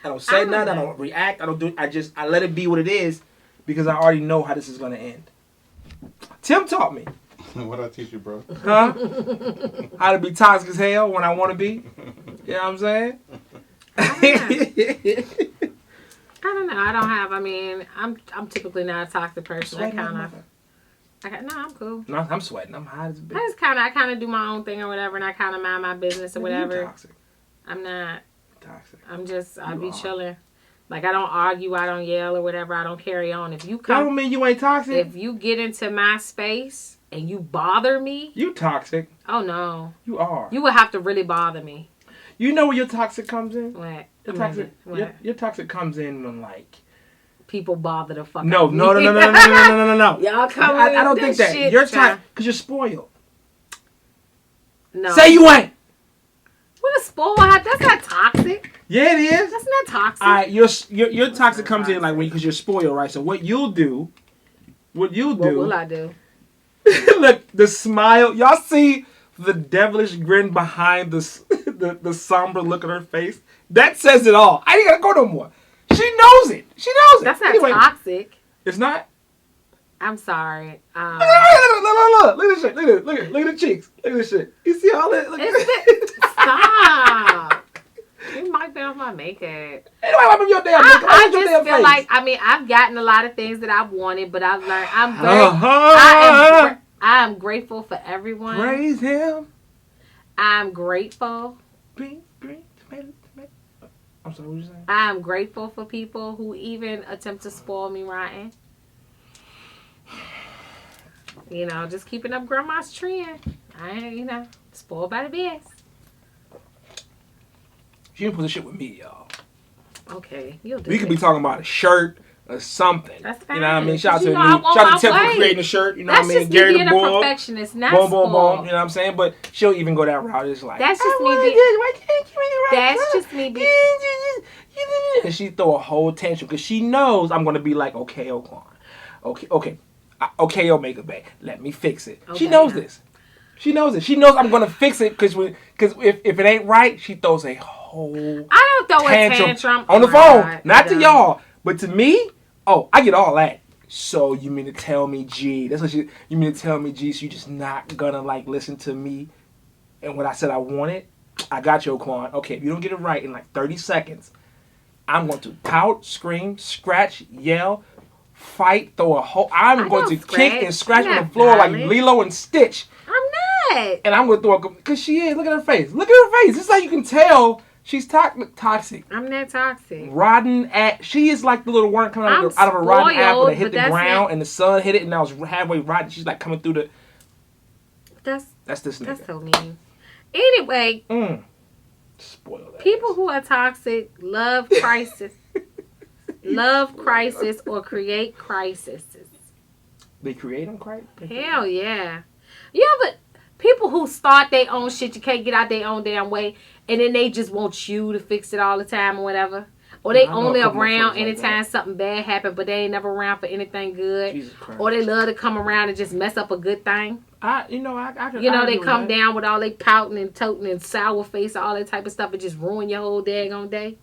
[SPEAKER 1] I don't say nothing, I don't react, I let it be what it is because I already know how this is gonna end. Tim taught me.
[SPEAKER 3] What'd I teach you, bro?
[SPEAKER 1] Huh? How to be toxic as hell when I want to be. You know what I'm saying?
[SPEAKER 4] I don't know. I'm typically not a toxic person. I'm cool.
[SPEAKER 1] No, I'm sweating. I'm hot as a bitch.
[SPEAKER 4] I kind of do my own thing or whatever, and I kind of mind my business or whatever.
[SPEAKER 1] You're toxic.
[SPEAKER 4] I'm not.
[SPEAKER 1] Toxic.
[SPEAKER 4] I be chilling. Like, I don't argue, I don't yell or whatever. I don't carry on. If you come,
[SPEAKER 1] that don't mean you ain't toxic.
[SPEAKER 4] If you get into my space and you bother me,
[SPEAKER 1] you toxic.
[SPEAKER 4] Oh no,
[SPEAKER 1] you are.
[SPEAKER 4] You would have to really bother me.
[SPEAKER 1] You know where your toxic comes in?
[SPEAKER 4] What?
[SPEAKER 1] Your toxic comes in when like
[SPEAKER 4] people bother the fuck.
[SPEAKER 1] No.
[SPEAKER 4] Y'all come.
[SPEAKER 1] I don't think that shit, you're toxic because you're spoiled.
[SPEAKER 4] No.
[SPEAKER 1] Say you ain't.
[SPEAKER 4] What a spoiled? That's not toxic.
[SPEAKER 1] Yeah, it is.
[SPEAKER 4] That's not toxic.
[SPEAKER 1] All right, your toxic comes in like because you're spoiled, right? So what you'll do? What will
[SPEAKER 4] I do?
[SPEAKER 1] Look, the smile. Y'all see the devilish grin behind the somber look on her face? That says it all. I ain't gotta go no more. She knows it.
[SPEAKER 4] That's not toxic.
[SPEAKER 1] It's not?
[SPEAKER 4] I'm sorry.
[SPEAKER 1] Look at this shit. Look at the cheeks. Look at this shit. You see all that?
[SPEAKER 4] Stop. You might be off my makeup.
[SPEAKER 1] Anyway, wipe up your damn makeup.
[SPEAKER 4] I just feel like, I've gotten a lot of things that I've wanted, but I've learned. I am grateful for everyone.
[SPEAKER 1] Praise him.
[SPEAKER 4] I'm grateful.
[SPEAKER 1] Green, tomato. I'm sorry, what you saying?
[SPEAKER 4] I'm grateful for people who even attempt to spoil me rotten. You know, just keeping up grandma's trend. I ain't, spoiled by the best.
[SPEAKER 1] She didn't put the shit with me, y'all.
[SPEAKER 4] Okay, you'll do
[SPEAKER 1] We could be talking about a shirt or something.
[SPEAKER 4] That's fine.
[SPEAKER 1] You know what I mean? Shout out to Tim for creating the shirt. You know what I mean?
[SPEAKER 4] That's just me being a perfectionist, not spoiled.
[SPEAKER 1] Boom. You know what I'm saying? But she'll even go that route. It's like,
[SPEAKER 4] that's just me being.
[SPEAKER 1] Why can't you make it right?
[SPEAKER 4] That's just me being.
[SPEAKER 1] And she throw a whole tantrum because she knows I'm gonna be like, okay, Oakland. Okay, Omega Bay. Let me fix it. Okay, she knows this. She knows it. She knows I'm gonna fix it because if it ain't right, she throws a whole
[SPEAKER 4] I don't throw a tantrum
[SPEAKER 1] on the phone. Not to y'all, but to me. Oh, I get all that. So you mean to tell me, G? That's what you mean to tell me, G? So you just not gonna like listen to me and what I said I wanted? I got you, Quan. Okay, if you don't get it right in like 30 seconds, I'm going to pout, scream, scratch, yell, fight, throw a whole. I'm going to kick and scratch on the floor like Lilo and Stitch.
[SPEAKER 4] I'm not.
[SPEAKER 1] And I'm going to throw a because she is. Look at her face. Look at her face. This is how you can tell. She's toxic.
[SPEAKER 4] I'm not toxic.
[SPEAKER 1] Rotten at. She is like the little worm coming out of a rotten apple that hit the ground and the sun hit it and now it's halfway rotten. She's like coming through the. That's this nigga.
[SPEAKER 4] That's so mean. Anyway.
[SPEAKER 1] Spoiled.
[SPEAKER 4] People who are toxic love crisis. Love crisis or create crises.
[SPEAKER 1] They create them, right?
[SPEAKER 4] Hell yeah. Yeah, but people who start their own shit, you can't get out their own damn way, and then they just want you to fix it all the time or whatever. Or they only around anytime something bad happens, but they ain't never around for anything good.
[SPEAKER 1] Jesus Christ.
[SPEAKER 4] Or they love to come around and just mess up a good thing. They come down with all they pouting and toting and sour face, all that type of stuff, and just ruin your whole daggone day.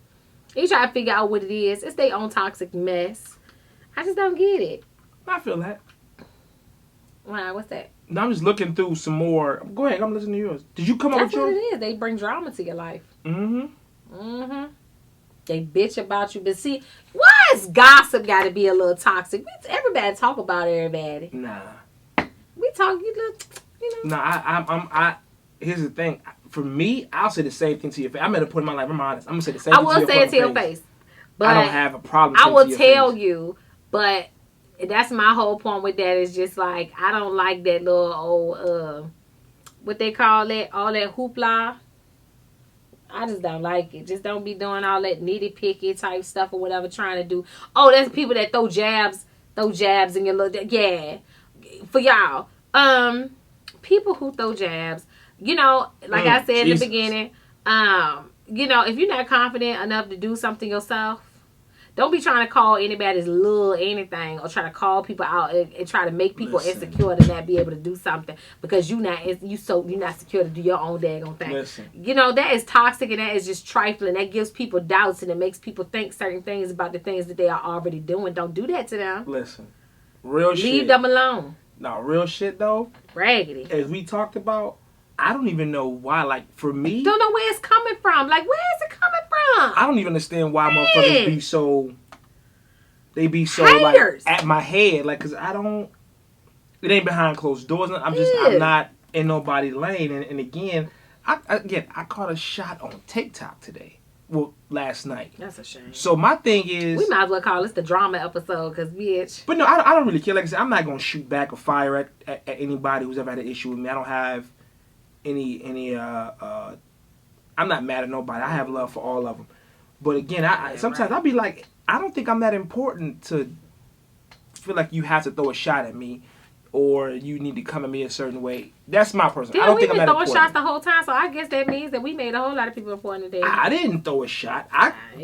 [SPEAKER 4] You try to figure out what it is. It's their own toxic mess. I just don't get it.
[SPEAKER 1] I feel that.
[SPEAKER 4] Wow, what's that?
[SPEAKER 1] Now I'm just looking through some more. Go ahead, I'm listening to yours. Did you come up with yours?
[SPEAKER 4] That's what it is. They bring drama to your life.
[SPEAKER 1] Mm-hmm.
[SPEAKER 4] They bitch about you. But see, why is gossip got to be a little toxic? Everybody talk about everybody.
[SPEAKER 1] Nah.
[SPEAKER 4] We talk,
[SPEAKER 1] Nah, here's the thing. For me, I'll say the same thing to your face. I'm at a point in my life, I'm honest. I'm going to say the same thing to your face. I will say it to your face. But I don't have a problem
[SPEAKER 4] I will tell you, but that's my whole point with that is just like, I don't like that little old, what they call it, all that hoopla. I just don't like it. Just don't be doing all that nitty-picky type stuff or whatever trying to do. Oh, that's people that throw jabs in your little, yeah. For y'all, people who throw jabs, like I said in the beginning, if you're not confident enough to do something yourself, don't be trying to call anybody's little anything or try to call people out and try to make people insecure to not be able to do something because you're not secure to do your own daggone thing.
[SPEAKER 1] Listen.
[SPEAKER 4] That is toxic and that is just trifling. That gives people doubts and it makes people think certain things about the things that they are already doing. Don't do that to them.
[SPEAKER 1] Listen. Real shit.
[SPEAKER 4] Leave them alone.
[SPEAKER 1] No, real shit though.
[SPEAKER 4] Raggedy.
[SPEAKER 1] As we talked about, I don't even know why. Like for me,
[SPEAKER 4] don't know where it's coming from. Like where is it coming from?
[SPEAKER 1] I don't even understand why motherfuckers be so. They be so
[SPEAKER 4] haters.
[SPEAKER 1] Like at my head, like because I don't. It ain't behind closed doors. I'm not in nobody's lane. And again, I caught a shot on TikTok today. Well, last night.
[SPEAKER 4] That's a shame.
[SPEAKER 1] So my thing is,
[SPEAKER 4] we might as well call this the drama episode, because bitch.
[SPEAKER 1] But no, I don't really care. Like I said, I'm not gonna shoot back or fire at anybody who's ever had an issue with me. I don't have any. I'm not mad at nobody. I have love for all of them. But again, I sometimes I'll be like, I don't think I'm that important to feel like you have to throw a shot at me. Or you need to come at me a certain way. That's my personal. I don't think I'm that important.
[SPEAKER 4] We've been throwing shots the whole time, so I guess that means that we made a whole lot of people important today.
[SPEAKER 1] I didn't throw a shot.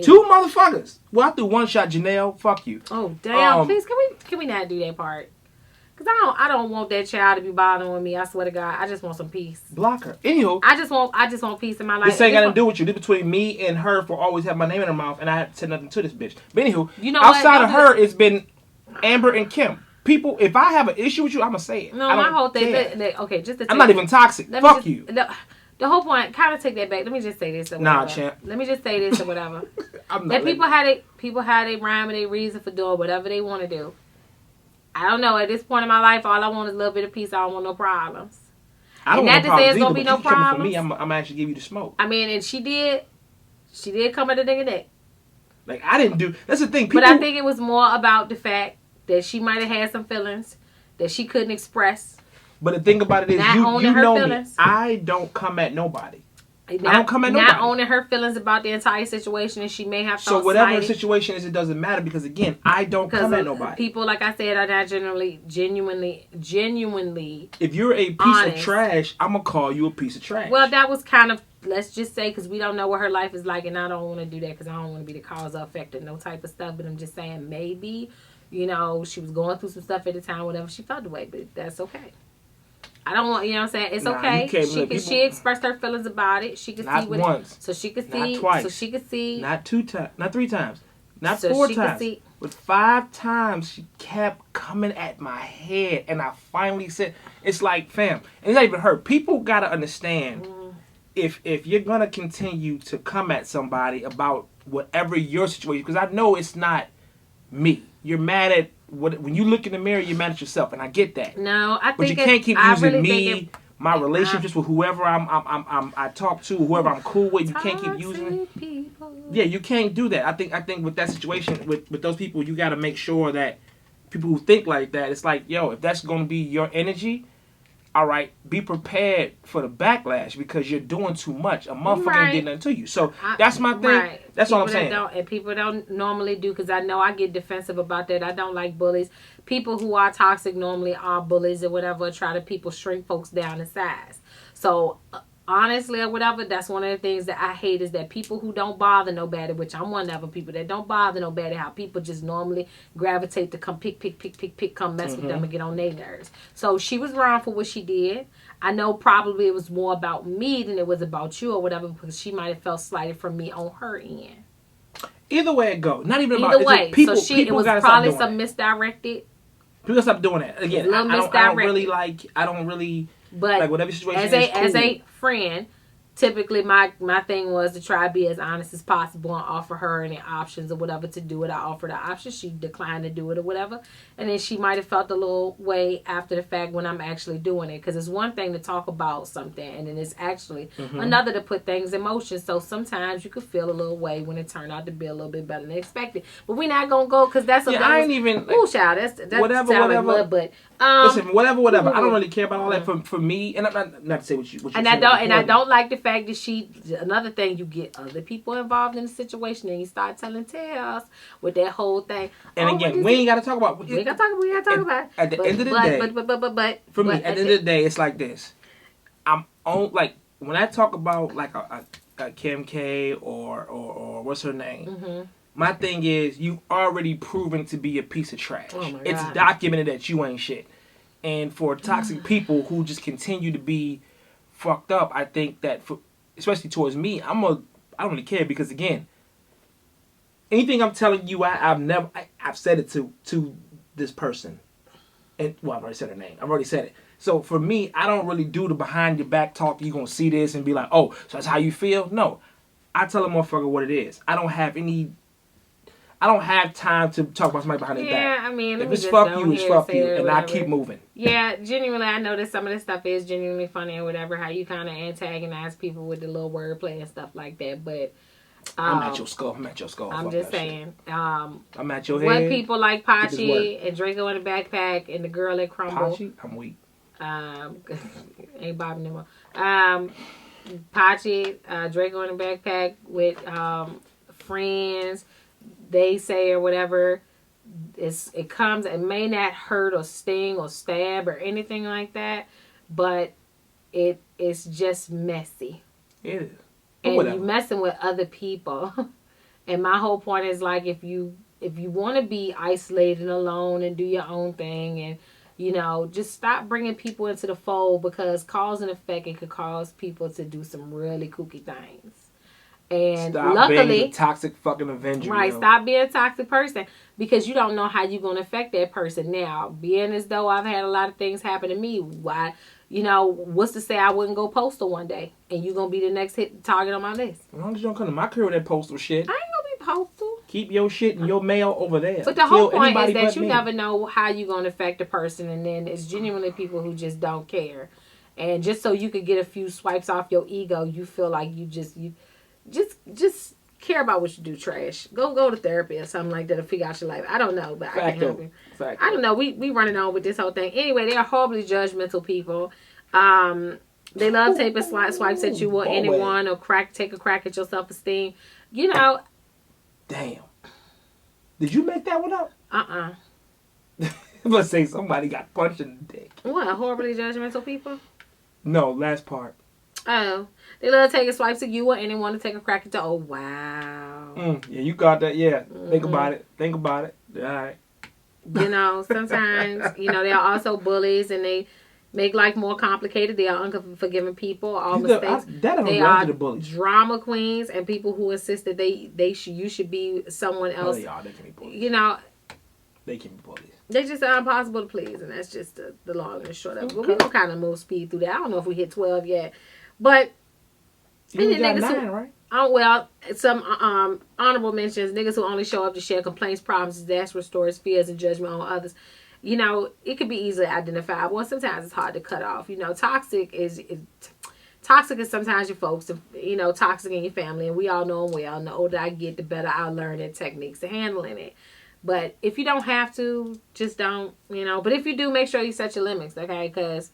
[SPEAKER 1] Two motherfuckers. Well, I threw one shot. Janelle, fuck you.
[SPEAKER 4] Oh damn! Please, can we not do that part? Because I don't want that child to be bothering me. I swear to God, I just want some peace.
[SPEAKER 1] Block her. Anywho,
[SPEAKER 4] I just want peace in my life.
[SPEAKER 1] This ain't got to do with you. This between me and her for always have my name in her mouth, and I have said nothing to this bitch. But anywho, outside of her, it's been Amber and Kim. People, if I have an issue with you, I'm gonna say it.
[SPEAKER 4] No, my whole thing. Okay, just to
[SPEAKER 1] I'm not even toxic. Fuck you.
[SPEAKER 4] The whole point. Kind of take that back. Let me just say this. Or
[SPEAKER 1] nah, champ.
[SPEAKER 4] Let me just say this or whatever.
[SPEAKER 1] I'm
[SPEAKER 4] that people had a rhyme and a reason for doing whatever they want to do. I don't know. At this point in my life, all I want is a little bit of peace. I don't want no problems.
[SPEAKER 1] I don't want no problems.
[SPEAKER 4] It's gonna be no problems.
[SPEAKER 1] For me, I'm actually give you the smoke.
[SPEAKER 4] I mean, and she did come at the nigga neck.
[SPEAKER 1] Like I didn't do. That's the thing.
[SPEAKER 4] But I think it was more about the fact that she might have had some feelings that she couldn't express.
[SPEAKER 1] But the thing about it is, you know feelings. Me. I don't come at nobody. I don't come at nobody.
[SPEAKER 4] Not owning her feelings about the entire situation, and she may have felt
[SPEAKER 1] so whatever
[SPEAKER 4] slighted.
[SPEAKER 1] the situation is, it doesn't matter because again, I don't come at nobody.
[SPEAKER 4] People, like I said, are not genuinely.
[SPEAKER 1] If you're a piece of trash, I'm gonna call you a piece of trash.
[SPEAKER 4] Well, that was kind of, let's just say, because we don't know what her life is like, and I don't want to do that because I don't want to be the cause or effect of no type of stuff. But I'm just saying, maybe. She was going through some stuff at the time, whatever, she felt the way, but that's okay. I don't want, you know what I'm saying? It's okay. She expressed her feelings about it. She could see what
[SPEAKER 1] once.
[SPEAKER 4] So she could see.
[SPEAKER 1] Not twice.
[SPEAKER 4] So she could see.
[SPEAKER 1] Not 2 times. Not 3 times. Not 4 times. But 5 times she kept coming at my head. And I finally said, it's like, fam, and it's not even her. People got to understand if you're going to continue to come at somebody about whatever your situation, because I know it's not me. You're mad at when you look in the mirror. You're mad at yourself, and I get that.
[SPEAKER 4] No, I think.
[SPEAKER 1] But you can't keep using me, my relationships with whoever I talk to, whoever I'm cool with. You can't keep using it. Yeah, you can't do that. I think with that situation, with those people, you got to make sure that people who think like that, it's like, yo, if that's going to be your energy, all right, be prepared for the backlash because you're doing too much. A motherfucker ain't did nothing to you. So that's my thing.
[SPEAKER 4] Right.
[SPEAKER 1] That's
[SPEAKER 4] people
[SPEAKER 1] all I'm saying.
[SPEAKER 4] And people don't normally do, because I know I get defensive about that. I don't like bullies. People who are toxic normally are bullies or whatever, try to people shrink folks down in size. So honestly or whatever, that's one of the things that I hate, is that people who don't bother nobody, which I'm one of them, people that don't bother nobody, how people just normally gravitate to come pick, come mess with them and get on their nerves. So she was wrong for what she did. I know probably it was more about me than it was about you or whatever, because she might have felt slighted from me on her end.
[SPEAKER 1] Either way it go, not even about
[SPEAKER 4] either way.
[SPEAKER 1] People,
[SPEAKER 4] so
[SPEAKER 1] people
[SPEAKER 4] it was probably some misdirected.
[SPEAKER 1] People gotta stop doing that. Again, I don't really
[SPEAKER 4] but
[SPEAKER 1] like whatever situation
[SPEAKER 4] as a friend, typically my thing was to try to be as honest as possible and offer her any options or whatever to do it. I offered her options. She declined to do it or whatever. And then she might have felt a little way after the fact when I'm actually doing it. Because it's one thing to talk about something, and then it's actually another to put things in motion. So sometimes you could feel a little way when it turned out to be a little bit better than expected. But we're not going to go, because that's
[SPEAKER 1] I ain't even...
[SPEAKER 4] Ooh, child, that's
[SPEAKER 1] whatever.
[SPEAKER 4] Like blood,
[SPEAKER 1] listen, whatever. I don't really care about all that for me. And I'm not to say what you
[SPEAKER 4] and I don't like the fact that another thing, you get other people involved in the situation and you start telling tales with that whole thing.
[SPEAKER 1] And again, we ain't got to talk about it.
[SPEAKER 4] We got to talk about it.
[SPEAKER 1] At the end of the day, for me, at the end of the day, it's like this. I'm on, like, when I talk about like a Kim K or what's her name, my thing is, you've already proven to be a piece of trash.
[SPEAKER 4] Oh my God.
[SPEAKER 1] It's documented that you ain't shit. And for toxic people who just continue to be fucked up, I think that, especially towards me, I don't really care, because again, anything I'm telling you, I've said it to this person, and well, I've already said her name. I've already said it. So for me, I don't really do the behind your back talk. You gonna see this and be like, oh, so that's how you feel? No, I tell a motherfucker what it is. I don't have time to talk about somebody behind their back.
[SPEAKER 4] Yeah, I mean,
[SPEAKER 1] if it's fuck you, it's fuck you, and I keep moving.
[SPEAKER 4] Yeah, genuinely, I know that some of this stuff is genuinely funny or whatever, how you kind of antagonize people with the little wordplay and stuff like that, but...
[SPEAKER 1] I'm at your skull.
[SPEAKER 4] I'm just saying.
[SPEAKER 1] I'm at your head.
[SPEAKER 4] What people like Pachi and Draco in the backpack and the girl at Crumble.
[SPEAKER 1] Pachi? I'm weak.
[SPEAKER 4] Ain't bobbing no more. Pachi, Draco in the backpack with friends, they say or whatever. It may not hurt or sting or stab or anything like that, but it's just messy.
[SPEAKER 1] It is.
[SPEAKER 4] And you messing with other people. And my whole point is, like, if you want to be isolated and alone and do your own thing, and just stop bringing people into the fold, because cause and effect, it could cause people to do some really kooky things. And
[SPEAKER 1] stop
[SPEAKER 4] luckily,
[SPEAKER 1] being the toxic fucking Avenger.
[SPEAKER 4] Right, stop being a toxic person, because you don't know how you're going to affect that person. Now, being as though I've had a lot of things happen to me, why, what's to say I wouldn't go postal one day and you're going to be the next hit target on my list?
[SPEAKER 1] As long as you don't come to my career with that postal shit.
[SPEAKER 4] I ain't going to be postal.
[SPEAKER 1] Keep your shit and your mail over there.
[SPEAKER 4] But the whole point is that you never know how you're going to affect a person, and then it's genuinely people who just don't care. And just so you could get a few swipes off your ego, you feel like you just care about what you do. Trash. Go to therapy or something like that to figure out your life. I don't know, but I can't help you. I don't know. We running on with this whole thing. Anyway, they are horribly judgmental people. They love taking swipes at you or anyone, or take a crack at your self-esteem.
[SPEAKER 1] Damn. Did you make that one up? Let's say somebody got punched in the dick.
[SPEAKER 4] What, horribly judgmental people?
[SPEAKER 1] No, last part.
[SPEAKER 4] Oh, they love taking swipes at you or anyone to take a crack at you. Oh, wow.
[SPEAKER 1] Yeah, you got that. Yeah. Think about it. All right.
[SPEAKER 4] Sometimes, they are also bullies, and they make life more complicated. They are unforgiving people. All mistakes. They are drama queens and people who insist that you should be someone else.
[SPEAKER 1] They can be bullies. They can be bullies.
[SPEAKER 4] They just are impossible to please, and that's just the long and the short of it. But we're going to kind of move speed through that. I don't know if we hit 12 yet. But
[SPEAKER 1] you got 9, right?
[SPEAKER 4] Well, some honorable mentions: niggas who only show up to share complaints, problems, disastrous stories, fears, and judgment on others. It could be easily identifiable, and sometimes it's hard to cut off. Toxic is sometimes your folks, toxic in your family, and we all know them well. And the older I get, the better I learn the techniques to handling it. But if you don't have to, just don't. But if you do, make sure you set your limits, okay? Because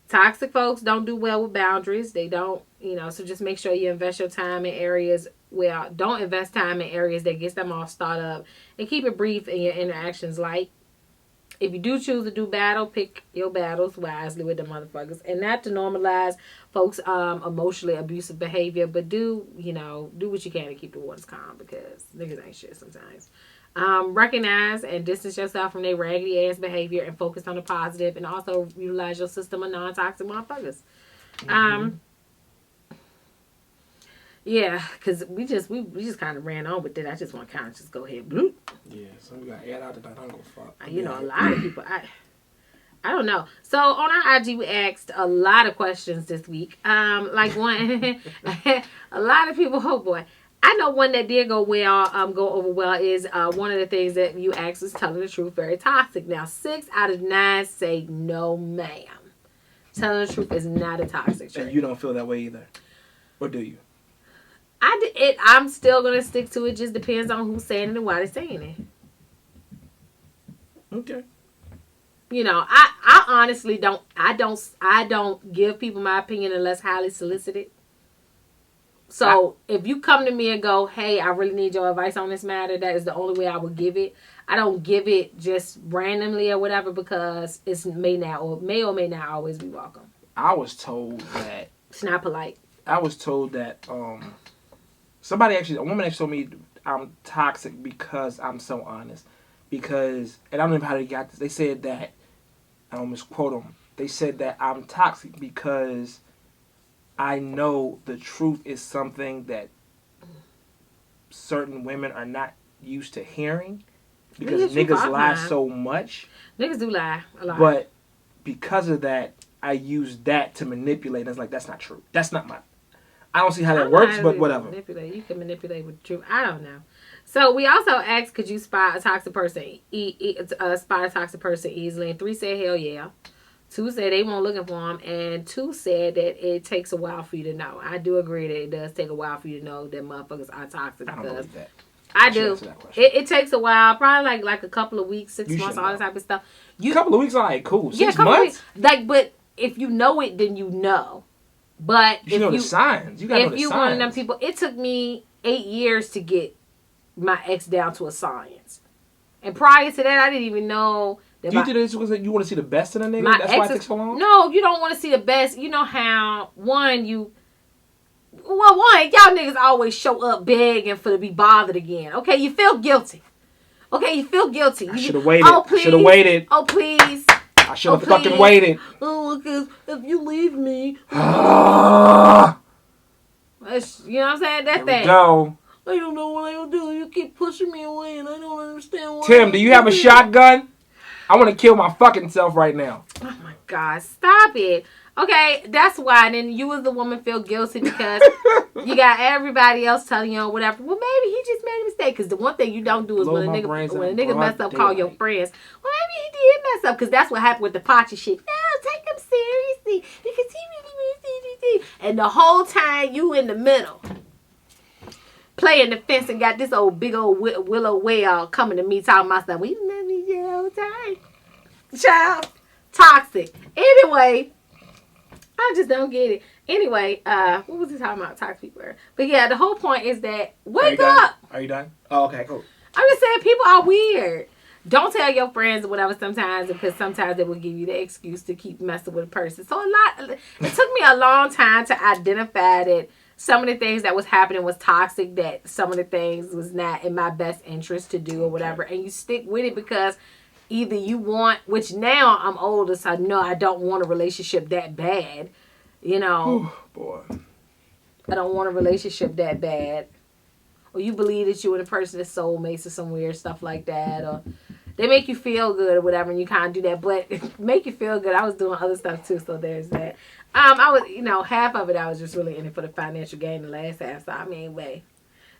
[SPEAKER 4] Toxic folks don't do well with boundaries. They don't, so just make sure you invest your time in areas. Well, don't invest time in areas that gets them all started up. And keep it brief in your interactions. Like, if you do choose to do battle, pick your battles wisely with the motherfuckers. And not to normalize folks' emotionally abusive behavior, but do what you can to keep the waters calm, because niggas ain't shit sometimes. Recognize and distance yourself from their raggedy ass behavior and focus on the positive, and also utilize your system of non-toxic motherfuckers. Yeah, because we just kind of ran on with it. I just want to kind of just go ahead. Bloop.
[SPEAKER 1] Yeah, so we got to add out that I don't go fuck.
[SPEAKER 4] A lot of people, I don't know. So on our IG, we asked a lot of questions this week. Like one, a lot of people, oh boy. I know one that did go over well is one of the things that you asked is telling the truth, very toxic. Now, 6 out of 9 say no, ma'am. Telling the truth is not a toxic trait.
[SPEAKER 1] And you don't feel that way either, or do you?
[SPEAKER 4] I'm still gonna stick to it. Just depends on who's saying it and why they're saying it.
[SPEAKER 1] Okay.
[SPEAKER 4] I honestly don't. I don't give people my opinion unless highly solicited. So if you come to me and go, "Hey, I really need your advice on this matter," that is the only way I would give it. I don't give it just randomly or whatever, because it may or may not always be welcome.
[SPEAKER 1] I was told that
[SPEAKER 4] it's not polite.
[SPEAKER 1] I was told that a woman actually told me I'm toxic because I'm so honest. Because, and I don't know how they got this. They said that, I don't misquote them. They said that I'm toxic because I know the truth is something that certain women are not used to hearing. Because niggas lie so much.
[SPEAKER 4] Niggas do lie a lot.
[SPEAKER 1] But because of that, I use that to manipulate. And it's like, that's not true. That's not my... I don't see how that works, but whatever.
[SPEAKER 4] You can manipulate with truth. I don't know. So we also asked, could you spot a toxic person? Spot a toxic person easily. And 3 said, hell yeah. 2 said they weren't looking for him. And 2 said that it takes a while for you to know. I do agree that it does take a while for you to know that motherfuckers are toxic.
[SPEAKER 1] I don't believe that.
[SPEAKER 4] I do. It takes a while, probably like a couple of weeks, 6 months, all that type of stuff.
[SPEAKER 1] A couple of weeks are like cool. 6 months?
[SPEAKER 4] But if you know it, then you know. But
[SPEAKER 1] you know the signs. You gotta know the signs. If you one of them people,
[SPEAKER 4] it took me 8 years to get my ex down to a science. And prior to that, I didn't even know that.
[SPEAKER 1] You do this because you want to see the best in a nigga? That's why it takes so long?
[SPEAKER 4] No, you don't want to see the best. You know how, y'all niggas always show up begging for to be bothered again. Okay, you feel guilty. I should have waited.
[SPEAKER 1] Oh, please.
[SPEAKER 4] Oh, please.
[SPEAKER 1] I should have fucking waited.
[SPEAKER 4] Oh, because if you leave me. You know what I'm saying? That's that.
[SPEAKER 1] Go.
[SPEAKER 4] I don't know what I'll do. You keep pushing me away and I don't understand why.
[SPEAKER 1] Tim, do you have a shotgun? I want to kill my fucking self right now.
[SPEAKER 4] Oh my God, stop it. Okay, that's why. And then you as the woman feel guilty because you got everybody else telling you or whatever. Well, maybe he just made a mistake. Because the one thing you don't do is when a nigga mess up, call your friends. Well, maybe he did mess up. Because that's what happened with the Pachi shit. No, take him seriously. Because he really. And the whole time you in the middle. Playing the fence and got this big old willow whale coming to me talking about stuff. We love each other all the time. Child. Toxic. Anyway. I just don't get it. Anyway, what was he talking about? Toxic people. But yeah, the whole point is that wake up.
[SPEAKER 1] Are you done? Oh, okay, cool.
[SPEAKER 4] I'm just saying people are weird. Don't tell your friends or whatever sometimes, because sometimes they will give you the excuse to keep messing with a person. So it took me a long time to identify that some of the things that was happening was toxic, that some of the things was not in my best interest to do or whatever. And you stick with it because either you want, which now I'm older, so no, I don't want a relationship that bad.
[SPEAKER 1] Ooh, boy.
[SPEAKER 4] I don't want a relationship that bad. Or you believe that you and a person is soulmates or some weird stuff like that. Or they make you feel good or whatever, and you kind of do that. But make you feel good. I was doing other stuff too, so there's that. I was, half of it I was just really in it for the financial gain. The last half, so I mean, wait.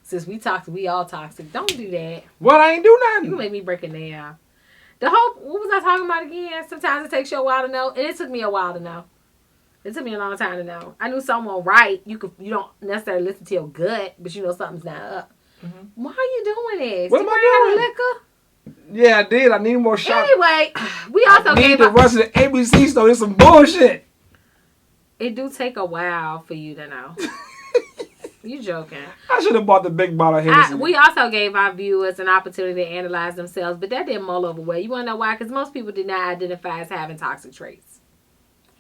[SPEAKER 4] Since we all toxic. Don't do that.
[SPEAKER 1] Well, I ain't do nothing.
[SPEAKER 4] You make me break it down. The whole, what was I talking about again? Sometimes it takes you a while to know, and it took me a while to know. It took me a long time to know. I knew someone right. You don't necessarily listen to your gut, but you know something's not up. Mm-hmm. Why are you doing this?
[SPEAKER 1] What am I doing?
[SPEAKER 4] Liquor?
[SPEAKER 1] Yeah, I did. I need more shots.
[SPEAKER 4] Anyway, we also
[SPEAKER 1] need to rush to the ABC store. It's some bullshit.
[SPEAKER 4] It do take a while for you to know. You joking.
[SPEAKER 1] I should have bought the big bottle of Hennessy.
[SPEAKER 4] We also gave our viewers an opportunity to analyze themselves, but that didn't mull over well. You want to know why? Because most people did not identify as having toxic traits.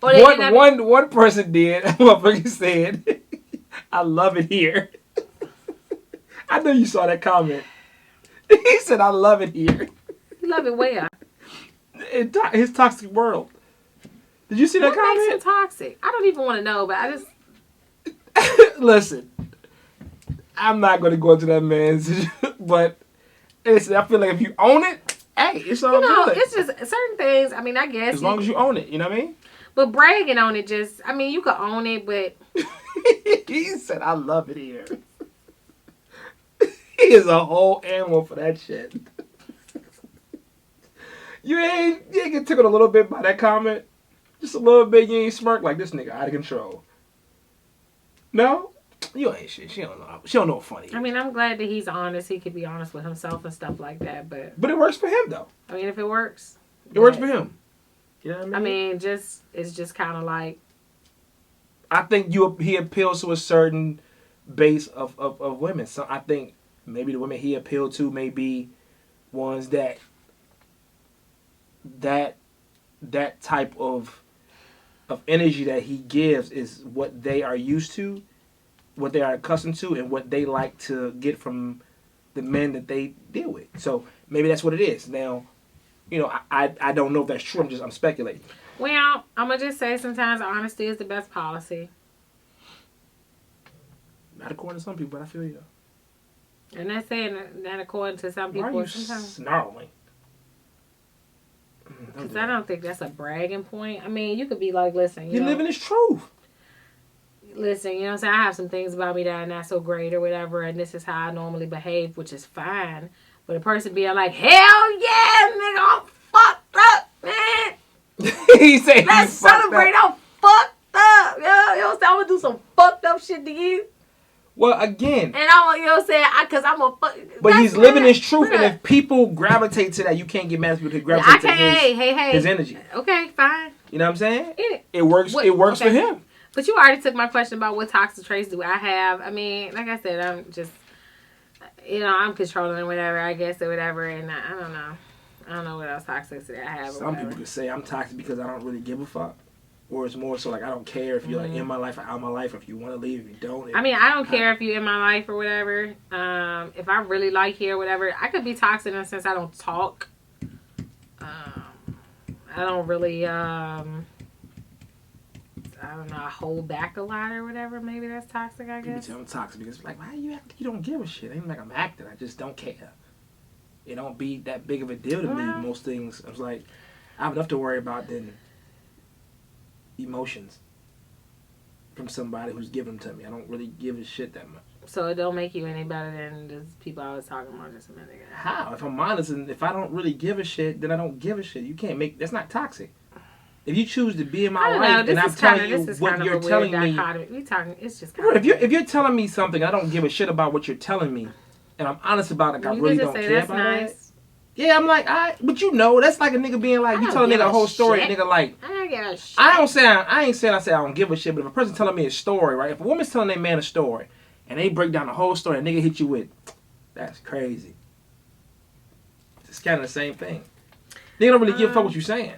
[SPEAKER 4] Or
[SPEAKER 1] One person did. Motherfucker said, I love it here. I know you saw that comment. He said, I love it here.
[SPEAKER 4] You love it where?
[SPEAKER 1] In his toxic world. Did you see that comment?
[SPEAKER 4] What makes him toxic? I don't even want to know, but I just...
[SPEAKER 1] Listen, I'm not going to go into that man's, but listen, I feel like if you own it, hey, it's all good.
[SPEAKER 4] It's just certain things, I mean, I guess.
[SPEAKER 1] As long as you own it, you know what I mean?
[SPEAKER 4] But bragging on it just, I mean, you could own it, but...
[SPEAKER 1] He said, I love it here. He is a whole animal for that shit. You ain't get tickled a little bit by that comment? Just a little bit, you ain't smirk like this nigga out of control. No? You ain't shit. She don't know what funny is.
[SPEAKER 4] I mean, I'm glad that he's honest. He could be honest with himself and stuff like that, but...
[SPEAKER 1] But it works for him, though.
[SPEAKER 4] I mean, if it works...
[SPEAKER 1] It works for him. You know what I mean?
[SPEAKER 4] It's just kind of like...
[SPEAKER 1] I think he appeals to a certain base of women. So I think maybe the women he appealed to may be ones that type of energy that he gives is what they are used to, what they are accustomed to, and what they like to get from the men that they deal with. So maybe that's what it is. Now, I don't know if that's true. I'm speculating.
[SPEAKER 4] Well, I'm gonna just say sometimes honesty is the best policy.
[SPEAKER 1] Not according to some people, but I feel you though.
[SPEAKER 4] And that's saying that according to some people.
[SPEAKER 1] Why are you snarling?
[SPEAKER 4] Because I don't think that's a bragging point. I mean, you could be like, listen,
[SPEAKER 1] you're living his truth.
[SPEAKER 4] Listen, you know what I'm saying? I have some things about me that are not so great or whatever, and this is how I normally behave, which is fine. But a person being like, hell yeah, nigga, I'm fucked up, man.
[SPEAKER 1] He said,
[SPEAKER 4] let's celebrate, I'm fucked up. Yo, you know what I'm saying? I'm going to do some fucked up shit to you.
[SPEAKER 1] Well, again.
[SPEAKER 4] And I'm, you know what I'm saying? Because I'm a fuck.
[SPEAKER 1] But he's living his truth, and if people gravitate to that, you can't get mad at people who gravitate to his energy.
[SPEAKER 4] Okay, fine.
[SPEAKER 1] You know what I'm saying? It works. It works for him.
[SPEAKER 4] But you already took my question about what toxic traits do I have. I mean, like I said, I'm just, I'm controlling or whatever, I guess, or whatever. And I don't know. I don't know what else toxicity I have.
[SPEAKER 1] Some people could say I'm toxic because I don't really give a fuck. Or it's more so like I don't care if you're like in my life or out of my life. If you want to leave, if you don't.
[SPEAKER 4] I mean, I don't care if you're in my life or whatever. If I really like you or whatever, I could be toxic in the sense I don't talk. I don't really, I don't know, I hold back a lot or whatever. Maybe that's toxic, I guess.
[SPEAKER 1] I'm toxic because like, why you act like you don't give a shit? It ain't like I'm acting. I just don't care. It don't be that big of a deal to me. Most things, I was like, I have enough to worry about than emotions from somebody who's giving them to me. I don't really give a shit that much.
[SPEAKER 4] So it don't make you any better than the people I was talking about just a minute ago.
[SPEAKER 1] How? If I'm honest, and if I don't really give a shit, then I don't give a shit. You can't make that's not toxic. If you choose to be in my life, and I'm telling you what you're telling me,
[SPEAKER 4] it's just
[SPEAKER 1] if you're telling me something, I don't give a shit about what you're telling me, and I'm honest about it. Like, I really don't care about it. Yeah, I'm like, but that's like a nigga being like, you tell a nigga a whole story, nigga like, I ain't saying I don't give a shit, but if a person telling me a story, right? If a woman's telling their man a story, and they break down the whole story, and nigga hit you with, that's crazy. It's kind of the same thing. They don't really give a fuck what you saying.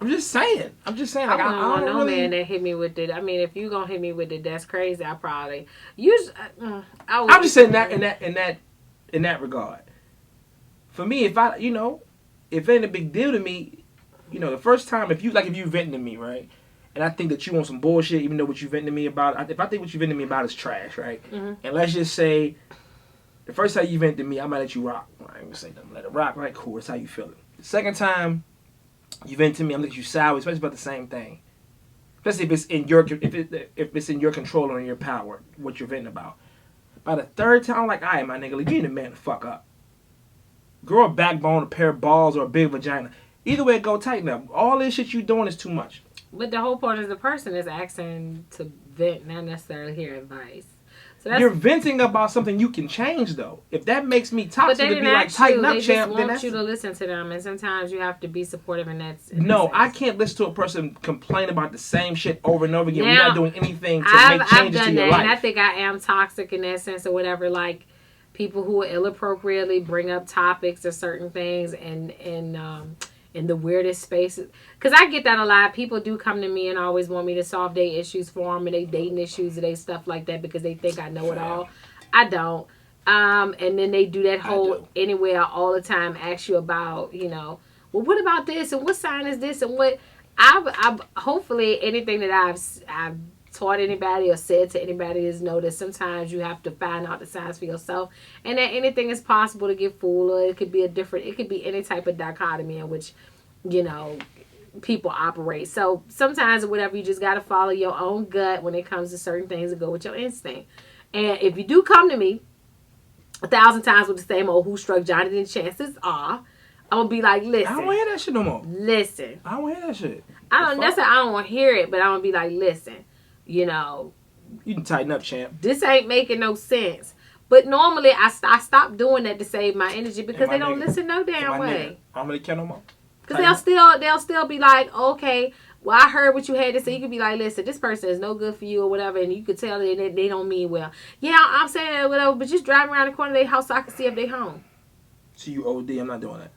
[SPEAKER 1] I'm just saying. Like,
[SPEAKER 4] I don't want no really... man that hit me with it. I mean, if you gonna hit me with it, that's crazy. I probably I'm
[SPEAKER 1] just saying that in that regard. For me, if if it ain't a big deal to me, the first time if you venting to me, right, and I think that you want some bullshit, even though what you venting to me about, if I think what you venting to me about is trash, right, and let's just say the first time you vent to me, I might let you rock. I ain't gonna say nothing. Let it rock, right? Cool. That's how you feel it. The second time you vent to me, I'm gonna let you sour, especially about the same thing. Especially if it's in your control or in your power, what you're venting about. By the third time, I'm like, all right, my nigga, you need a man to fuck up. Grow a backbone, a pair of balls, or a big vagina. Either way, go tighten up. All this shit you doing is too much.
[SPEAKER 4] But the whole point is the person is asking to vent, not necessarily hear advice. So
[SPEAKER 1] you're venting about something you can change, though. If that makes me toxic to be like, tighten up, champ,
[SPEAKER 4] then that's... They just want you to listen to them, and sometimes you have to be supportive in that.
[SPEAKER 1] No, I can't listen to a person complain about the same shit over and over again. We're not doing anything to make changes to your life.
[SPEAKER 4] And I think I am toxic in that sense or whatever. Like, people who inappropriately bring up topics or certain things and in the weirdest spaces. Because I get that a lot. People do come to me and always want me to solve their issues for them and they dating issues and they stuff like that because they think I know it all. I don't. And then they do that whole anywhere all the time, ask you about, well, what about this and what sign is this and what... I've hopefully anything that I've taught anybody or said to anybody is know that sometimes you have to find out the signs for yourself and that anything is possible to get fooled, or it could be any type of dichotomy in which people operate. So sometimes or whatever, you just got to follow your own gut when it comes to certain things and go with your instinct. And if you do come to me 1,000 times with the same old who struck Johnny, then chances are I'm gonna be like, listen,
[SPEAKER 1] I don't want to hear that shit no more.
[SPEAKER 4] Listen,
[SPEAKER 1] I don't want to hear that shit.
[SPEAKER 4] I don't want to hear it, but I'm gonna be like, listen, you
[SPEAKER 1] can tighten up, champ.
[SPEAKER 4] This ain't making no sense. But normally I stop doing that to save my energy because they don't listen no damn way.
[SPEAKER 1] I don't really care no more.
[SPEAKER 4] Because they'll still be like, okay, well, I heard what you had to say. You could be like, listen, this person is no good for you or whatever, and you could tell that they don't mean well. Yeah, I'm saying that whatever, but just drive around the corner of their house so I can see if they home.
[SPEAKER 1] So you OD, I'm not doing that.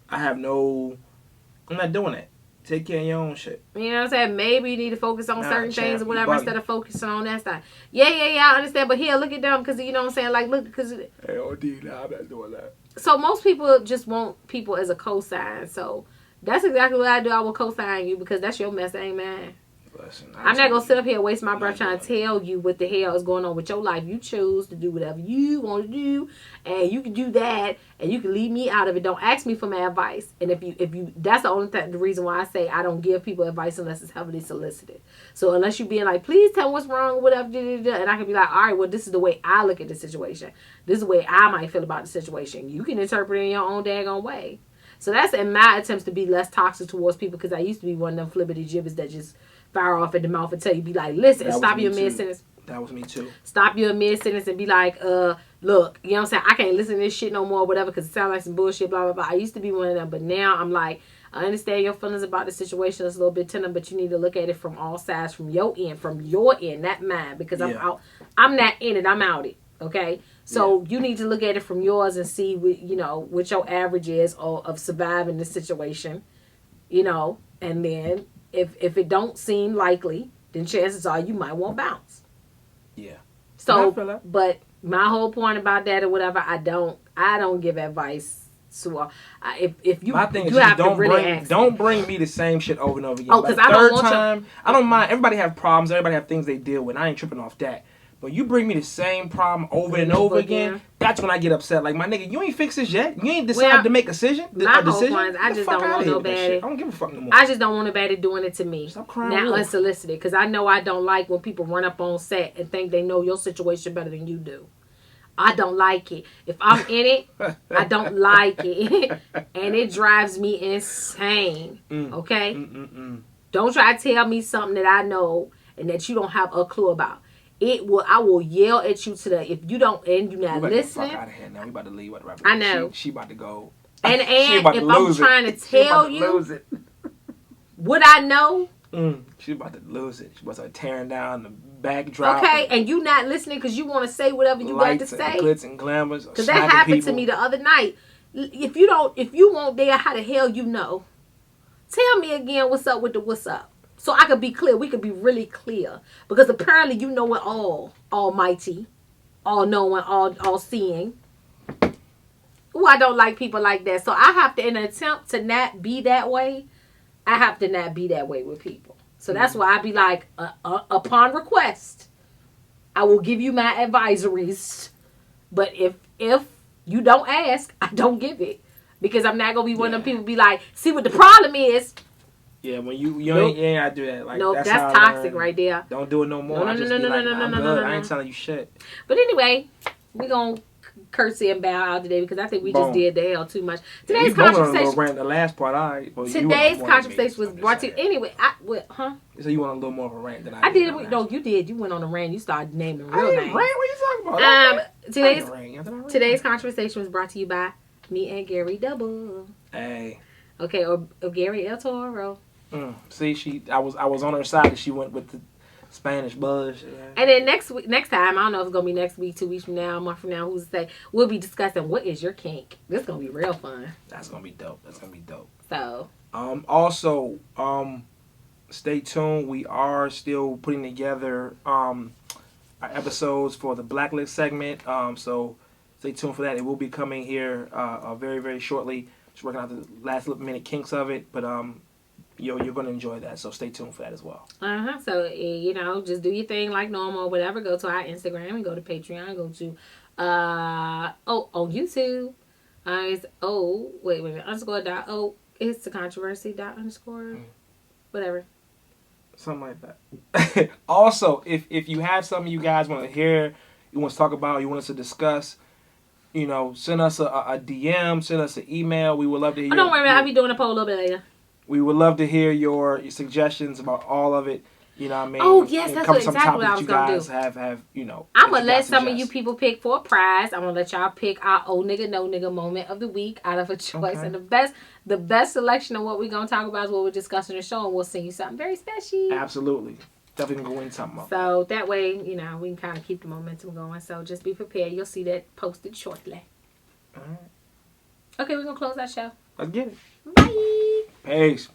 [SPEAKER 1] I'm not doing that. Take care of your own shit.
[SPEAKER 4] You know what I'm saying? Maybe you need to focus on certain things or whatever instead of focusing on that stuff. Yeah, I understand. But here, look at them because, you know what I'm saying? Like, look, because...
[SPEAKER 1] Hey, OD, nah, I'm not doing that.
[SPEAKER 4] So most people just want people as a cosign. So that's exactly what I do. I will cosign you because that's your mess, ain't mine.
[SPEAKER 1] Listen,
[SPEAKER 4] I'm not going to sit up here and waste my breath trying to tell you what the hell is going on with your life. You choose to do whatever you want to do, and you can do that, and you can leave me out of it. Don't ask me for my advice. And if you, that's the only the reason why I say I don't give people advice unless it's heavily solicited. So unless you being like, please tell me what's wrong or whatever, and I can be like, all right, well, this is the way I look at the situation. This is the way I might feel about the situation. You can interpret it in your own daggone way. So that's in my attempts to be less toxic towards people, because I used to be one of them flippity gibbets that just fire off at the mouth and tell you, be like, listen, stop your mid-sentence.
[SPEAKER 1] That was me too.
[SPEAKER 4] Stop your mid-sentence and be like, look, you know what I'm saying? I can't listen to this shit no more, whatever, because it sounds like some bullshit, blah, blah, blah. I used to be one of them, but now I'm like, I understand your feelings about the situation. It's a little bit tender, but you need to look at it from all sides, from your end, not mine, because I'm out. I'm not in it, I'm out it, okay? So you need to look at it from yours and see, what your average is of surviving the situation, and then if it don't seem likely, then chances are you might want bounce.
[SPEAKER 1] Yeah.
[SPEAKER 4] So, but my whole point about that or whatever, I don't give advice to. If you,
[SPEAKER 1] my thing
[SPEAKER 4] you
[SPEAKER 1] is
[SPEAKER 4] have to really
[SPEAKER 1] don't bring me the same shit over and over again.
[SPEAKER 4] Oh, because I don't want
[SPEAKER 1] I don't mind. Everybody have problems. Everybody have things they deal with. I ain't tripping off that. But you bring me the same problem over and over again, that's when I get upset. Like, my nigga, you ain't fixed this yet. You ain't decided to make a decision.
[SPEAKER 4] My whole point is I just don't want nobody.
[SPEAKER 1] I don't give a fuck no more.
[SPEAKER 4] I just don't want nobody doing it to me.
[SPEAKER 1] Stop crying.
[SPEAKER 4] Now unsolicited, because I know I don't like when people run up on set and think they know your situation better than you do. I don't like it. If I'm in it, I don't like it, and it drives me insane. Okay, don't try to tell me something that I know and that you don't have a clue about. I will yell at you if you don't, and you're not listening.
[SPEAKER 1] Fuck out of here now. We about to leave.
[SPEAKER 4] I know.
[SPEAKER 1] She about to go.
[SPEAKER 4] And if I'm trying to tell you what I know,
[SPEAKER 1] she's about to lose it. She's about to start tearing down the backdrop.
[SPEAKER 4] Okay, and you not listening because you want to say whatever you got to say.
[SPEAKER 1] And glitz and glamours.
[SPEAKER 4] Because that happened to me the other night. If you won't dare, how the hell you know? Tell me again what's up with the what's up. So I could be clear. We could be really clear. Because apparently you know it all. Almighty. All-knowing. All-seeing. Ooh, I don't like people like that. So I have to, in an attempt to not be that way, I have to not be that way with people. So that's why I be like, upon request, I will give you my advisories. But if you don't ask, I don't give it. Because I'm not going to be one of them people be like, see what the problem is.
[SPEAKER 1] Yeah, when you ain't gotta do that. Like,
[SPEAKER 4] that's toxic right there.
[SPEAKER 1] Don't do it no more.
[SPEAKER 4] No.
[SPEAKER 1] I ain't telling you shit.
[SPEAKER 4] But anyway, we gonna curtsy and bow out today because I think we
[SPEAKER 1] Boom.
[SPEAKER 4] just did the hell too much.
[SPEAKER 1] We
[SPEAKER 4] Today's
[SPEAKER 1] both went on a little
[SPEAKER 4] conversation.
[SPEAKER 1] rant the last part.
[SPEAKER 4] Today's conversation was brought to you anyway.
[SPEAKER 1] So you want a little more of a rant than I
[SPEAKER 4] I
[SPEAKER 1] did.
[SPEAKER 4] did. No, you did. You went on a rant. You started naming
[SPEAKER 1] I
[SPEAKER 4] real
[SPEAKER 1] didn't
[SPEAKER 4] names.
[SPEAKER 1] rant. What are you talking about?
[SPEAKER 4] Today's conversation was brought to you by me and Gary Double.
[SPEAKER 1] Hey.
[SPEAKER 4] Okay, or Gary El Toro.
[SPEAKER 1] See, I was on her side and she went with the Spanish buzz.
[SPEAKER 4] And then next time, I don't know if it's gonna be next week, 2 weeks from now, a month from now, who's to say, we'll be discussing what is your kink. This is gonna be real fun.
[SPEAKER 1] That's gonna be dope.
[SPEAKER 4] So
[SPEAKER 1] also, stay tuned. We are still putting together our episodes for the Blacklist segment. So stay tuned for that. It will be coming here very, very shortly. Just working out the last minute kinks of it, but you're gonna enjoy that. So stay tuned for that as well.
[SPEAKER 4] So just do your thing like normal. Whatever. Go to our Instagram and go to Patreon. Go to on YouTube. It's _. It's the controversy . Whatever.
[SPEAKER 1] Something like that. Also, if you have something you guys want to hear, you want to talk about, you want us to discuss, send us a DM, send us an email. We would love to hear.
[SPEAKER 4] Don't worry, I'll be doing a poll a little bit later.
[SPEAKER 1] We would love to hear your suggestions about all of it. You know what I mean?
[SPEAKER 4] Oh, yes, that's exactly what I was going to do.
[SPEAKER 1] Have
[SPEAKER 4] I'm going to let some of you people pick for a prize. I'm going to let y'all pick our old nigga, no nigga moment of the week out of a choice.
[SPEAKER 1] Okay.
[SPEAKER 4] And the best selection of what we're going to talk about is what we're discussing in the show. And we'll send you something very special.
[SPEAKER 1] Absolutely. Definitely going to win something up.
[SPEAKER 4] So that way, we can kind of keep the momentum going. So just be prepared. You'll see that posted shortly.
[SPEAKER 1] All right.
[SPEAKER 4] Okay, we're going to close our show.
[SPEAKER 1] Let's get it.
[SPEAKER 4] Bye.
[SPEAKER 1] Peace.